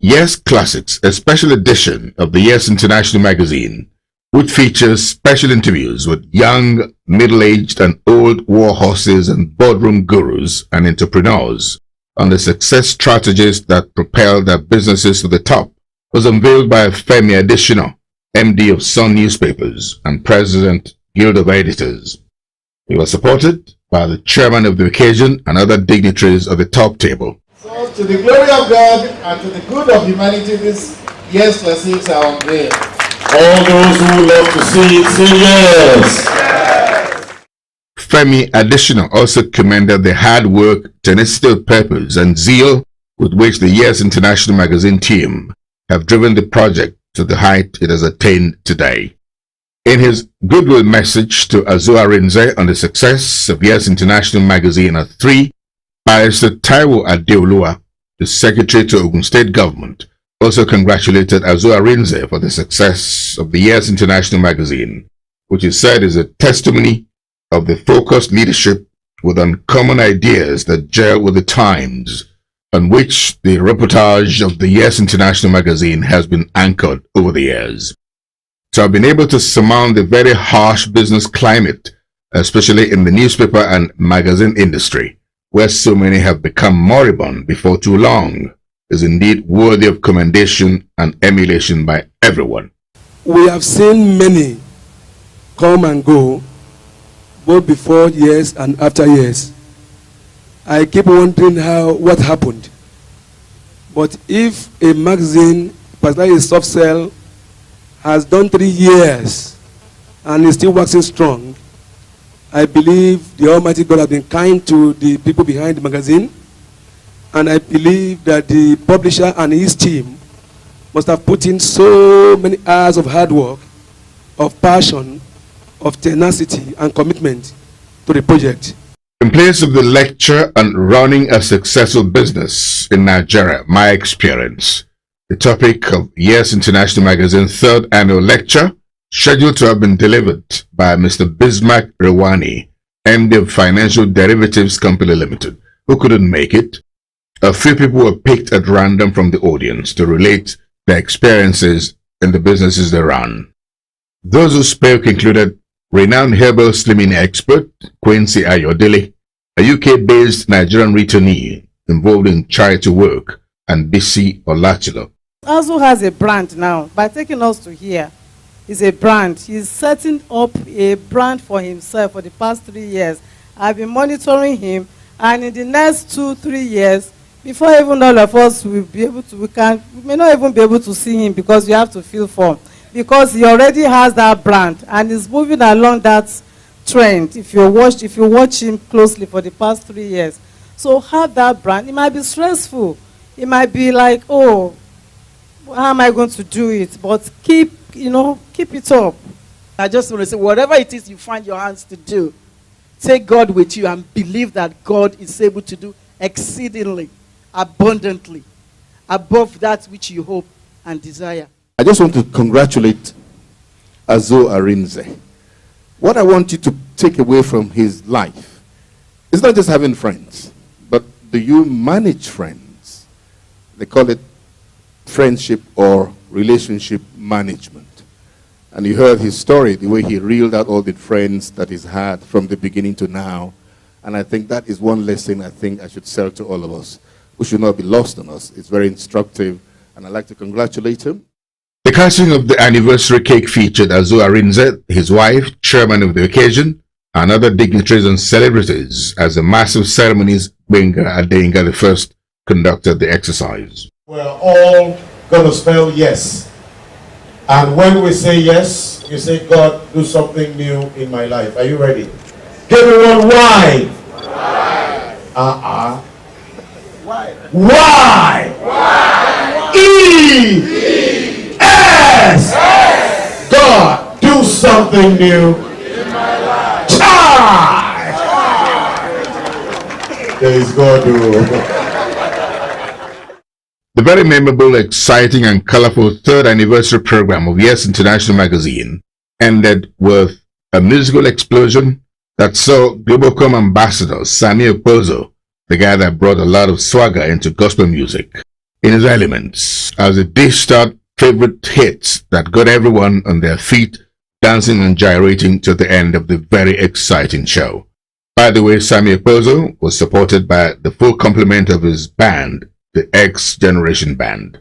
Yes Classics, a special edition of the Yes International magazine, which features special interviews with young, middle-aged and old war horses and boardroom gurus and entrepreneurs on the success strategies that propelled their businesses to the top, was unveiled by Femi Adesina, MD of Sun Newspapers and President, Guild of Editors. He was supported by the chairman of the occasion and other dignitaries of the top table. So, to the glory of God and to the good of humanity, this Yes Classics are unveiled. All those who would love to see it, say yes. Femi Adesina also commended the hard work, tenacity of purpose, and zeal with which the Yes International Magazine team have driven the project to the height it has attained today. In his goodwill message to Azu Arinze on the success of Yes International Magazine at 3, Barrister Taiwo Adeolua, the Secretary to Ogun State Government, also congratulated Azu Arinze for the success of the Yes International Magazine, which he said is a testimony of the focused leadership with uncommon ideas that gel with the times, on which the reportage of the Yes International Magazine has been anchored over the years. To have been able to surmount the very harsh business climate, especially in the newspaper and magazine industry, where so many have become moribund before too long, is indeed worthy of commendation and emulation by everyone. We have seen many come and go, both before years and after years. I keep wondering what happened. But if a magazine, particularly a soft sell, has done 3 years and is still waxing strong, I believe the Almighty God has been kind to the people behind the magazine, and I believe that the publisher and his team must have put in so many hours of hard work, of passion, of tenacity and commitment to the project. In place of the lecture on running a successful business in Nigeria, my experience, the topic of Yes International Magazine's 3rd annual lecture, scheduled to have been delivered by Mr. Bismarck Rewani, MD of Financial Derivatives Company Limited, who couldn't make it. A few people were picked at random from the audience to relate their experiences in the businesses they run. Those who spoke included renowned herbal slimming expert Quincy Ayodele, a UK-based Nigerian returnee involved in charity work, and Bisi Olachilo. Azu has a brand now. By taking us to here, it's a brand. He's setting up a brand for himself for the past 3 years. I've been monitoring him, and in the next 2-3 years, before even all of us will be able to, we may not even be able to see him because we have to feel for him, because he already has that brand and is moving along that trend. If you watch him closely for the past 3 years, so have that brand. It might be stressful. It might be like, oh, how am I going to do it? But keep it up. I just want to say, whatever it is you find your hands to do, take God with you and believe that God is able to do exceedingly, abundantly, above that which you hope and desire. I just want to congratulate Azu Arinze. What I want you to take away from his life is not just having friends, but do you manage friends? They call it friendship or relationship management. And you heard his story, the way he reeled out all the friends that he's had from the beginning to now. And I think that is one lesson I think I should sell to all of us. We should not be lost on us. It's very instructive, and I'd like to congratulate him. The cutting of the anniversary cake featured Azu Arinze, his wife, chairman of the occasion, and other dignitaries and celebrities, as the massive ceremonies Benga Adenga I conducted the exercise. We're all going to spell yes. And when we say yes, you say, God, do something new in my life. Are you ready? Give me one why. Why? Why? Why? E-S. God, do something new in my life. Charge! There is God. The very memorable, exciting, and colorful 3rd anniversary program of Yes International Magazine ended with a musical explosion that saw Globocom ambassador Sammy Okpozo, the guy that brought a lot of swagger into gospel music, in his elements, as it dished out favorite hits that got everyone on their feet, dancing and gyrating to the end of the very exciting show. By the way, Sammy Okpozo was supported by the full complement of his band, the X Generation Band.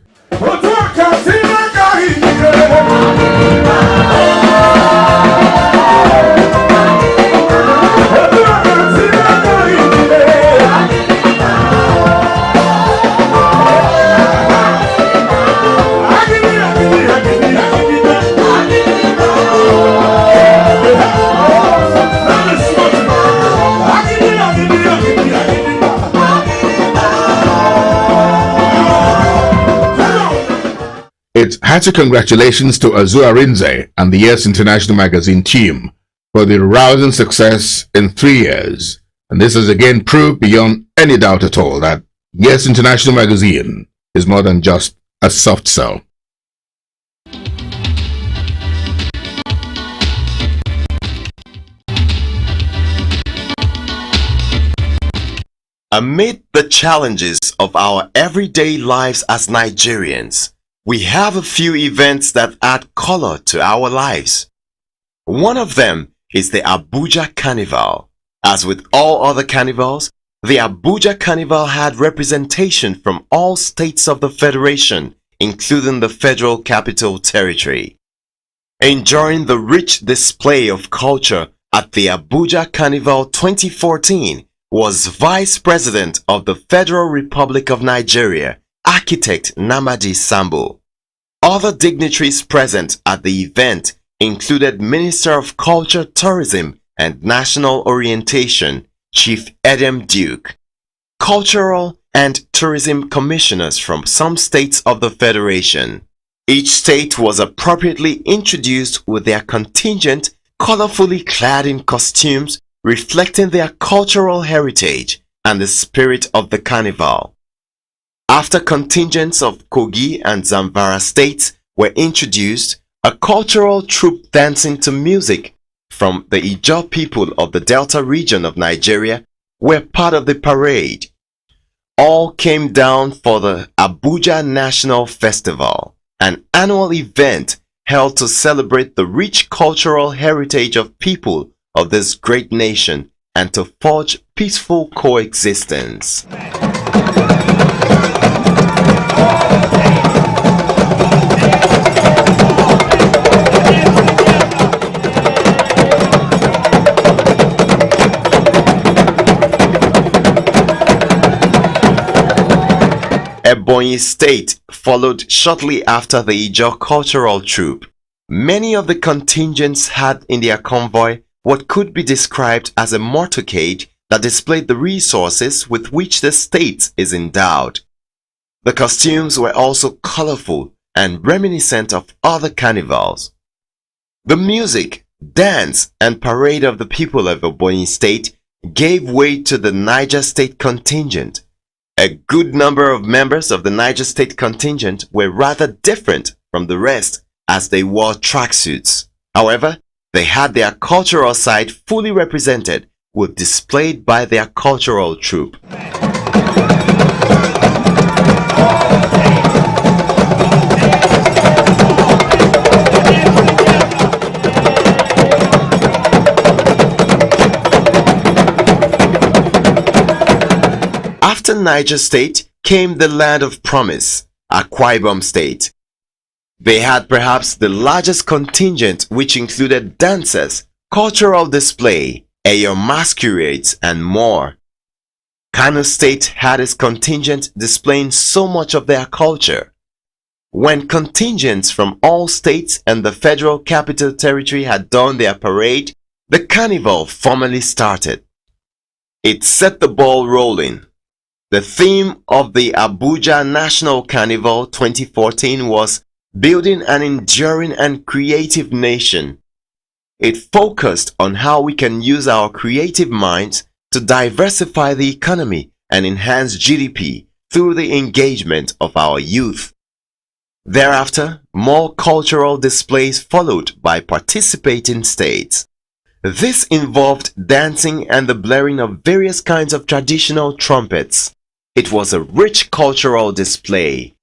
It's hearty congratulations to Azu Arinze and the Yes International Magazine team for the rousing success in 3 years. And this has again proved beyond any doubt at all that Yes International Magazine is more than just a soft sell. Amid the challenges of our everyday lives as Nigerians, we have a few events that add color to our lives. One of them is the Abuja Carnival. As with all other carnivals, the Abuja Carnival had representation from all states of the Federation, including the Federal Capital Territory. Enjoying the rich display of culture at the Abuja Carnival 2014 was Vice President of the Federal Republic of Nigeria, Architect Namadi Sambo. Other dignitaries present at the event included Minister of Culture, Tourism and National Orientation, Chief Edem Duke, Cultural and Tourism Commissioners from some states of the Federation. Each state was appropriately introduced with their contingent colorfully clad in costumes reflecting their cultural heritage and the spirit of the carnival. After contingents of Kogi and Zamfara states were introduced, a cultural troupe dancing to music from the Ijaw people of the Delta region of Nigeria were part of the parade. All came down for the Abuja National Festival, an annual event held to celebrate the rich cultural heritage of people of this great nation and to forge peaceful coexistence. Ebonyi State followed shortly after the Ijaw cultural troupe. Many of the contingents had in their convoy what could be described as a motorcade that displayed the resources with which the state is endowed. The costumes were also colorful and reminiscent of other carnivals. The music, dance, and parade of the people of Ebonyi State gave way to the Niger State contingent. A good number of members of the Niger State contingent were rather different from the rest as they wore tracksuits. However, they had their cultural side fully represented, with displayed by their cultural troupe. After Niger State came the land of promise, Akwa Ibom State. They had perhaps the largest contingent, which included dancers, cultural display, Eyo masquerades, and more. Kano State had its contingent displaying so much of their culture. When contingents from all states and the Federal Capital Territory had done their parade, the carnival formally started. It set the ball rolling. The theme of the Abuja National Carnival 2014 was Building an Enduring and Creative Nation. It focused on how we can use our creative minds to diversify the economy and enhance GDP through the engagement of our youth. Thereafter, more cultural displays followed by participating states. This involved dancing and the blaring of various kinds of traditional trumpets. It was a rich cultural display.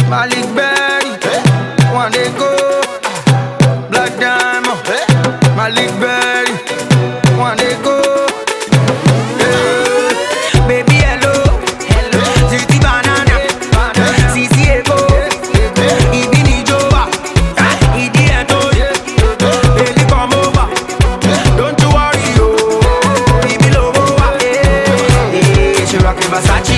Malik Berry, one day go, Black Diamond, Malik Berry, one day go. Baby hello, Ziti Banana, Sisi Ego, Ibini Joba, Idi Eto, Baby come over, don't you worry yo, Bibi Loboa, she rockin' Versace,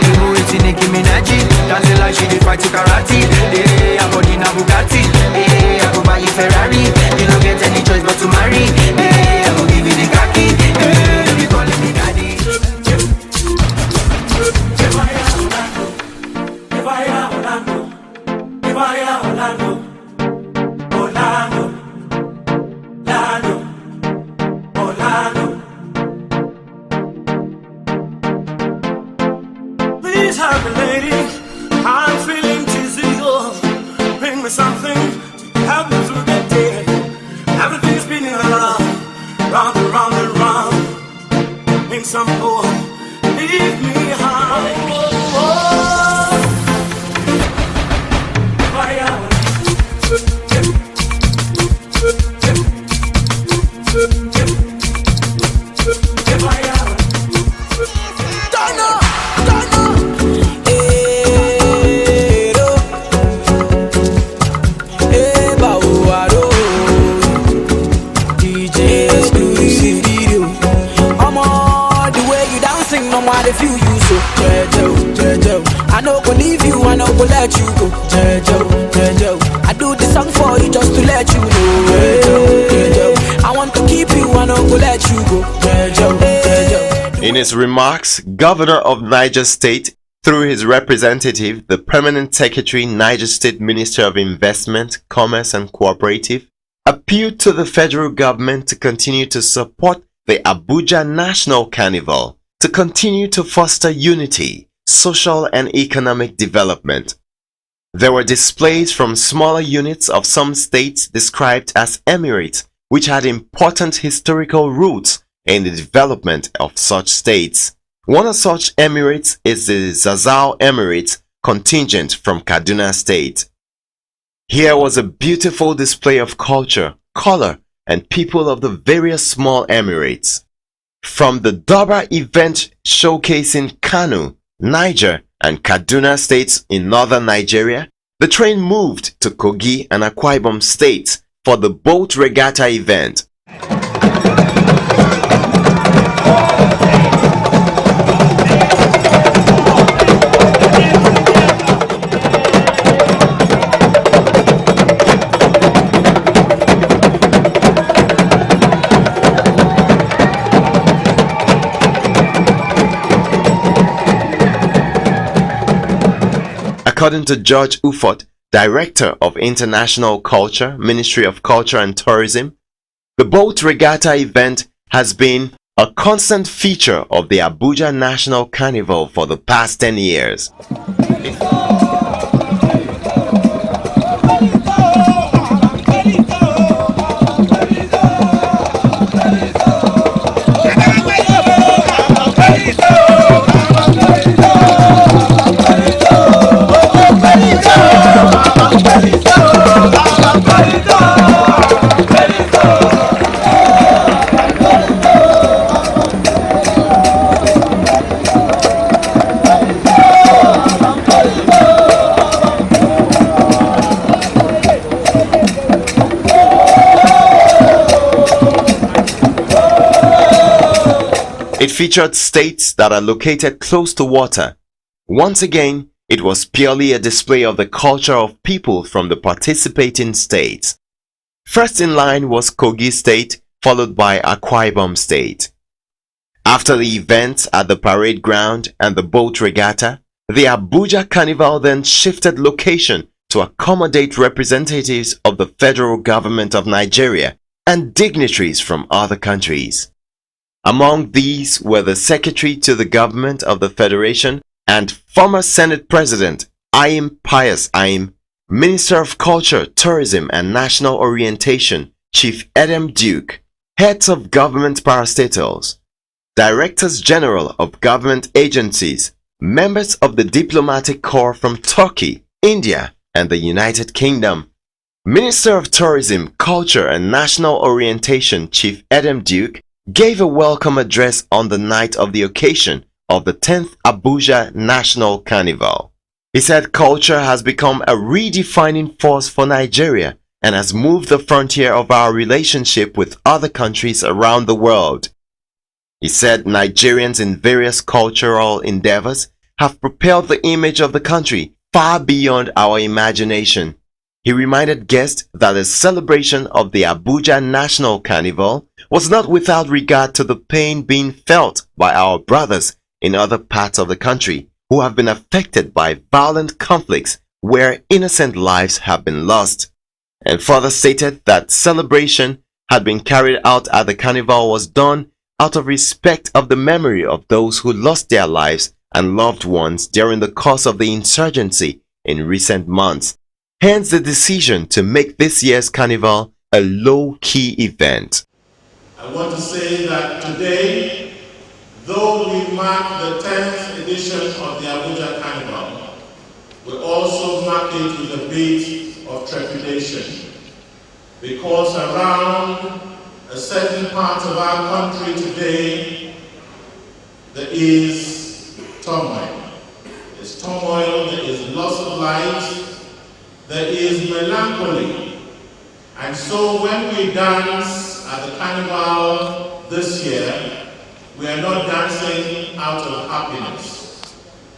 you know it's Nicki Minaj. Dancing like she did fight karate. Hey, I go in a Bugatti. Hey, I go buy you Ferrari. You don't get any choice but to marry. Hey, I go give you the khaki. Hey, you calling me daddy. If Please help me, lady. I'm feeling dizzy. Oh, bring me something to help me through the day. Everything's spinning around, round and round and round. In some hole, leave me high. I feel you so, Jejo, Jejo. I no go leave you, I no go let you go, Jejo, Jejo. I do this song for you just to let you know, Jejo, Jejo. I want to keep you, I no go let you go, Jejo, Jejo. In his remarks, Governor of Niger State, through his representative, the Permanent Secretary, Niger State Minister of Investment, Commerce and Cooperative, appealed to the federal government to continue to support the Abuja National Carnival, to continue to foster unity, social and economic development. There were displays from smaller units of some states described as emirates, which had important historical roots in the development of such states. One of such emirates is the Zazzau Emirate contingent from Kaduna State. Here was a beautiful display of culture, color, and people of the various small emirates. From the Durbar event showcasing Kano, Niger, and Kaduna states in northern Nigeria, the train moved to Kogi and Akwa Ibom states for the boat regatta event. According to George Ufot, Director of International Culture, Ministry of Culture and Tourism, the boat regatta event has been a constant feature of the Abuja National Carnival for the past 10 years. It featured states that are located close to water. Once again, it was purely a display of the culture of people from the participating states. First in line was Kogi State, followed by Akwa Ibom State. After the events at the parade ground and the boat regatta, the Abuja Carnival then shifted location to accommodate representatives of the federal government of Nigeria and dignitaries from other countries. Among these were the Secretary to the Government of the Federation and former Senate President Ayim Pius Ayim, Minister of Culture, Tourism and National Orientation Chief Edem Duke, heads of government parastatals, Directors General of government agencies, members of the diplomatic corps from Turkey, India and the United Kingdom. Minister of Tourism, Culture and National Orientation Chief Edem Duke gave a welcome address on the night of the occasion of the 10th Abuja National Carnival. He said culture has become a redefining force for Nigeria and has moved the frontier of our relationship with other countries around the world. He said Nigerians in various cultural endeavors have propelled the image of the country far beyond our imagination. He reminded guests that the celebration of the Abuja National Carnival was not without regard to the pain being felt by our brothers in other parts of the country who have been affected by violent conflicts where innocent lives have been lost, and further stated that celebration had been carried out at the carnival was done out of respect of the memory of those who lost their lives and loved ones during the course of the insurgency in recent months. Hence the decision to make this year's carnival a low-key event. I want to say that today, though we mark the 10th edition of the Abuja Carnival, we also mark it with a bit of trepidation, because around a certain part of our country today, there is turmoil. There's turmoil, there is loss of life, there is melancholy. And so when we dance at the carnival this year, we are not dancing out of happiness.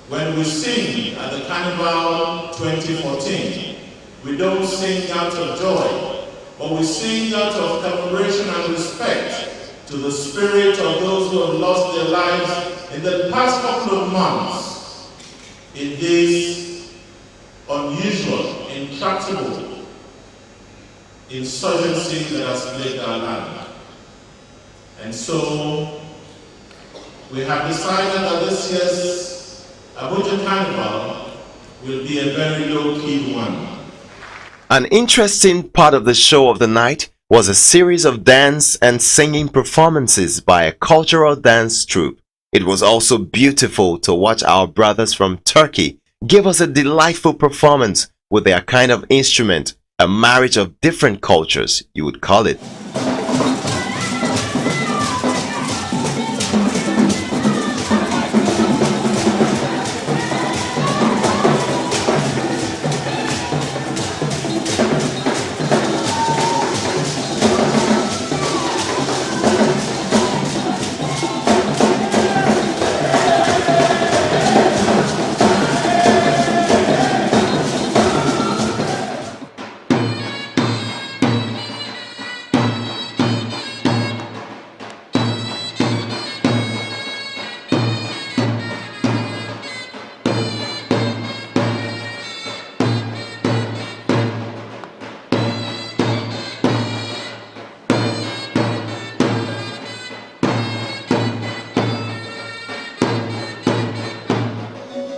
When we sing at the carnival 2014, we don't sing out of joy, but we sing out of commemoration and respect to the spirit of those who have lost their lives in the past couple of months in this unusual, intractable insurgency that has plagued our land. And so we have decided that this year's Abuja Carnival will be a very low-key one. An interesting part of the show of the night was a series of dance and singing performances by a cultural dance troupe. It was also beautiful to watch our brothers from Turkey give us a delightful performance with their kind of instrument, a marriage of different cultures, you would call it.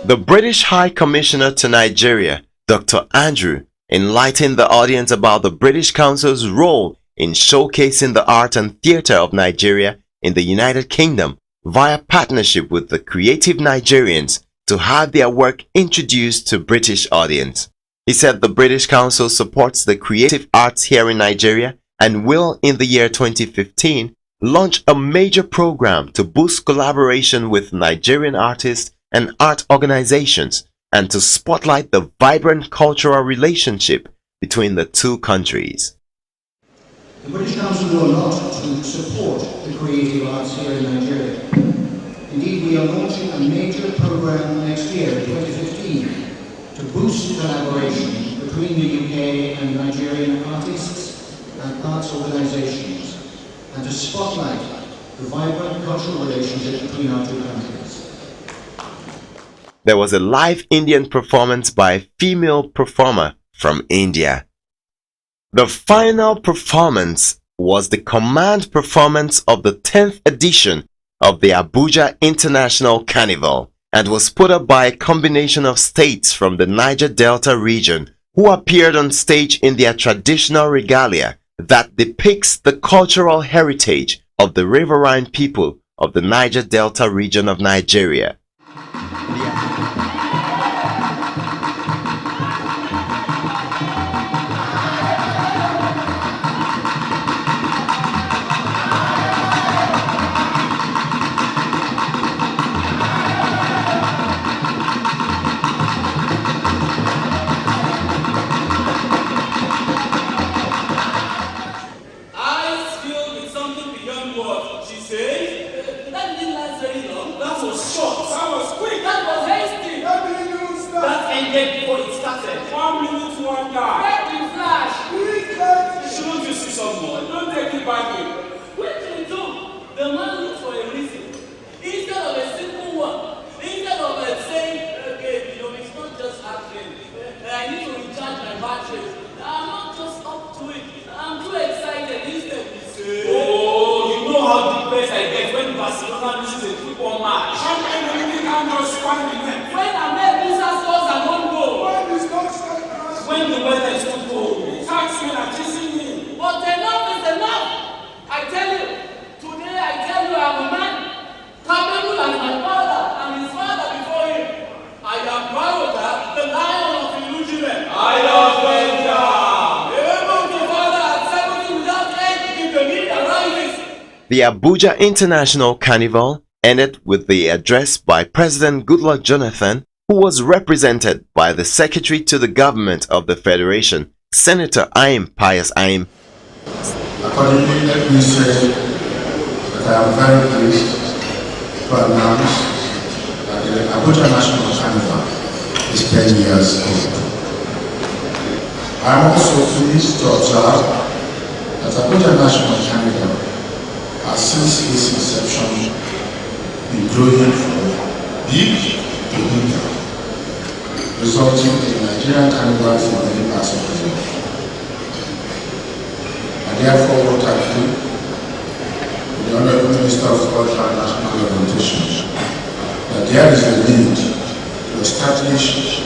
The British High Commissioner to Nigeria, Dr. Andrew, enlightened the audience about the British Council's role in showcasing the art and theatre of Nigeria in the United Kingdom via partnership with the creative Nigerians to have their work introduced to British audience. He said the British Council supports the creative arts here in Nigeria and will, in the year 2015, launch a major program to boost collaboration with Nigerian artists and art organizations, and to spotlight the vibrant cultural relationship between the two countries. The British Council do a lot to support the creative arts here in Nigeria. Indeed, we are launching a major program next year, 2015, to boost collaboration between the UK and Nigerian artists and arts organizations, and to spotlight the vibrant cultural relationship between our two countries. There was a live Indian performance by a female performer from India. The final performance was the command performance of the 10th edition of the Abuja International Carnival and was put up by a combination of states from the Niger Delta region who appeared on stage in their traditional regalia that depicts the cultural heritage of the riverine people of the Niger Delta region of Nigeria. The Abuja International Carnival ended with the address by President Goodluck Jonathan, who was represented by the Secretary to the Government of the Federation, Senator Aim Pius Aim. Accordingly, let me say that I am very pleased to announce that the Abuja National Carnival is 10 years old. I am also pleased to observe that Abuja National Carnival has since its inception been growing from big to bigger, resulting in Nigerian carnivals in many parts of the world. And therefore, what I do with the Honorable Minister of Culture and National Orientation, that there is a need to establish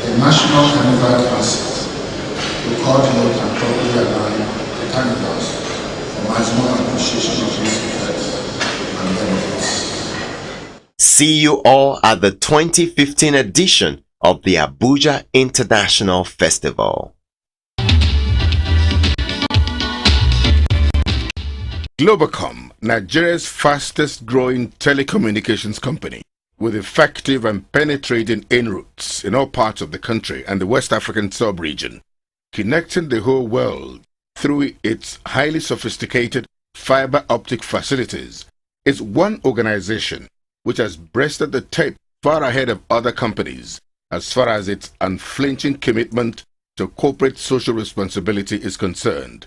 a national carnival council to coordinate and properly align the carnivals for maximum appreciation of these effects and benefits. See you all at the 2015 edition of the Abuja International Festival. Globacom, Nigeria's fastest growing telecommunications company, with effective and penetrating inroads in all parts of the country and the West African sub-region, connecting the whole world through its highly sophisticated fiber optic facilities, is one organization which has breasted the tape far ahead of other companies as far as its unflinching commitment to corporate social responsibility is concerned.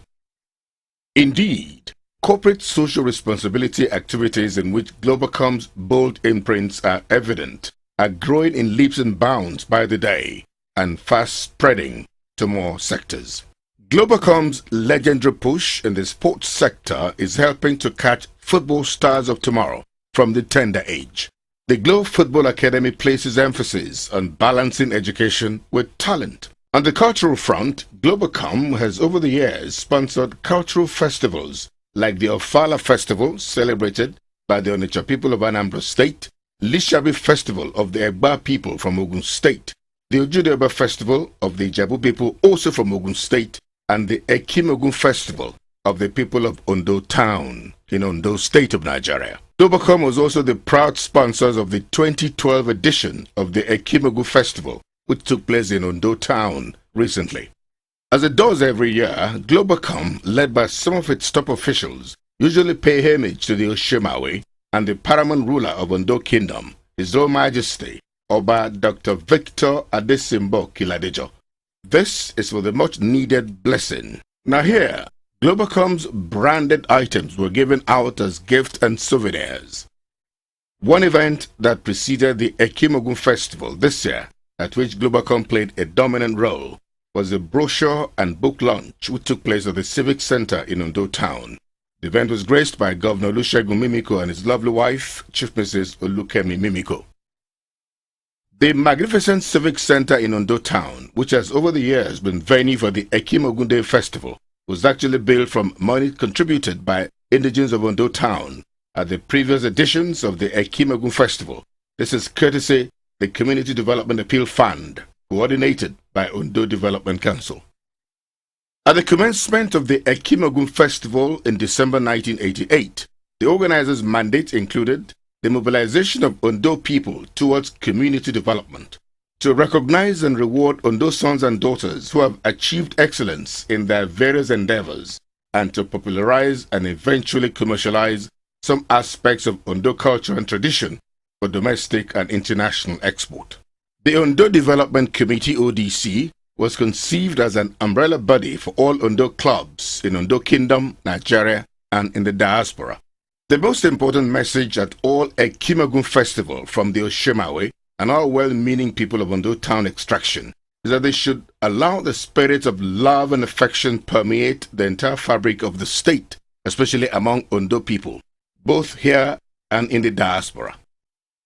Indeed, corporate social responsibility activities in which Globacom's bold imprints are evident are growing in leaps and bounds by the day and fast spreading to more sectors. Globacom's legendary push in the sports sector is helping to catch football stars of tomorrow from the tender age. The Globe Football Academy places emphasis on balancing education with talent. On the cultural front, Globacom has over the years sponsored cultural festivals like the Ofala Festival, celebrated by the Onitsha people of Anambra State, Lishabi Festival of the Egba people from Ogun State, the Ojudeba Festival of the Ijebu people also from Ogun State, and the Ekimogun Festival of the people of Ondo Town in Ondo State of Nigeria. Globacom was also the proud sponsors of the 2012 edition of the Ekimogun Festival, which took place in Ondo Town recently. As it does every year, Globacom, led by some of its top officials, usually pay homage to the Oshimawe and the paramount ruler of Ondo Kingdom, His Royal Majesty, Oba Dr. Victor Adesimbo Kiladejo. This is for the much-needed blessing. Now here, Globacom's branded items were given out as gifts and souvenirs. One event that preceded the Ekimogun Festival this year, at which Globacom played a dominant role, was a brochure and book launch which took place at the Civic Center in Ondo Town. The event was graced by Governor Olusegun Mimiko and his lovely wife, Chief Mrs. Olukemi Mimiko. The magnificent Civic Center in Ondo Town, which has over the years been venue for the Ekimogun Day Festival, was actually built from money contributed by indigents of Ondo Town at the previous editions of the Ekimogun Festival. This is courtesy the Community Development Appeal Fund, coordinated by Ondo Development Council. At the commencement of the Ekimogun Festival in December 1988, the organizers' mandate included the mobilization of Ondo people towards community development, to recognize and reward Ondo sons and daughters who have achieved excellence in their various endeavors, and to popularize and eventually commercialize some aspects of Ondo culture and tradition for domestic and international export. The Ondo Development Committee ODC was conceived as an umbrella body for all Ondo clubs in Ondo Kingdom, Nigeria, and in the diaspora. The most important message at all Ekimogun Festival from the Oshimawe and all well-meaning people of Ondo Town extraction is that they should allow the spirit of love and affection permeate the entire fabric of the state, especially among Ondo people, both here and in the diaspora.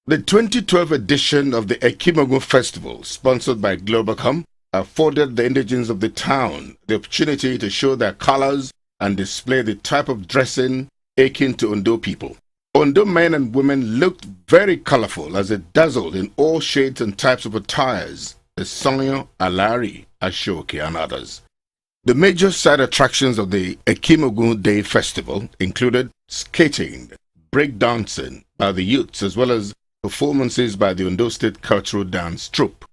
The 2012 edition of the Ekimogun Festival, sponsored by Globacom, afforded the indigents of the town the opportunity to show their colors and display the type of dressing akin to Ondo people. Ondo men and women looked very colorful as they dazzled in all shades and types of attires, the Sonyo, Alari, Ashoki, and others. The major side attractions of the Ekimogun Day Festival included skating, breakdancing by the youths, as well as performances by the Ondo State Cultural Dance Troupe.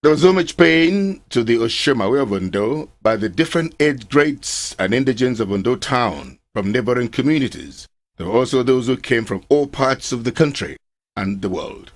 There was so much pain to the Oshimawe of Ondo by the different age grades and indigents of Ondo town from neighboring communities. There were also those who came from all parts of the country and the world.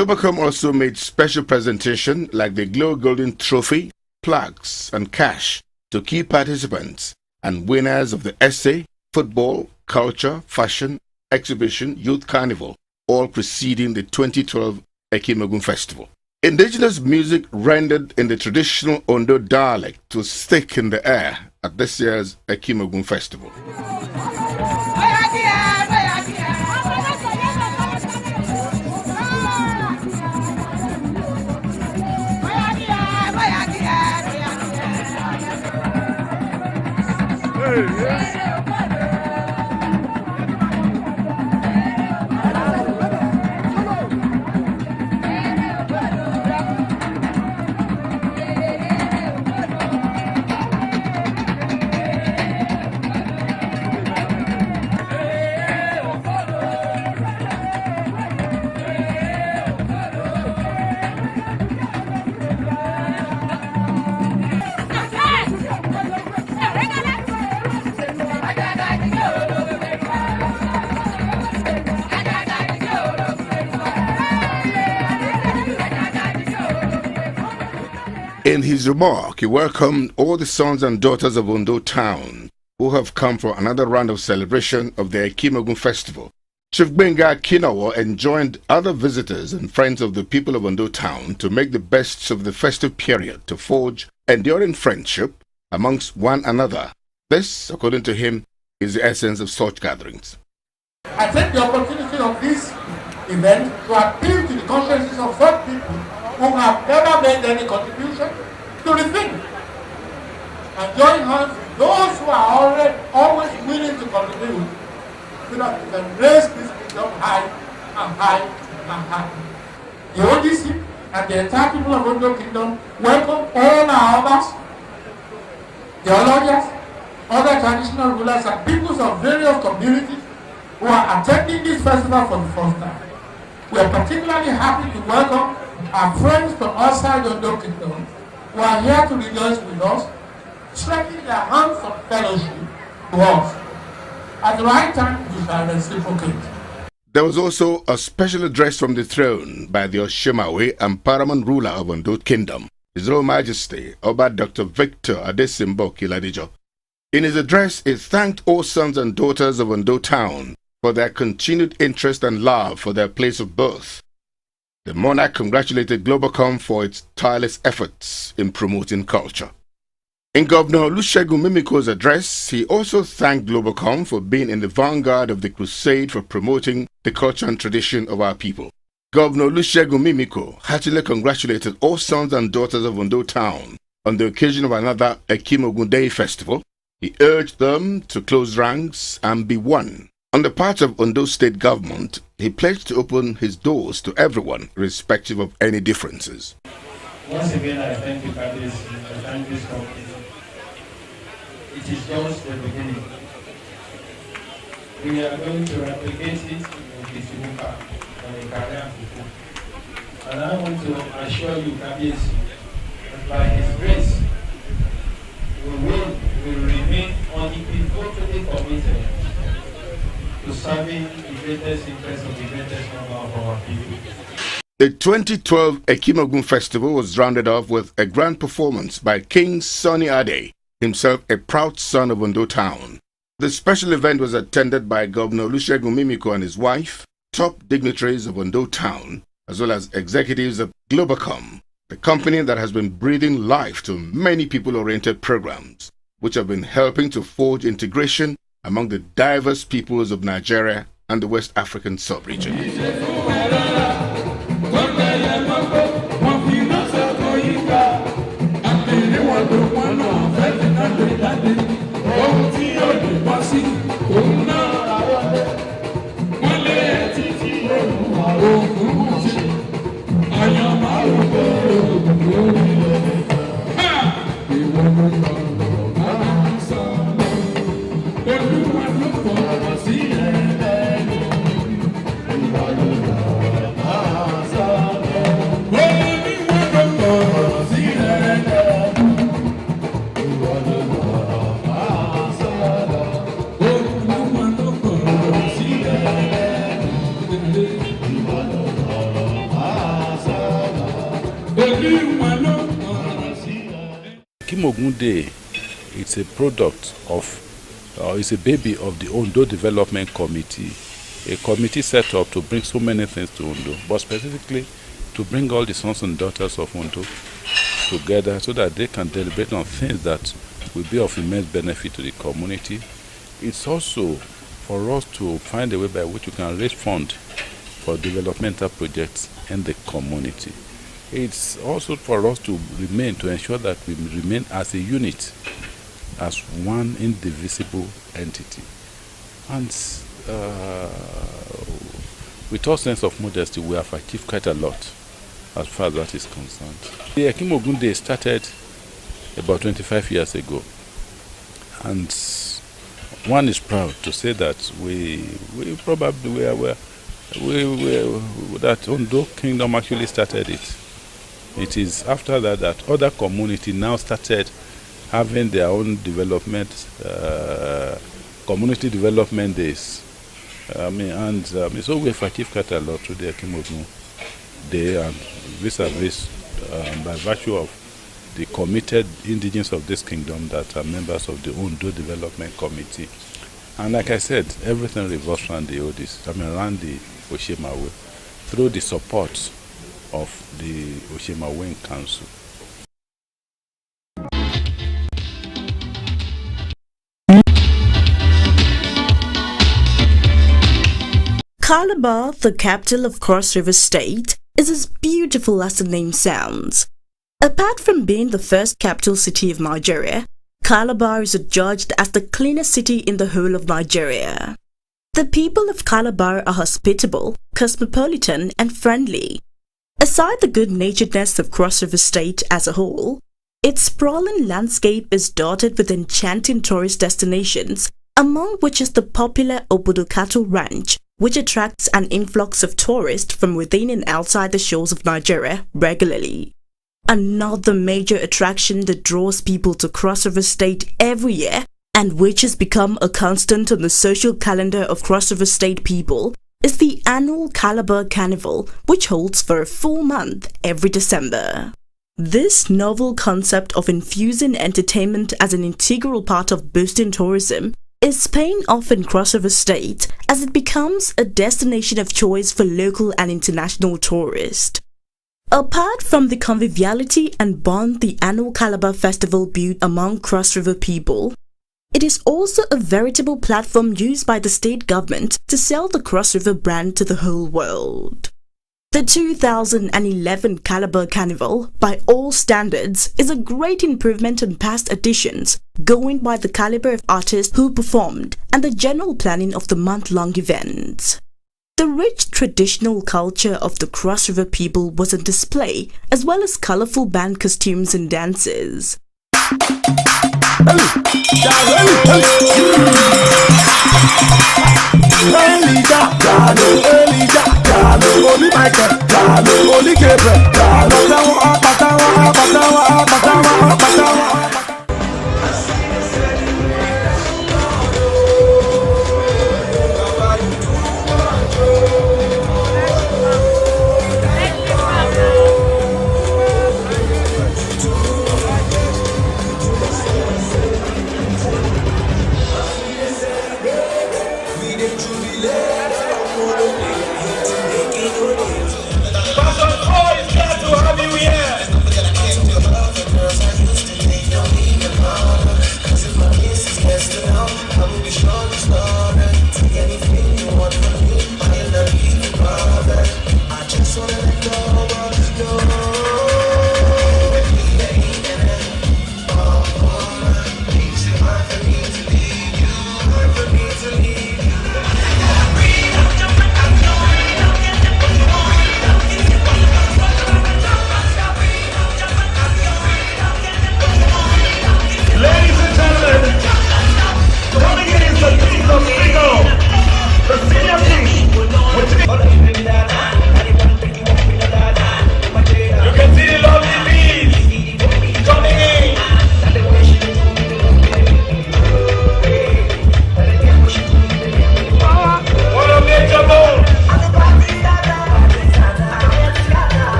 Globacom also made special presentation like the Glow Golden Trophy, plaques and cash to key participants and winners of the essay, football, culture, fashion, exhibition, youth carnival, all preceding the 2012 Ekimogun Festival. Indigenous music rendered in the traditional Ondo dialect was thick in the air at this year's Ekimogun Festival. In his remark, he welcomed all the sons and daughters of Ondo Town who have come for another round of celebration of the Ekimogun Festival. Chief Benga Kinawa enjoined other visitors and friends of the people of Ondo Town to make the best of the festive period to forge enduring friendship amongst one another. This, according to him, is the essence of such gatherings. I take the opportunity of this event to appeal to the consciences of such people who have never made any contribution to the thing, and join hands with those who are always willing to contribute, so that we can raise this kingdom high and high and high. The ODC and the entire people of Ondo Kingdom welcome all our others, theologians, other traditional rulers, and peoples of various communities who are attending this festival for the first time. We are particularly happy to welcome our friends from outside Ondo Kingdom who are here to rejoice with us, stretching their hands of fellowship to us. At the right time, we shall reciprocate. There was also a special address from the throne by the Oshimawe and paramount ruler of Ondo Kingdom, His Royal Majesty, Oba Dr. Victor Adesimbo Kiladijo. In his address, he thanked all sons and daughters of Ondo Town for their continued interest and love for their place of birth. The monarch congratulated Globacom for its tireless efforts in promoting culture. In Governor Olusegun Mimiko's address, he also thanked Globacom for being in the vanguard of the crusade for promoting the culture and tradition of our people. Governor Olusegun Mimiko heartily congratulated all sons and daughters of Ondo Town on the occasion of another Ekimogun Day festival. He urged them to close ranks and be one. On the part of Ondo State government, he pledged to open his doors to everyone, irrespective of any differences. Once again, I thank you, Kadis. I thank this company. It is just the beginning. We are going to replicate it in Kisuka and in Kariam. And I want to assure you, Kadis, that by His grace, we will remain unequivocally committed to serving the greatest interest of the greatest number of our people. The 2012 Ekimogun Festival was rounded off with a grand performance by King Sonny Ade, himself a proud son of Ondo Town. The special event was attended by Governor Olusegun Mimiko and his wife, top dignitaries of Ondo Town, as well as executives of Globacom, the company that has been breathing life to many people-oriented programs, which have been helping to forge integration among the diverse peoples of Nigeria and the West African sub-region. Ekimogun Day, it's a product of, it's a baby of the Ondo Development Committee, a committee set up to bring so many things to Ondo, but specifically to bring all the sons and daughters of Ondo together so that they can deliberate on things that will be of immense benefit to the community. It's also for us to find a way by which we can raise funds for developmental projects in the community. It's also for us to ensure that we remain as a unit, as one indivisible entity. And with all sense of modesty, we have achieved quite a lot as far as that is concerned. The Ekimogun Day started about 25 years ago. And one is proud to say that we probably that Ondo Kingdom actually started it. It is after that other community now started having their own development, community development days. So we have achieved quite a lot through the Ekimogun Day, and vis-a-vis by virtue of the committed indigenes of this kingdom that are members of the Ondo Development Committee. And like I said, everything revolves around the Odis, around the Oshimawe, through the support of the Oshimawe Council. Calabar, the capital of Cross River State, is as beautiful as the name sounds. Apart from being the first capital city of Nigeria, Calabar is adjudged as the cleanest city in the whole of Nigeria. The people of Calabar are hospitable, cosmopolitan, and friendly. Aside the good-naturedness of Cross River State as a whole, its sprawling landscape is dotted with enchanting tourist destinations, among which is the popular Obodo Cattle Ranch, which attracts an influx of tourists from within and outside the shores of Nigeria regularly. Another major attraction that draws people to Cross River State every year, and which has become a constant on the social calendar of Cross River State people, is the annual Calabar Carnival, which holds for a full month every December. This novel concept of infusing entertainment as an integral part of boosting tourism is paying off in Cross River State as it becomes a destination of choice for local and international tourists. Apart from the conviviality and bond the annual Calabar Festival built among Cross River people, it is also a veritable platform used by the state government to sell the Cross River brand to the whole world. The 2011 Calabar Carnival, by all standards, is a great improvement on past editions, going by the caliber of artists who performed and the general planning of the month-long event. The rich traditional culture of the Cross River people was on display, as well as colorful band costumes and dances.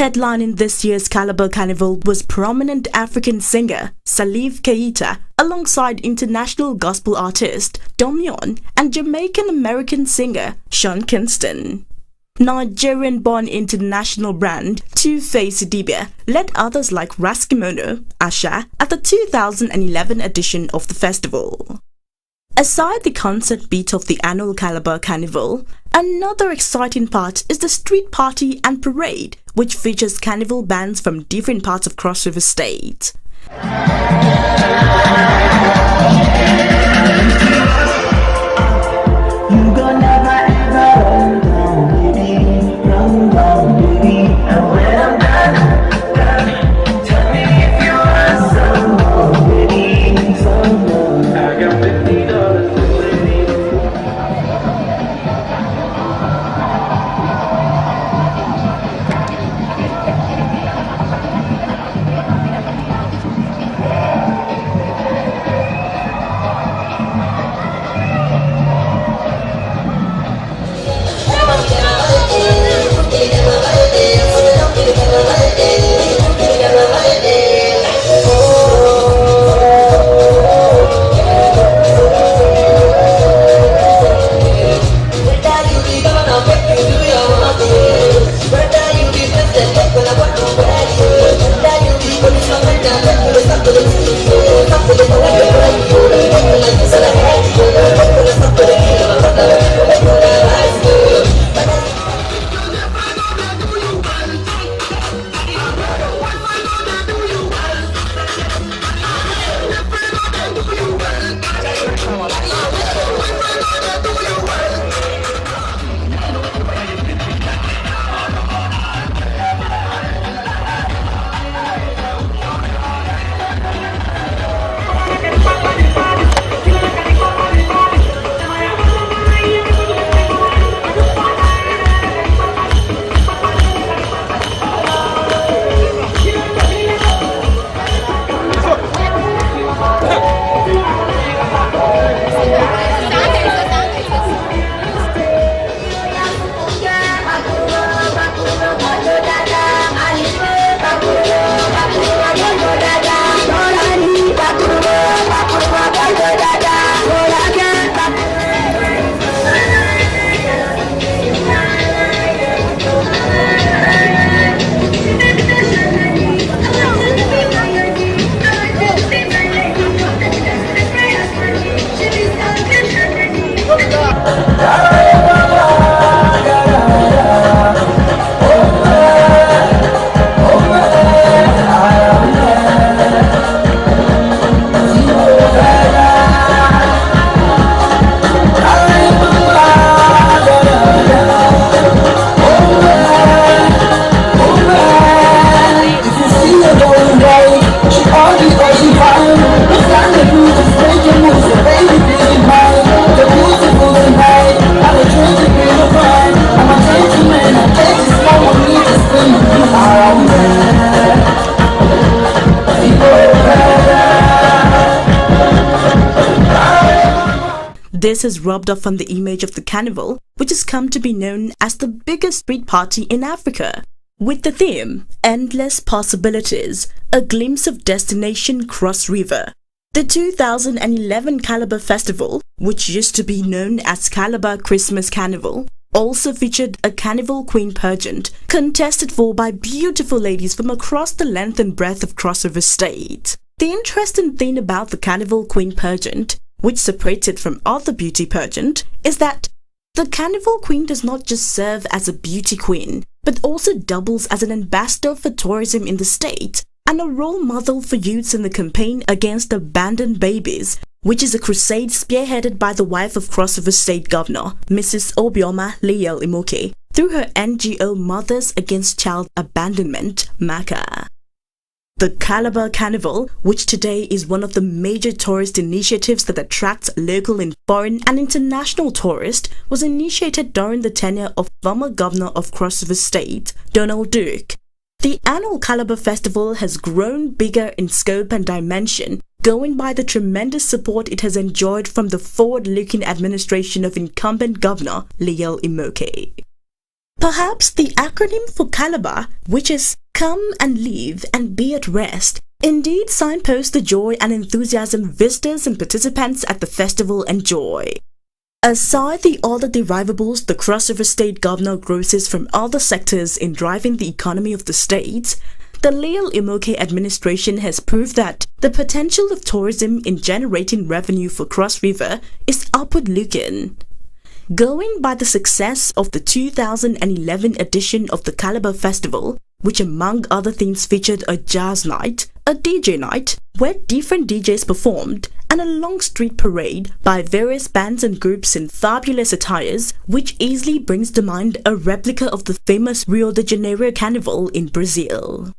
Headlining this year's Calabar Carnival was prominent African singer Salif Keita alongside international gospel artist Domyon and Jamaican-American singer Sean Kingston. Nigerian-born international brand Two-Face Idibia led others like Raskimono, Asha at the 2011 edition of the festival. Aside the concert beat of the annual Calabar Carnival, another exciting part is the street party and parade, which features carnival bands from different parts of Cross River State. This has rubbed off on the image of the carnival, which has come to be known as the biggest street party in Africa. With the theme, Endless Possibilities, a glimpse of destination Cross River. The 2011 Calabar Festival, which used to be known as Calabar Christmas Carnival, also featured a Carnival Queen pageant, contested for by beautiful ladies from across the length and breadth of Cross River State. The interesting thing about the Carnival Queen pageant, which separates it from other beauty pageant, is that the Carnival Queen does not just serve as a beauty queen, but also doubles as an ambassador for tourism in the state and a role model for youths in the campaign against abandoned babies, which is a crusade spearheaded by the wife of Cross River State Governor, Mrs. Obioma Liel Imoke, through her NGO Mothers Against Child Abandonment, MACA. The Calabar Carnival, which today is one of the major tourist initiatives that attracts local and foreign and international tourists, was initiated during the tenure of former Governor of Cross River State, Donald Duke. The annual Calabar Festival has grown bigger in scope and dimension, going by the tremendous support it has enjoyed from the forward-looking administration of incumbent Governor Liel Imoke. Perhaps the acronym for Calabar, which is Come and Live and Be at Rest, indeed signposts the joy and enthusiasm visitors and participants at the festival enjoy. Aside the other derivables the Cross River State Governor grosses from other sectors in driving the economy of the state, the Lale Imoke administration has proved that the potential of tourism in generating revenue for Cross River is upward-looking. Going by the success of the 2011 edition of the Calabar Festival, which among other things featured a jazz night, a DJ night, where different DJs performed, and a long street parade by various bands and groups in fabulous attires, which easily brings to mind a replica of the famous Rio de Janeiro Carnival in Brazil.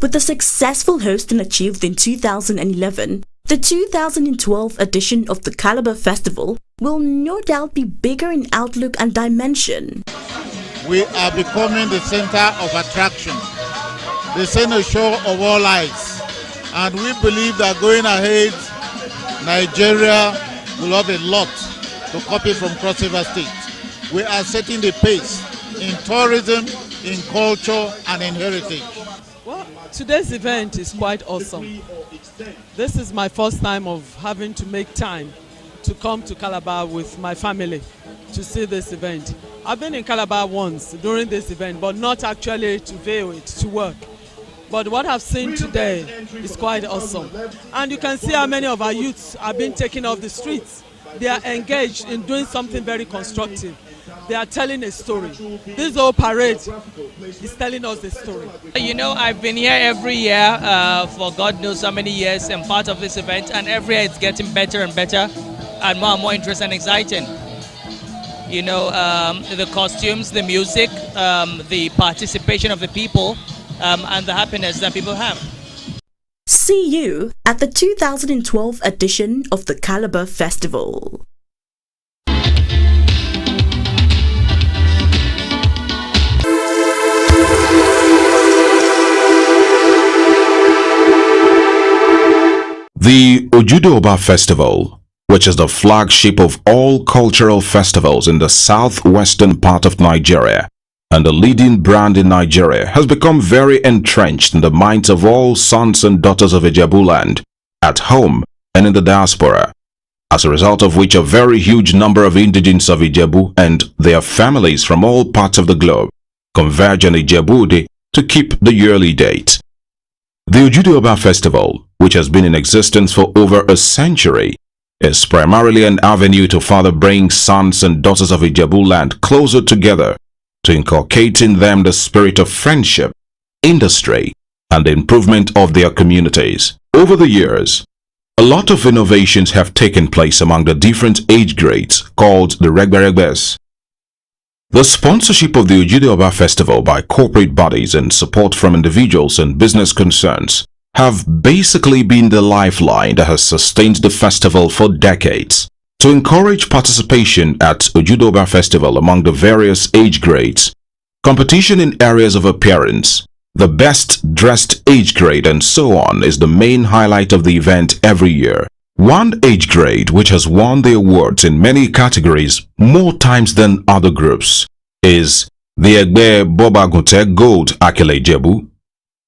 With the successful hosting achieved in 2011, the 2012 edition of the Calabar Festival will no doubt be bigger in outlook and dimension. We are becoming the center of attraction, the center show of all eyes, and we believe that going ahead, Nigeria will have a lot to copy from Cross River State. We are setting the pace in tourism, in culture, and in heritage. Well, today's event is quite awesome. This is my first time of having to make time to come to Calabar with my family to see this event. I've been in Calabar once during this event, but not actually to view it, to work. But what I've seen today is quite awesome. And you can see how many of our youths have been taken off the streets. They are engaged in doing something very constructive. They are telling a story. This whole parade is telling us a story. You know, I've been here every year for God knows how many years and part of this event, and every year it's getting better and better and more interesting and exciting. You know, the costumes, the music, the participation of the people, and the happiness that people have. See you at the 2012 edition of the Calabar Festival. The Ojude Oba Festival, which is the flagship of all cultural festivals in the southwestern part of Nigeria and a leading brand in Nigeria, has become very entrenched in the minds of all sons and daughters of Ijebuland, at home and in the diaspora, as a result of which a very huge number of indigenes of Ijebu and their families from all parts of the globe converge on Ijebu to keep the yearly date. The Ojude Oba Festival, which has been in existence for over a century, is primarily an avenue to further bring sons and daughters of Ijebuland closer together, to inculcate in them the spirit of friendship, industry, and the improvement of their communities. Over the years, a lot of innovations have taken place among the different age grades called the Regberegbes. The sponsorship of the Ojude Oba Festival by corporate bodies and support from individuals and business concerns have basically been the lifeline that has sustained the festival for decades. To encourage participation at Ojude Oba Festival among the various age grades, competition in areas of appearance, the best dressed age grade and so on is the main highlight of the event every year. One age grade which has won the awards in many categories more times than other groups is the Egbe Bobagunte Gold Akile Jebu.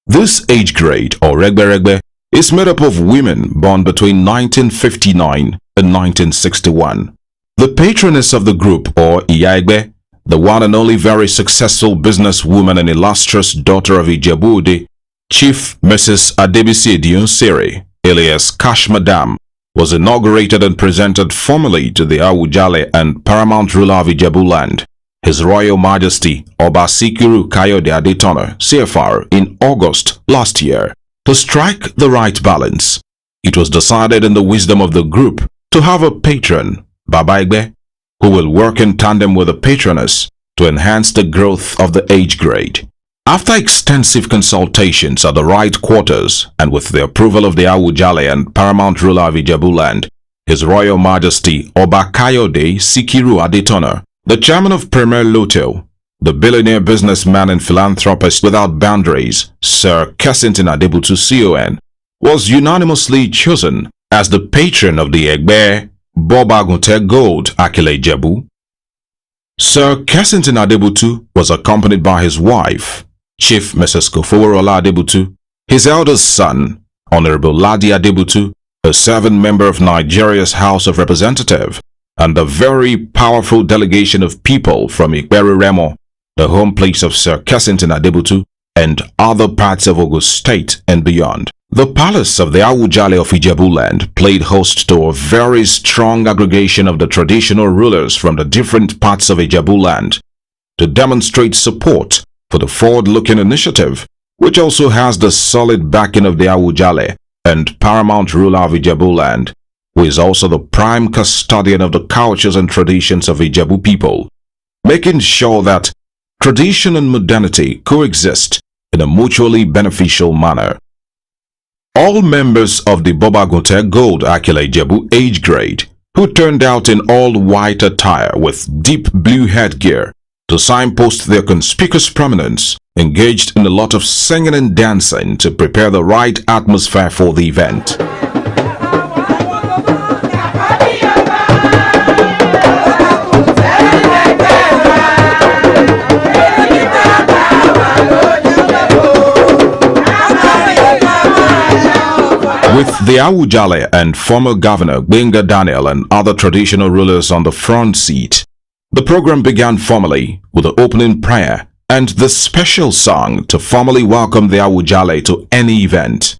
This age grade, or Regbe, is made up of women born between 1959 and 1961. The patroness of the group, or Iyaegbe, the one and only very successful businesswoman and illustrious daughter of Ijebu, Chief Mrs. Adebisi Ediunsere, alias Cash Madam, was inaugurated and presented formally to the Awujale and paramount ruler of Ijebuland, His Royal Majesty Oba Sikiru Kayode Adetono, CFR, in August last year. To strike the right balance, it was decided in the wisdom of the group to have a patron, Baba Egbe, who will work in tandem with the patroness to enhance the growth of the age grade. After extensive consultations at the right quarters and with the approval of the Awujale and paramount ruler of Ijebuland, His Royal Majesty Oba Kayode Sikiru Adetono, the chairman of Premier Loto, the billionaire businessman and philanthropist without boundaries, Sir Kessington Adebutu CON, was unanimously chosen as the patron of the Egbe Bobagunte Gold Akile Jebu. Sir Kensington Adebutu was accompanied by his wife, Chief Mrs. Kofoworola Adebutu, his eldest son, Honorable Ladi Adebutu, a serving member of Nigeria's House of Representatives, and a very powerful delegation of people from Ikberi Remo, the home place of Sir Kensington Adebutu, and other parts of Ogun State and beyond. The palace of the Awujale of Ijebuland played host to a very strong aggregation of the traditional rulers from the different parts of Ijebuland to demonstrate support for the forward-looking initiative, which also has the solid backing of the Awujale and paramount ruler of Ijebuland, who is also the prime custodian of the cultures and traditions of Ijebu people, making sure that tradition and modernity coexist in a mutually beneficial manner. All members of the Bobagunte Gold Akile Ijebu age grade, who turned out in all white attire with deep blue headgear to signpost their conspicuous prominence, engaged in a lot of singing and dancing to prepare the right atmosphere for the event. With the Awujale and former Governor Benga Daniel and other traditional rulers on the front seat, the program began formally with the opening prayer and the special song to formally welcome the Awujale to any event.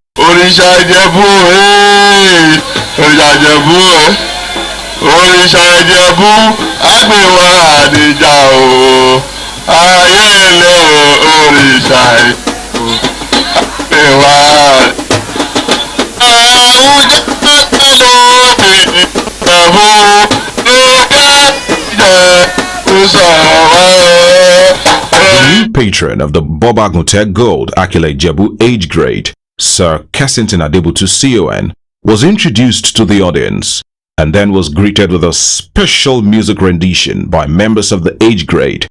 The new patron of the Bobagunte Gold Akile Ijebu age grade, Sir Kensington Adebutu CON, was introduced to the audience and then was greeted with a special music rendition by members of the age grade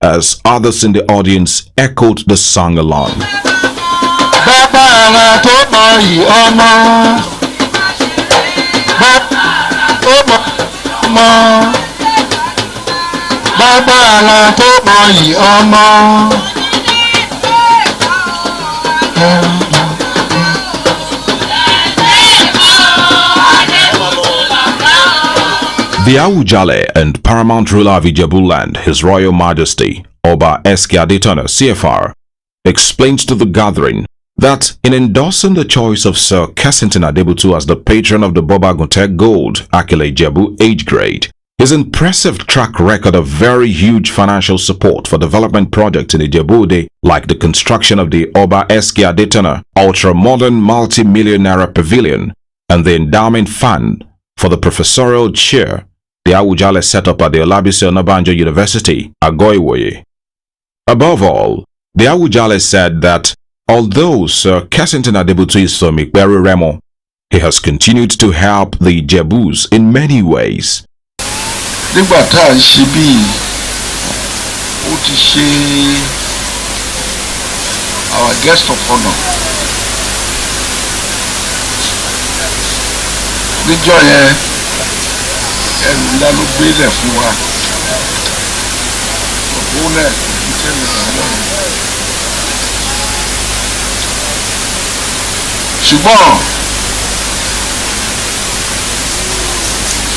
as others in the audience echoed the song along. The Awujale and paramount ruler of Ijebuland, His Royal Majesty, Oba Eski Adetona CFR, explained to the gathering that in endorsing the choice of Sir Kensington Adebutu as the patron of the Bobagunte Gold Akile Ijebu age grade, his impressive track record of very huge financial support for development projects in Ijebu-Ode, like the construction of the Oba Eski Adetona ultra-modern multi-million naira pavilion and the endowment fund for the professorial chair the Awujale set up at the Olabisi Onabanjo University, Agoiwoye. Above all, the Awujale said that although Sir Kensington Adebutu is from Ikberi Remo, he has continued to help the Ijebus in many ways. Nígbà tá à ń ṣe bíi ó ti ṣe our guest of honor níjọ́ yẹn ẹrù ńlá ló gbélé fún wa ọ̀gbọ́nlẹ̀ ìṣẹ́ mi kàn lọ́rùn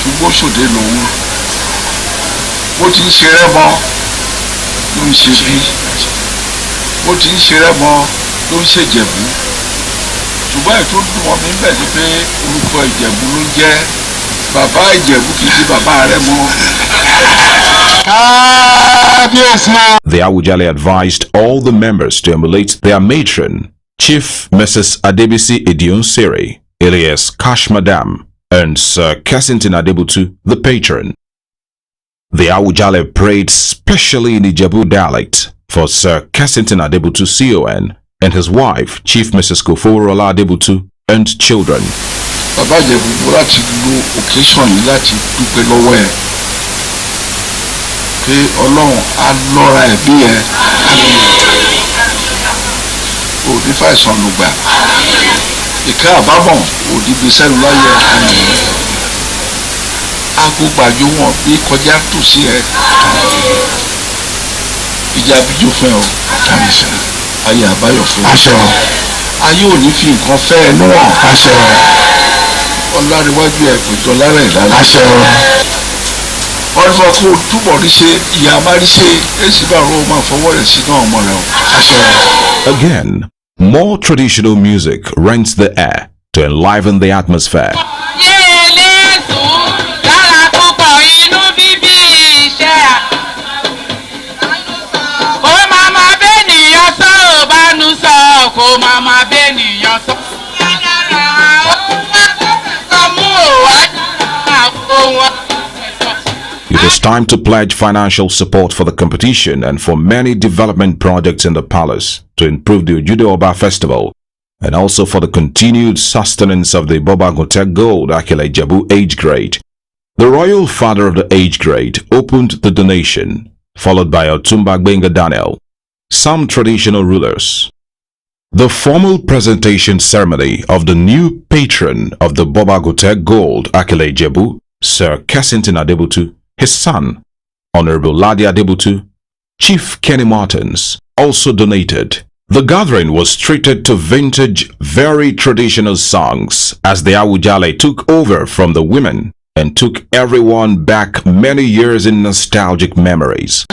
ṣùgbọ́n ṣòde lòun bó ti ń ṣeré mọ́ ló ń ṣe bí bó ti ń ṣeré mọ́ ló ń ṣèjẹ̀bú ṣùgbọ́n ètò dùn mọ́ mi bẹ̀ ni pé orúkọ ìjẹ̀bú ló ń jẹ́ bàbá ìjẹ̀bú kì í ṣe bàbá rẹ̀ mọ́. The Awujale advised all the members to emulate their matron, Chief Mrs. Adebisi Edionsere, alias Cash Madam, and Sir Kensington Adebutu, the patron. The Awujale prayed specially in Ijebu dialect for Sir Kensington Adebutu CON and his wife, Chief Mrs. Kofoworola Adebutu, and children. Bàbá Ìjẹ̀bú láti lo occasion yìí láti dúpẹ́ lọ́wọ́ ẹ̀ pé Ọlọ́run á lọ́ra ẹ̀bí ẹ̀ òdì fàìsàn ló gbà ìka àbábọ̀n òdì gbèsè láyé agbógbàjò wọn bí kọjá tòsí ẹ ìjà bíjò fún ẹ o ayé àbáyọ fún ẹ ayé ò ní fi nǹkan fẹ́ ẹ níwọ̀n ọlárẹ̀wájú ẹ kò jọ lára ẹ̀ lára ọdún kó o túbọ̀ rí ṣe ìyá bá rí ṣe èsì bá ro máa fọwọ́ rẹ̀ sí náà ọmọ rẹ o. Again, more traditional music rents the air to enliven the atmosphere. It is time to pledge financial support for the competition and for many development projects in the palace to improve the Ojude Oba festival and also for the continued sustenance of the Bobagote Gold Akile Jabu age grade. The royal father of the age grade opened the donation, followed by Otumba Gbenga Daniel, some traditional rulers. The formal presentation ceremony of the new patron of the Bobagote Gold Akile Jabu, Sir Kessington Adebutu, his son, Honorable Ladi Adebutu, Chief Kenny Martins, also donated. The gathering was treated to vintage, very traditional songs as the Awujale took over from the women and took everyone back many years in nostalgic memories.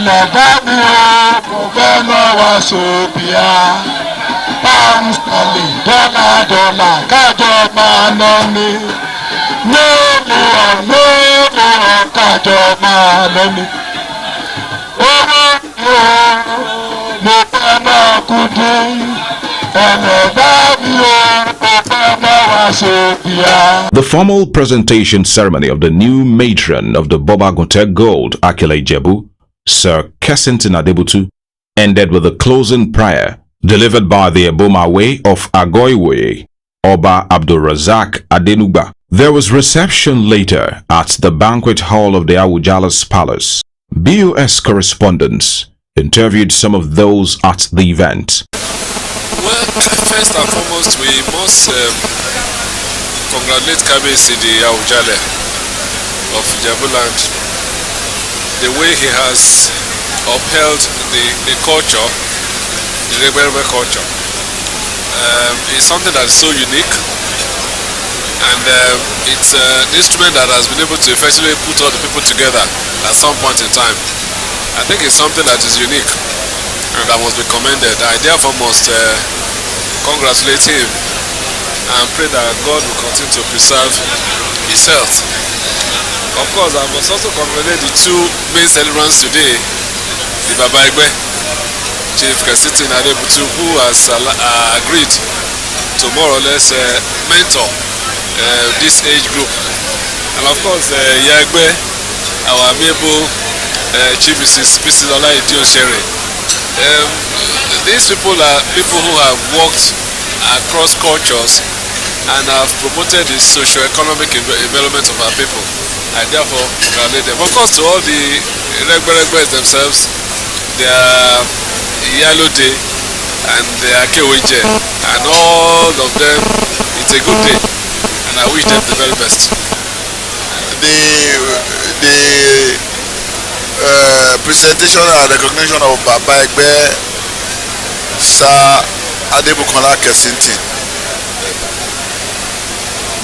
The formal presentation ceremony of the new matron of the Bobagote Gold Akile Jebu, Sir Kessington Adebutu, ended with a closing prayer delivered by the Ebomawe of Agoiwe, Oba Abdul Razak Adenuba. There was reception later at the banquet hall of the Awujala's palace. BOS correspondents interviewed some of those at the event. Well, first and foremost, we must congratulate Kabesi the Awujale of Jabuland. The way he has upheld the culture, the Rebel culture, is something that is so unique. And it's an instrument that has been able to effectively put all the people together at some point in time. I think it's something that is unique and that must be commended. I therefore must congratulate him and pray that God will continue to preserve his health. Of course, I must also congratulate the two main celebrants today, the Baba Egbe, Chief Kessington Adebutu, who has agreed to more or less mentor this age group, and of course Yagbe, our amiable Chief Mrs. Pisidola Idioshere. These people are people who have worked across cultures and have promoted the socio-economic development of our people. I therefore congratulate them. Of course, to all the Regbers themselves, their Yellow Day and their Keweje, and all of them, it's a good day. I wish them the very best. The presentation and recognition of Baba Egbe, Sir Adebukola Kessington.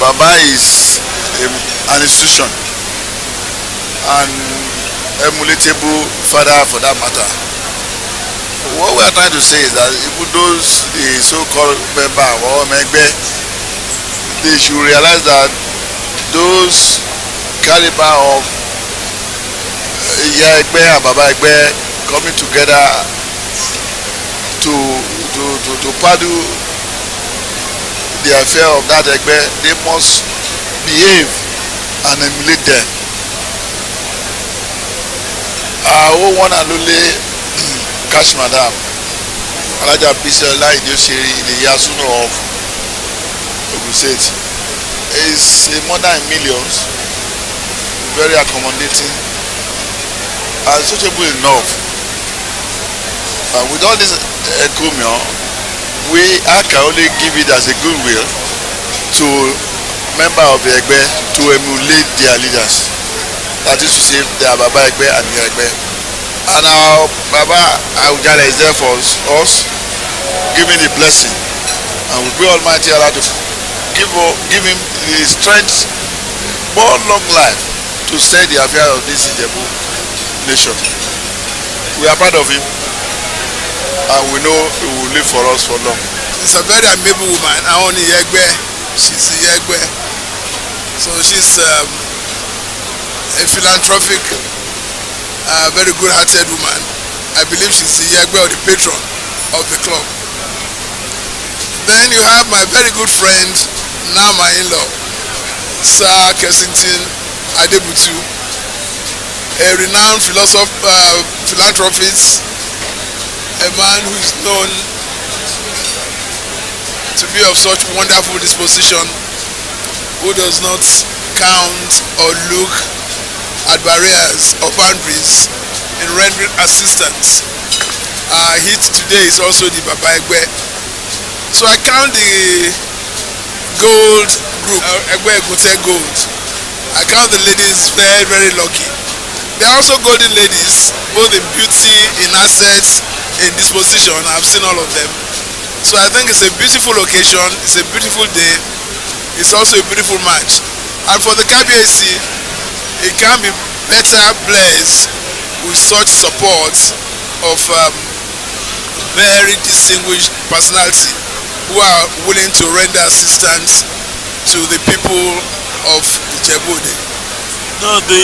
Baba is an institution, an emulatable father for that matter. What we are trying to say is that even those the so-called member or Megbe, they should realize that those caliber of Iya Egbe and Baba Egbe coming together to paddle the affair of that Egbe, they must behave and emulate them. Our one and only cash madam, Alaja Bisola Idioseri, the Yasuno of is a mother in millions, very accommodating and sociable enough. With all this encomium, I can only give it as a goodwill to members of the Egbe to emulate their leaders. That is to say, they are Baba Egbe and Egbe. And our Baba Aujale is there for us, giving the blessing. And we pray Almighty Allah to give him the strength, more long life to set the affair of this Ijebu nation. We are proud of him, and we know he will live for us for long. She's a very amiable woman. Aoni Yegbe, she's Yegbe. So she's a philanthropic, very good-hearted woman. I believe she's the Yegbe or the patron of the club. Then you have my very good friend, now my in-law, Sir Kensington Adebutu, a renowned philanthropist, a man who is known to be of such wonderful disposition, who does not count or look at barriers or boundaries in rendering assistance. Our hit today is also the Baba Egbe. So I count the gold group, Egbe Egote Gold. I count the ladies very, very lucky. They are also golden ladies, both in beauty, in assets, in disposition. I've seen all of them. So I think it's a beautiful occasion, it's a beautiful day, it's also a beautiful match. And for the KBAC, it can be better blessed with such support of very distinguished personality who are willing to render assistance to the people of Ijebu-Ode. No, the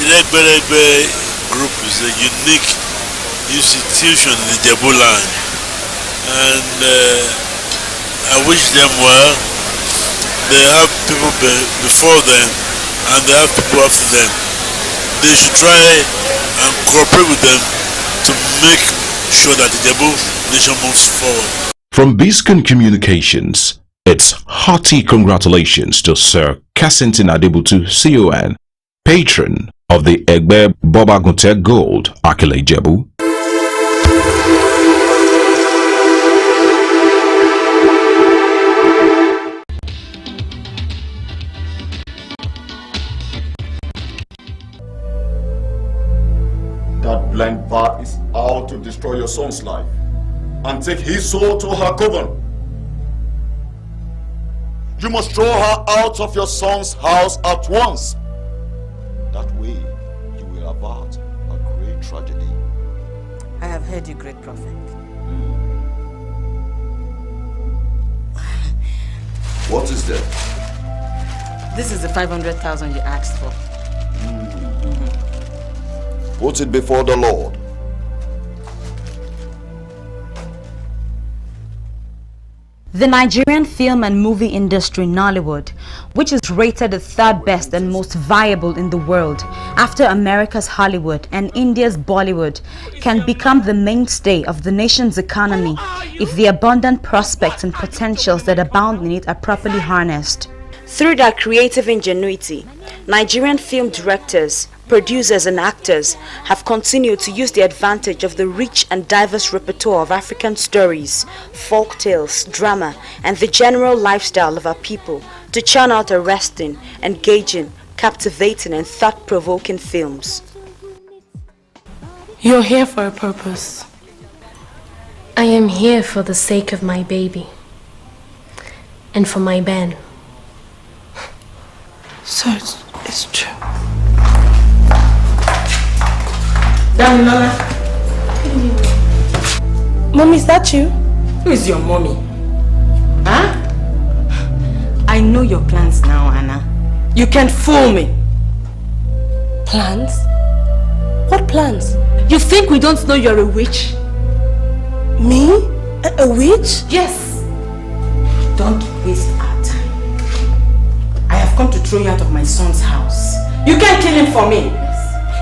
Regbe group is a unique institution in Ijebu land, and I wish them well. They have people before them and they have people after them. They should try and cooperate with them to make sure that the Ijebu nation moves forward. From Biscon Communications, it's hearty congratulations to Sir Kensington Adebutu, CON, patron of the Egbe Bobagunte Gold, Akile Ijebu. That blind bar is out to destroy your son's life and take his soul to her coven. You must throw her out of your son's house at once. That way, you will avert a great tragedy. I have heard you, great prophet. What is that? This is the 500,000 you asked for. Put it before the Lord. The Nigerian film and movie industry, Nollywood, which is rated the third best and most viable in the world after America's Hollywood and India's Bollywood, can become the mainstay of the nation's economy if the abundant prospects and potentials that abound in it are properly harnessed. Through their creative ingenuity, Nigerian film directors, producers and actors have continued to use the advantage of the rich and diverse repertoire of African stories, folk tales, drama, and the general lifestyle of our people to churn out arresting, engaging, captivating, and thought-provoking films. You're here for a purpose. I am here for the sake of my baby and for my Ben. So it's true. Damilola. Mommy, is that you? Who is your mommy? Huh? I know your plans now, Anna. You can't fool me. Plans? What plans? You think we don't know you're a witch? Me? A witch? Yes. Don't waste our time. I have come to throw you out of my son's house. You can't kill him for me.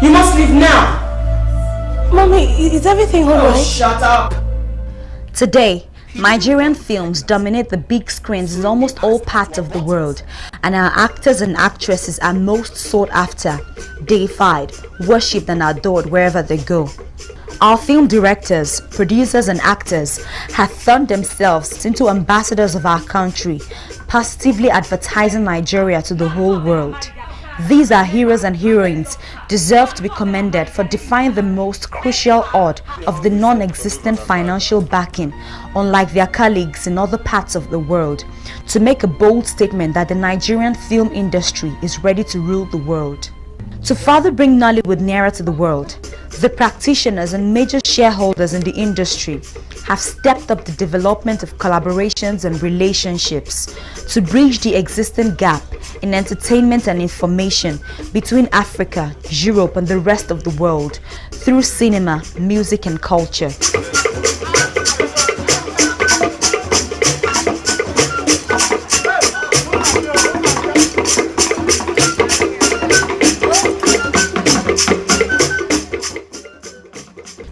You must leave now. Mommy, is everything alright? Oh, shut up. Today, Nigerian films dominate the big screens in almost all parts of the world, and our actors and actresses are most sought after, deified, worshipped and adored wherever they go. Our film directors, producers and actors have turned themselves into ambassadors of our country, positively advertising Nigeria to the whole world. These are heroes and heroines deserve to be commended for defying the most crucial odd of the non-existent financial backing, unlike their colleagues in other parts of the world, to make a bold statement that the Nigerian film industry is ready to rule the world. To further bring Nollywood nearer to the world, the practitioners and major shareholders in the industry have stepped up the development of collaborations and relationships to bridge the existing gap in entertainment and information between Africa, Europe and the rest of the world through cinema, music and culture.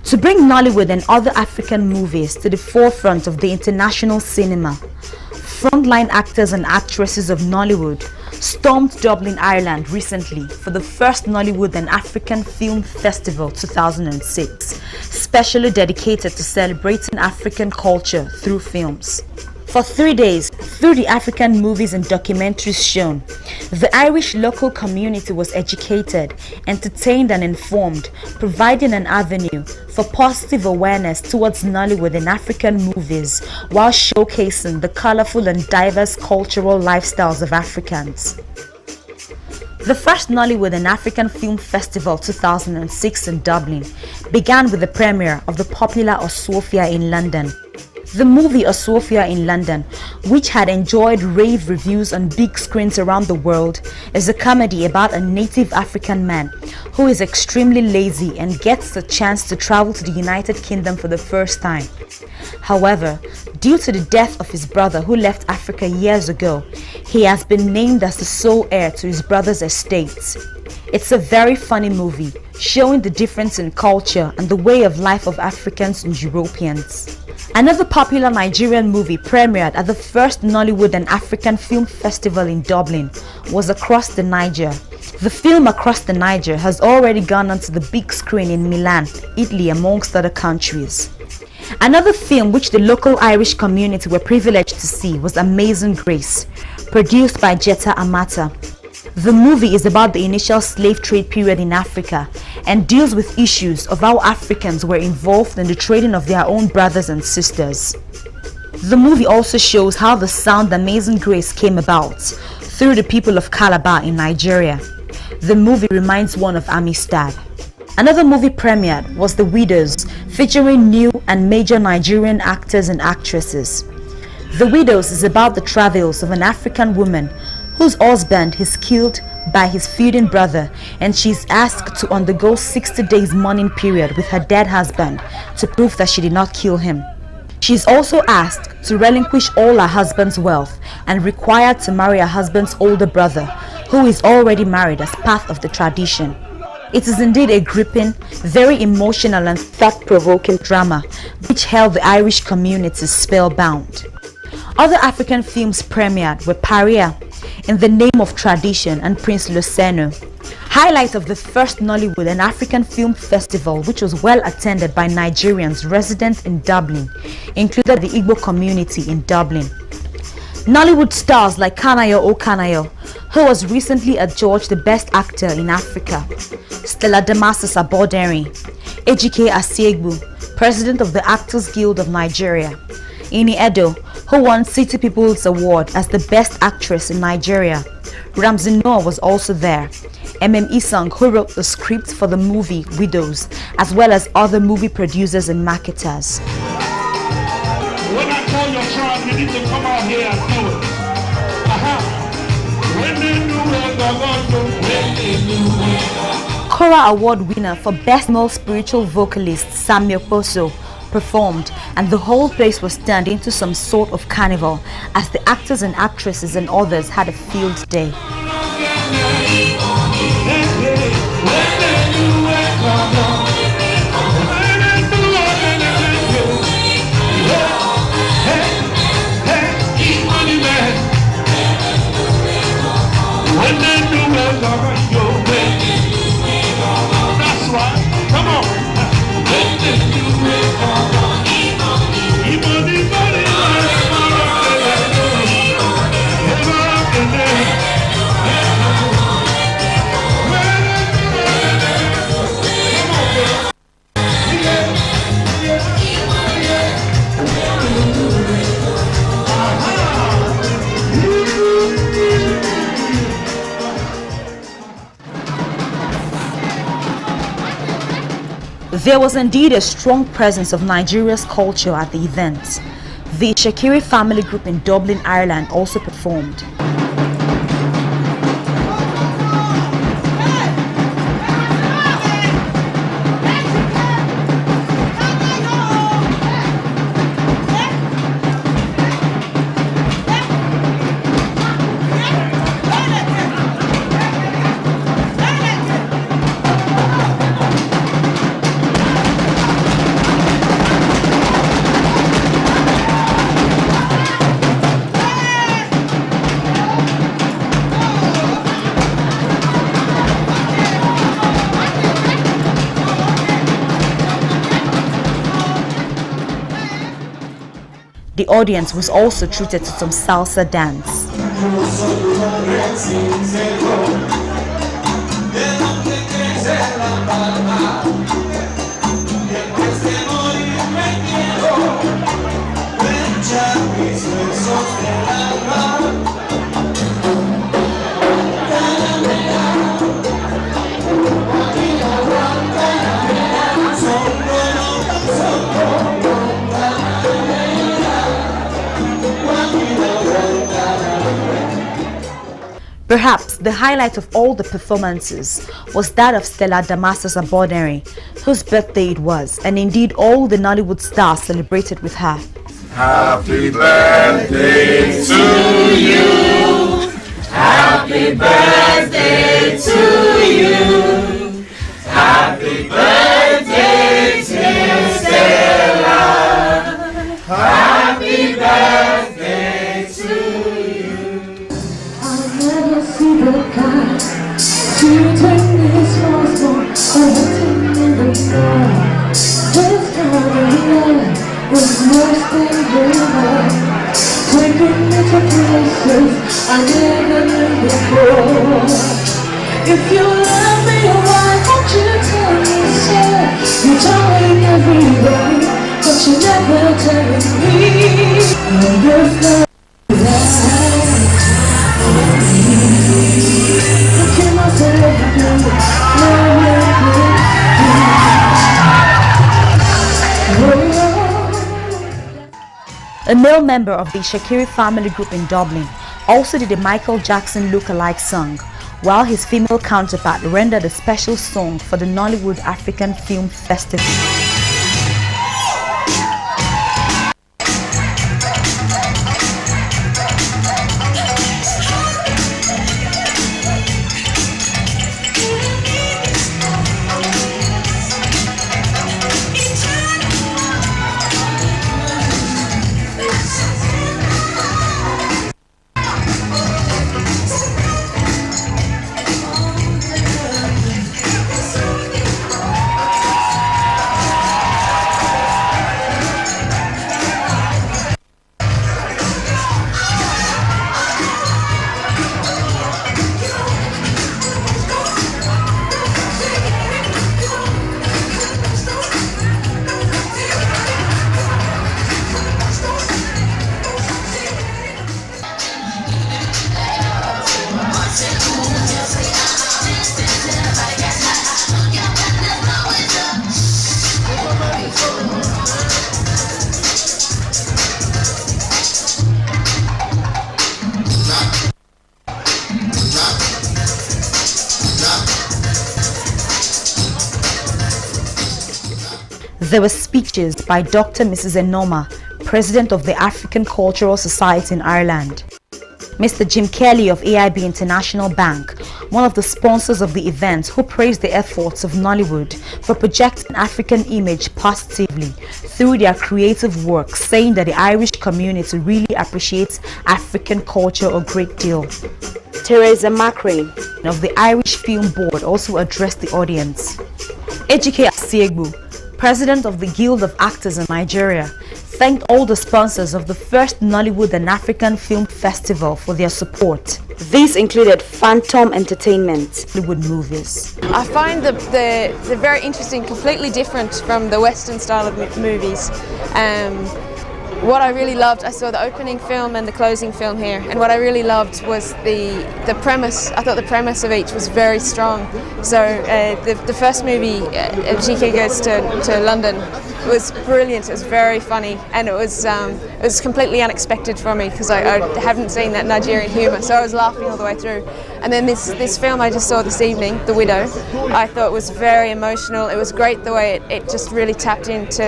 To bring Nollywood and other African movies to the forefront of the international cinema, frontline actors and actresses of Nollywood stormed Dublin, Ireland recently for the first Nollywood and African Film Festival 2006, specially dedicated to celebrating African culture through films. For 3 days, through the African movies and documentaries shown, the Irish local community was educated, entertained and informed, providing an avenue for positive awareness towards Nollywood and African movies while showcasing the colorful and diverse cultural lifestyles of Africans. The first Nollywood and African Film Festival 2006 in Dublin began with the premiere of the popular Oswofia in London. The movie Oswofia in London, which had enjoyed rave reviews on big screens around the world, is a comedy about a native African man who is extremely lazy and gets the chance to travel to the United Kingdom for the first time. However, due to the death of his brother who left Africa years ago, he has been named as the sole heir to his brother's estates. It's a very funny movie, showing the difference in culture and the way of life of Africans and Europeans. Another popular Nigerian movie premiered at the first Nollywood and African Film Festival in Dublin was Across the Niger. The film Across the Niger has already gone onto the big screen in Milan, Italy amongst other countries. Another film which the local Irish community were privileged to see was Amazing Grace, produced by Jetta Amata. The movie is about the initial slave trade period in Africa and deals with issues of how Africans were involved in the trading of their own brothers and sisters. The movie also shows how the sound Amazing Grace came about through the people of Calabar in Nigeria. The movie reminds one of Amistad. Another movie premiered was The Widows, featuring new and major Nigerian actors and actresses. The Widows is about the travels of an African woman whose husband is killed by his feuding brother, and she is asked to undergo 60 days mourning period with her dead husband to prove that she did not kill him. She is also asked to relinquish all her husband's wealth and required to marry her husband's older brother, who is already married as part of the tradition. It is indeed a gripping, very emotional and thought-provoking drama which held the Irish community spellbound. Other African films premiered were Paria, In the Name of Tradition and Prince Luceno. Highlight of the first Nollywood and African Film Festival, which was well attended by Nigerians resident in Dublin, included the Igbo community in Dublin. Nollywood stars like Kanayo O Kanayo, who was recently adjudged the best actor in Africa, Stella Damasus Aboderi, Ejike Asiegbu, president of the Actors Guild of Nigeria, Ini Edo, who won City People's Award as the best actress in Nigeria. Ramsey Noah was also there. Isang, who wrote the script for the movie Widows, as well as other movie producers and marketers. When I call your tribe, you need to come out here and do it. When they do it, Kora Award winner for Best Male Spiritual Vocalist Samuel Poso performed, and the whole place was turned into some sort of carnival as the actors and actresses and others had a field day. That's right, come on. There was indeed a strong presence of Nigeria's culture at the event. The Shakiri family group in Dublin, Ireland also performed. The audience was also treated to some salsa dance. Perhaps the highlight of all the performances was that of Stella Damascus Abordere, whose birthday it was, and indeed all the Nollywood stars celebrated with her. Happy birthday to you. Happy birthday to you. Happy birthday to Stella. Happy birthday to you. I'll never see the kind to turn this lost one in the night. This kind of love was worse than river, taking me to places I never knew before. If you love me, why don't you tell me so? You tell me every day, but you never tell me. And there's no A male member of the Shakiri family group in Dublin also did a Michael Jackson look-alike song, while his female counterpart rendered a special song for the Nollywood African Film Festival. There were speeches by Dr. Mrs. Enoma, President of the African Cultural Society in Ireland. Mr. Jim Kelly of AIB International Bank, one of the sponsors of the event, who praised the efforts of Nollywood for projecting African image positively through their creative work, saying that the Irish community really appreciates African culture a great deal. Teresa Macrae of the Irish Film Board also addressed the audience. Ejike Asiegbu, President of the Guild of Actors in Nigeria, thanked all the sponsors of the first Nollywood and African Film Festival for their support. These included Phantom Entertainment, Hollywood movies. I find they're very interesting, completely different from the Western style of movies. What I really loved, I saw the opening film and the closing film here, and what I really loved was the premise. I thought the premise of each was very strong. So the first movie, GK Goes to London, was brilliant. It was very funny, and it was completely unexpected for me because I haven't seen that Nigerian humour, so I was laughing all the way through. And then this film I just saw this evening, The Widow, I thought was very emotional. It was great the way it just really tapped into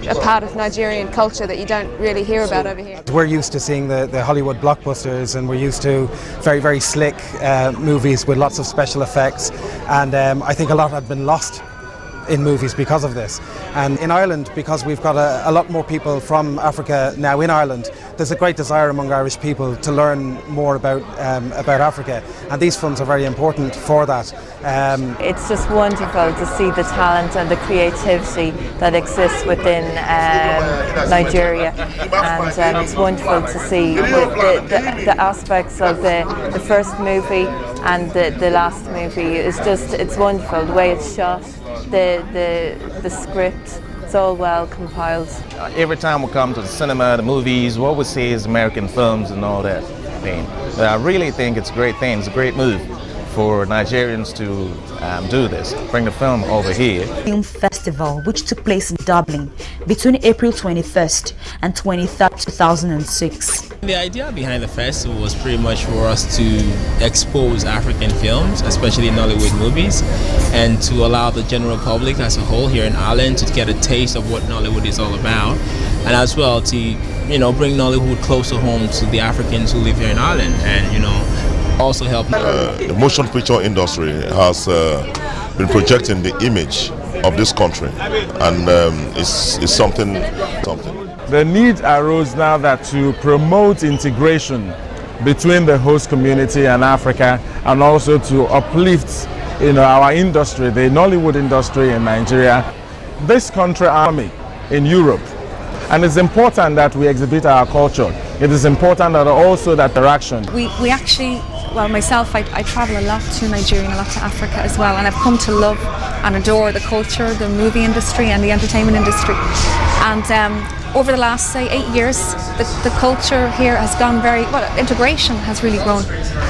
a part of Nigerian culture that you don't really hear about over here. We're used to seeing the Hollywood blockbusters, and we're used to very, very slick movies with lots of special effects, and I think a lot had been lost in movies because of this. And in Ireland, because we've got a lot more people from Africa now in Ireland, there's a great desire among Irish people to learn more about Africa, and these films are very important for that. It's just wonderful to see the talent and the creativity that exists within Nigeria, and it's wonderful to see the aspects of the first movie and the last movie. It's wonderful the way it's shot, the script. It's all well compiled. Every time we come to the cinema, the movies, what we see is American films and all that thing. But I really think it's a great thing. It's a great move for Nigerians to do this, bring the film over here. Film Festival, which took place in Dublin between April 21st and 23rd, 2006. The idea behind the festival was pretty much for us to expose African films, especially Nollywood movies, and to allow the general public as a whole here in Ireland to get a taste of what Nollywood is all about, and as well to, you know, bring Nollywood closer home to the Africans who live here in Ireland, and, you know, also help. The motion picture industry has been projecting the image of this country, and it's something. The need arose now that to promote integration between the host community and Africa, and also to uplift, you know, our industry, the Nollywood industry in Nigeria, this country army in Europe. And it's important that we exhibit our culture. It is important that also that interaction. We actually, well, myself, I travel a lot to Nigeria and a lot to Africa as well, and I've come to love and adore the culture, the movie industry and the entertainment industry. And over the last, say, 8 years, the culture here has gone very, well, integration has really grown,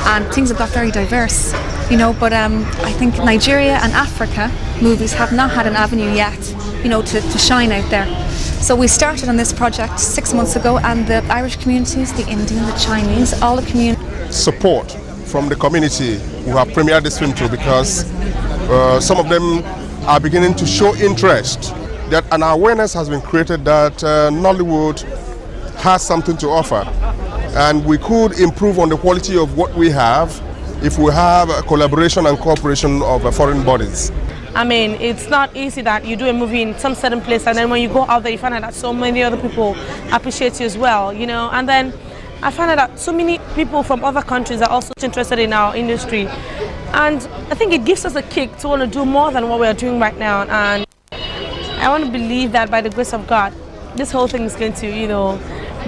and things have got very diverse, you know, but I think Nigeria and Africa movies have not had an avenue yet, you know, to shine out there. So we started on this project 6 months ago, and the Irish communities, the Indian, the Chinese, all the communities. Support from the community who have premiered this film too, because some of them are beginning to show interest. That an awareness has been created that Nollywood has something to offer, and we could improve on the quality of what we have if we have a collaboration and cooperation of foreign bodies. I mean, it's not easy that you do a movie in some certain place, and then when you go out there, you find out that so many other people appreciate you as well, you know. And then I find out that so many people from other countries are also interested in our industry, and I think it gives us a kick to want to do more than what we are doing right now. And I want to believe that by the grace of God, this whole thing is going to, you know,